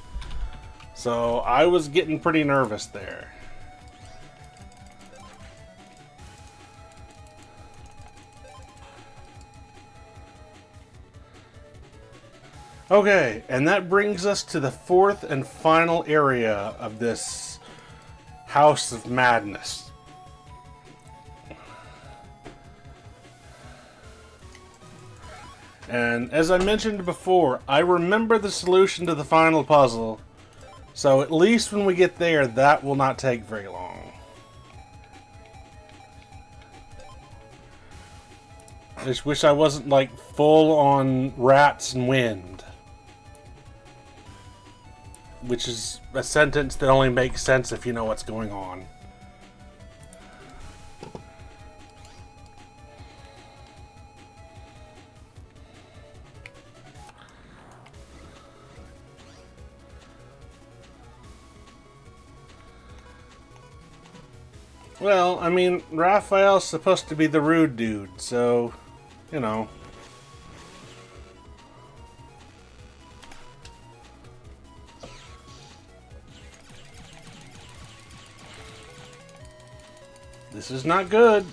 So I was getting pretty nervous there. Okay, and that brings us to the fourth and final area of this House of Madness. And as I mentioned before, I remember the solution to the final puzzle, so at least when we get there, that will not take very long. I just wish I wasn't like full on rats and wind. Which is a sentence that only makes sense if you know what's going on. Well, I mean, Raphael's supposed to be the rude dude, so, you know. This is not good.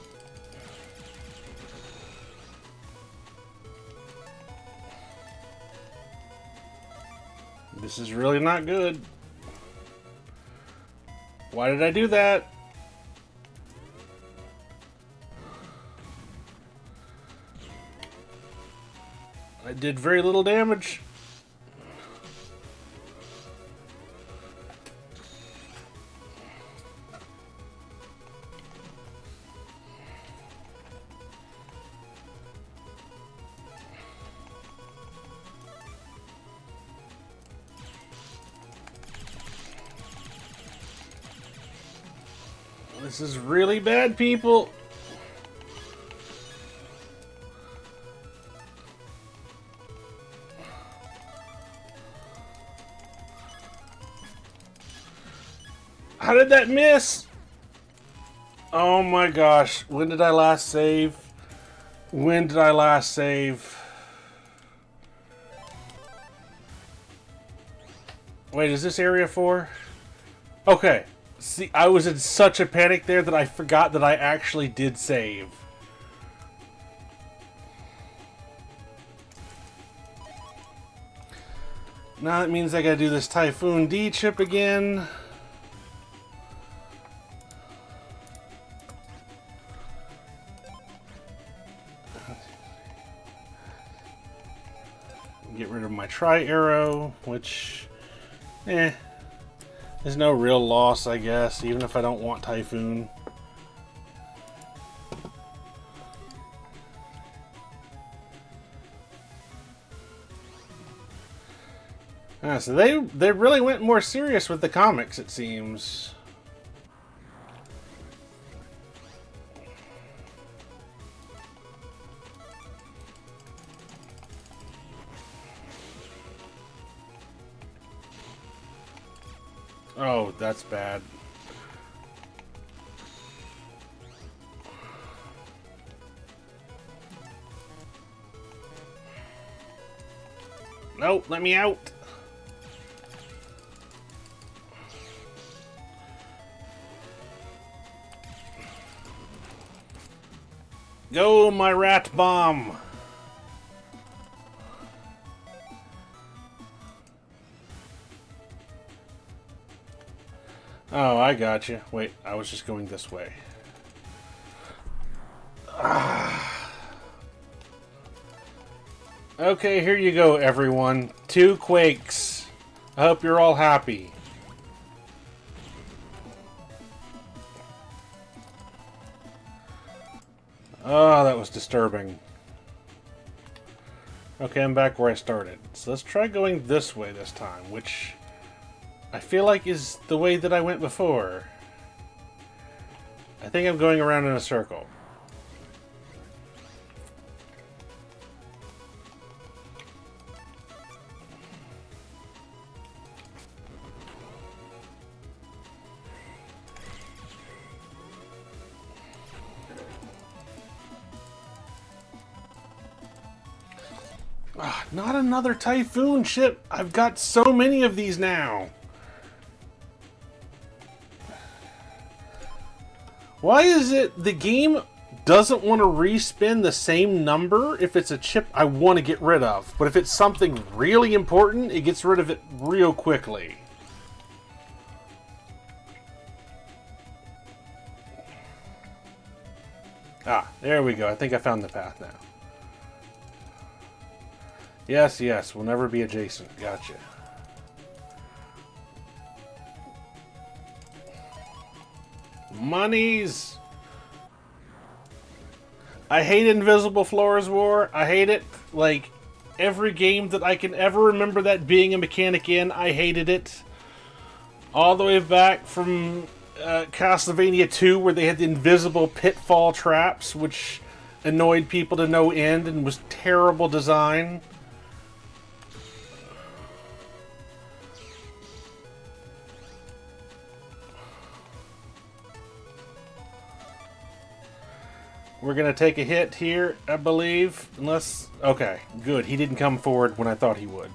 This is really not good. Why did I do that? I did very little damage. This is really bad, people. How did that miss? Oh my gosh. When did I last save? When did I last save? Wait, is this area 4? Okay. See, I was in such a panic there that I forgot that I actually did save. Now that means I gotta do this Typhoon D chip again. Get rid of my tri-arrow, which, there's no real loss, I guess, even if I don't want Typhoon. So they really went more serious with the comics, it seems. Oh, that's bad. Nope, let me out. Go, my rat bomb. Oh, I got you. Wait, I was just going this way. Okay, here you go, everyone. 2 quakes. I hope you're all happy. Oh, that was disturbing. Okay, I'm back where I started. So let's try going this way this time, which I feel like is the way that I went before. I think I'm going around in a circle. Not another Typhoon ship! I've got so many of these now! Why is it the game doesn't want to respin the same number if it's a chip I want to get rid of, but if it's something really important, it gets rid of it real quickly? Ah, there we go. I think I found the path now. Yes, yes, we'll never be adjacent. Gotcha. Monies! I hate Invisible Floors War. I hate it. Like, every game that I can ever remember that being a mechanic in, I hated it. All the way back from Castlevania 2, where they had the invisible pitfall traps, which annoyed people to no end and was terrible design. We're going to take a hit here, I believe. Unless... Okay, good. He didn't come forward when I thought he would.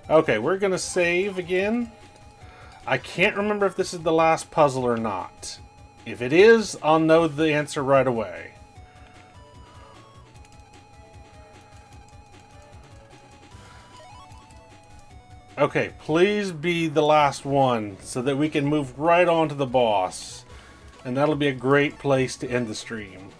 Okay, we're going to save again. I can't remember if this is the last puzzle or not. If it is, I'll know the answer right away. Okay, please be the last one so that we can move right on to the boss. And that'll be a great place to end the stream.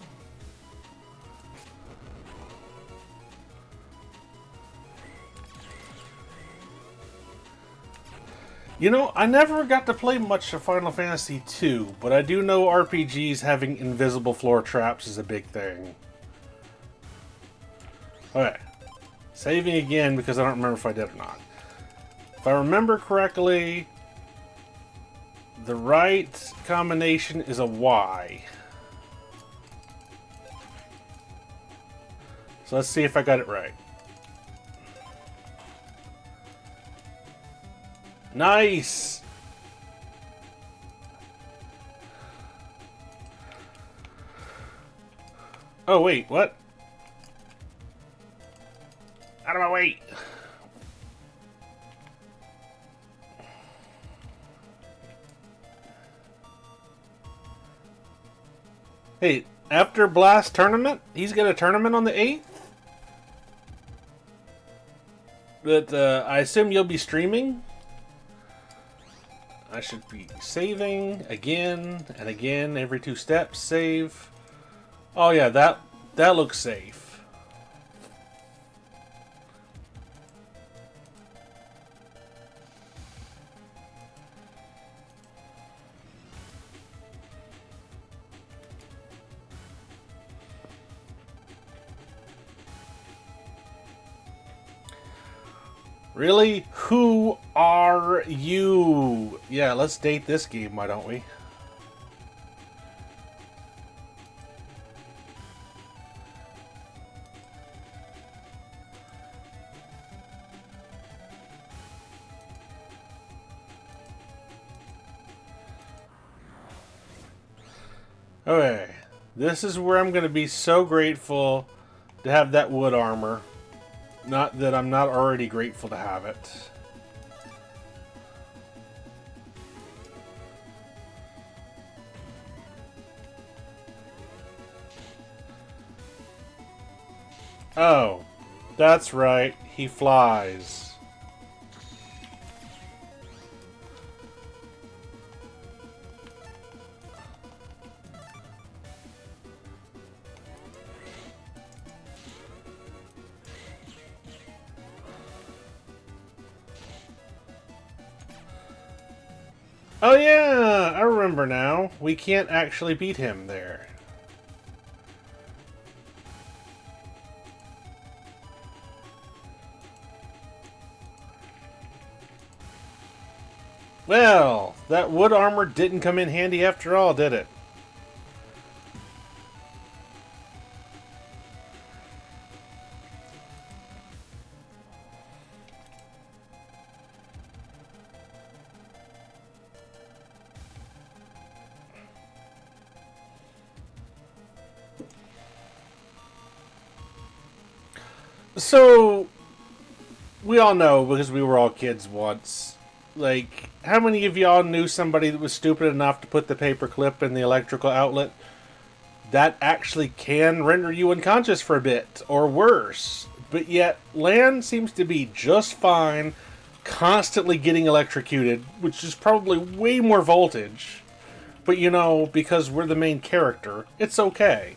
You know, I never got to play much of Final Fantasy II, but I do know RPGs having invisible floor traps is a big thing. Okay. Saving again because I don't remember if I did or not. If I remember correctly, the right combination is a Y. So let's see if I got it right. Nice! Oh, wait, what? Out of my way! Hey, after Blast Tournament, he's got a tournament on the 8th? But I assume you'll be streaming? I should be saving again and again every 2 steps. Save. Oh yeah, that looks safe. Really? Who are you? Yeah, let's date this game, why don't we? Okay, this is where I'm going to be so grateful to have that wood armor. Not that I'm not already grateful to have it. Oh, that's right. He flies. Oh yeah, I remember now. We can't actually beat him there. Well, that wood armor didn't come in handy after all, did it? So, we all know, because we were all kids once, like, how many of y'all knew somebody that was stupid enough to put the paper clip in the electrical outlet? That actually can render you unconscious for a bit, or worse. But yet, Lan seems to be just fine, constantly getting electrocuted, which is probably way more voltage. But you know, because we're the main character, it's okay.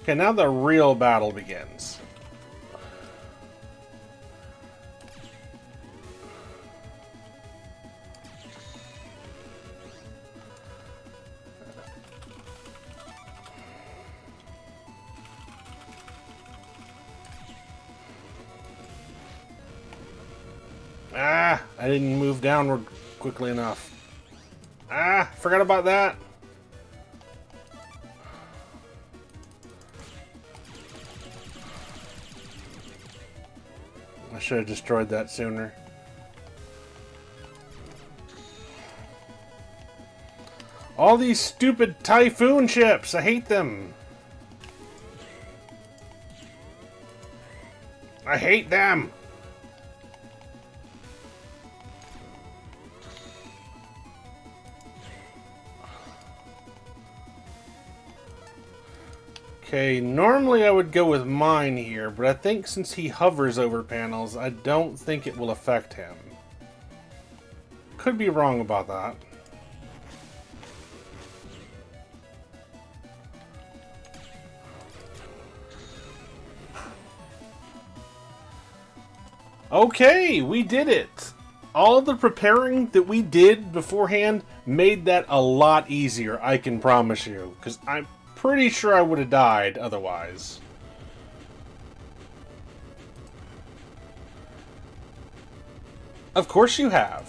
Okay, now the real battle begins. Ah, I didn't move downward quickly enough. Ah, forgot about that. I should have destroyed that sooner. All these stupid typhoon ships! I hate them! I hate them! Okay, normally I would go with mine here, but I think since he hovers over panels, I don't think it will affect him. Could be wrong about that. Okay, we did it! All the preparing that we did beforehand made that a lot easier, I can promise you. Because I'm pretty sure I would have died otherwise. Of course you have.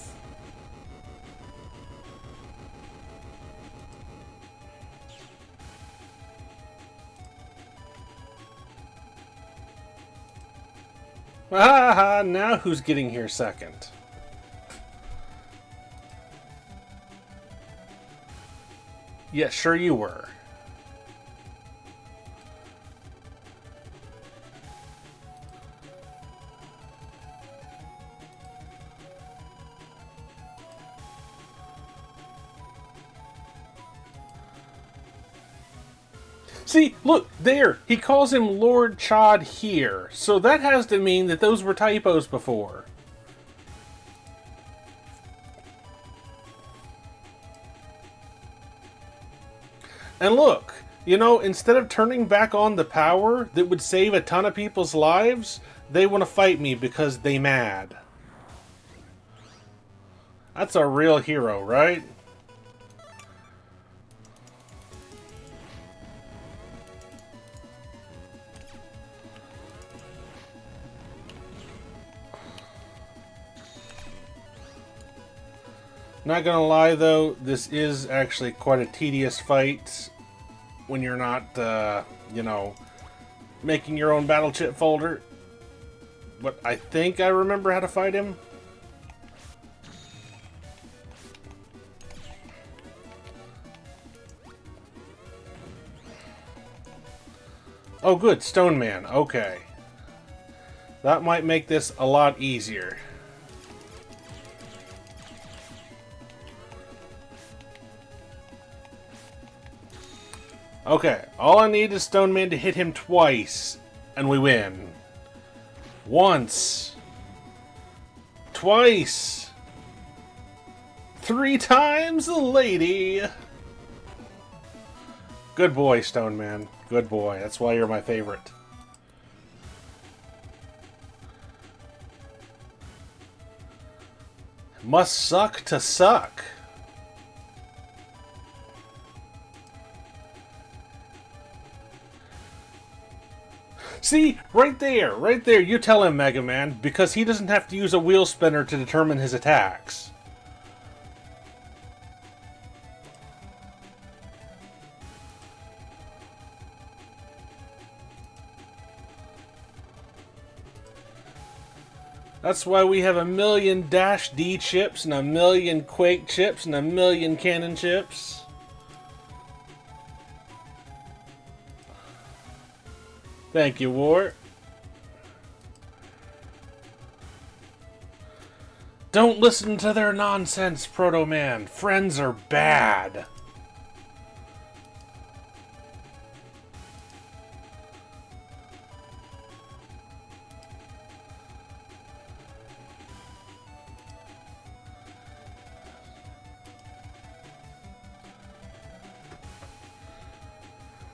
Ah, now who's getting here second? Yeah, sure you were. See, look, there! He calls him Lord Chod here. So that has to mean that those were typos before. And look, you know, instead of turning back on the power that would save a ton of people's lives, they want to fight me because they mad. That's a real hero, right? Not gonna lie though, this is actually quite a tedious fight when you're not, you know, making your own battle chip folder. But I think I remember how to fight him. Oh good, Stone Man, okay. That might make this a lot easier. Okay, all I need is Stone Man to hit him twice, and we win. Once. Twice. 3 times a lady. Good boy, Stone Man. Good boy. That's why you're my favorite. Must suck to suck. See, right there, you tell him, Mega Man, because he doesn't have to use a wheel spinner to determine his attacks. That's why we have 1,000,000 Dash D chips and 1,000,000 Quake chips and 1,000,000 Cannon chips. Thank you, Wart. Don't listen to their nonsense, Proto Man. Friends are bad.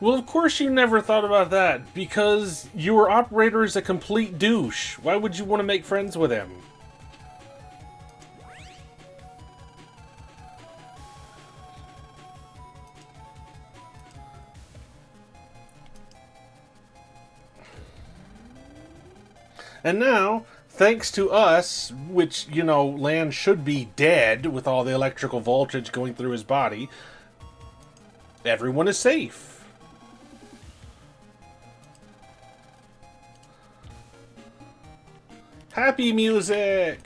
Well, of course you never thought about that, because your operator is a complete douche. Why would you want to make friends with him? And now, thanks to us, which, you know, Land should be dead with all the electrical voltage going through his body, everyone is safe. Happy music!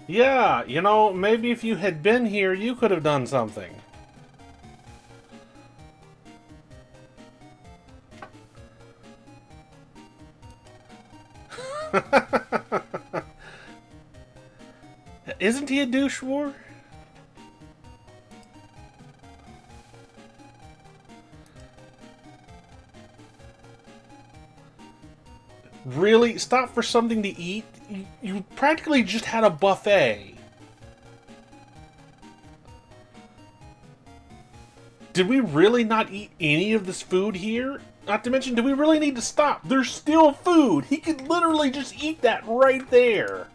Yeah, you know, maybe if you had been here, you could have done something. Isn't he a douche war? Really? Stop for something to eat? You practically just had a buffet. Did we really not eat any of this food here? Not to mention, do we really need to stop? There's still food! He could literally just eat that right there!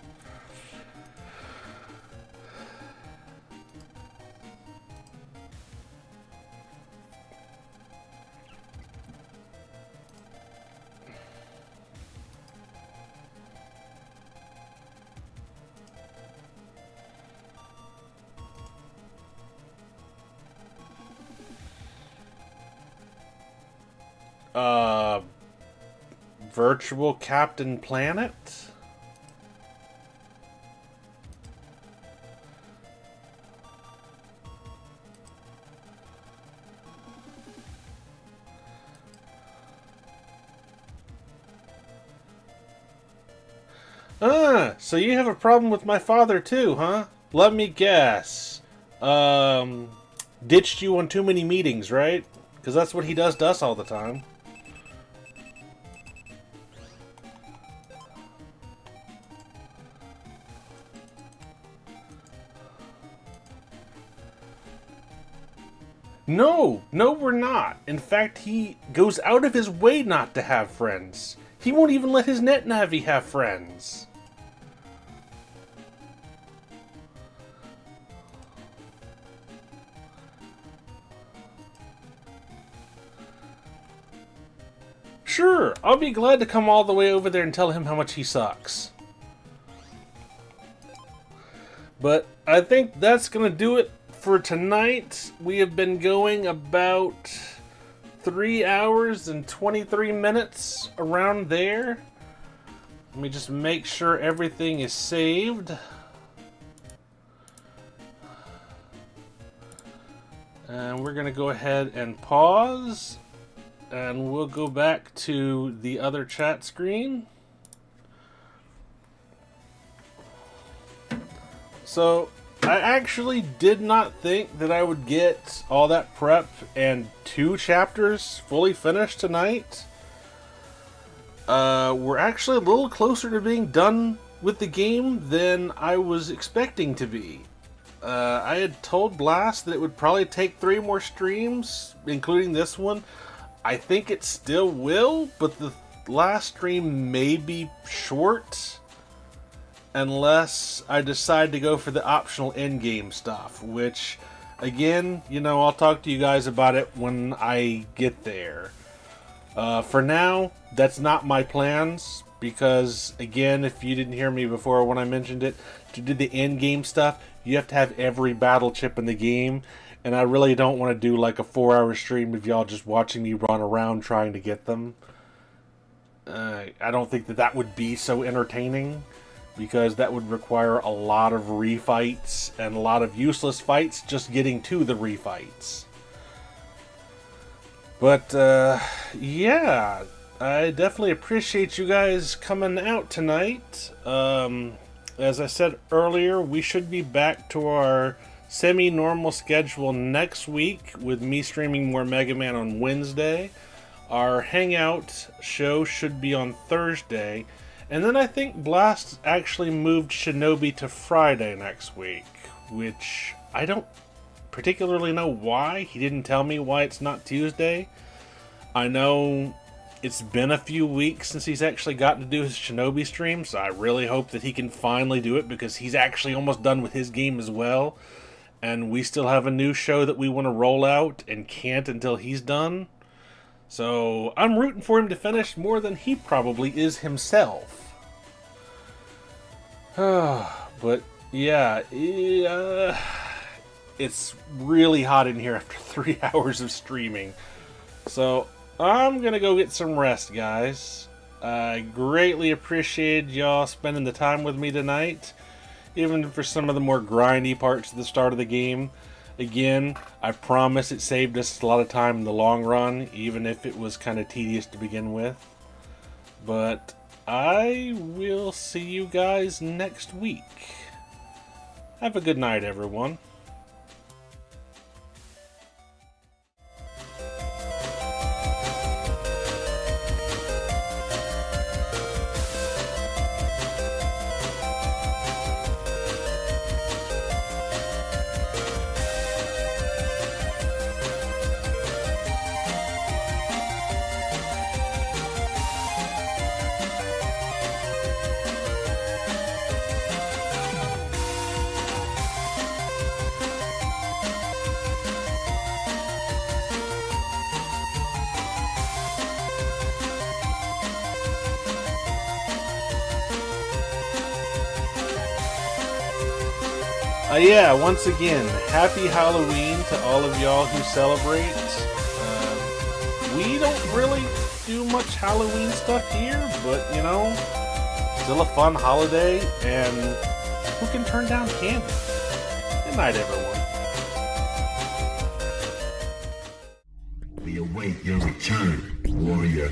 Virtual Captain Planet? So you have a problem with my father too, huh? Let me guess. Ditched you on too many meetings, right? Because that's what he does to us all the time. No, we're not. In fact, he goes out of his way not to have friends. He won't even let his NetNavi have friends. Sure, I'll be glad to come all the way over there and tell him how much he sucks. But I think that's gonna do it for tonight. We have been going about 3 hours and 23 minutes, around there. Let me just make sure everything is saved. And we're gonna go ahead and pause, and we'll go back to the other chat screen. So I actually did not think that I would get all that prep and 2 chapters fully finished tonight. We're actually a little closer to being done with the game than I was expecting to be. I had told Blast that it would probably take 3 more streams, including this one. I think it still will, but the last stream may be short. Unless I decide to go for the optional endgame stuff, which, again, you know, I'll talk to you guys about it when I get there. For now, that's not my plans, because, again, if you didn't hear me before when I mentioned it, to do the endgame stuff, you have to have every battle chip in the game, and I really don't want to do like a 4-hour stream of y'all just watching me run around trying to get them. I don't think that would be so entertaining, because that would require a lot of refights and a lot of useless fights just getting to the refights. But, yeah, I definitely appreciate you guys coming out tonight. As I said earlier, we should be back to our semi-normal schedule next week with me streaming more Mega Man on Wednesday. Our Hangout show should be on Thursday. And then I think Blast actually moved Shinobi to Friday next week, which I don't particularly know why. He didn't tell me why it's not Tuesday. I know it's been a few weeks since he's actually gotten to do his Shinobi stream, so I really hope that he can finally do it, because he's actually almost done with his game as well. And we still have a new show that we want to roll out and can't until he's done. So I'm rooting for him to finish more than he probably is himself. But yeah, it's really hot in here after 3 hours of streaming. So I'm gonna go get some rest, guys. I greatly appreciate y'all spending the time with me tonight, even for some of the more grindy parts at the start of the game. Again, I promise it saved us a lot of time in the long run, even if it was kind of tedious to begin with. But I will see you guys next week. Have a good night, everyone. Yeah, once again, happy Halloween to all of y'all who celebrate. We don't really do much Halloween stuff here, but, you know, still a fun holiday, and who can turn down candy? Good night, everyone. We await your return, warrior.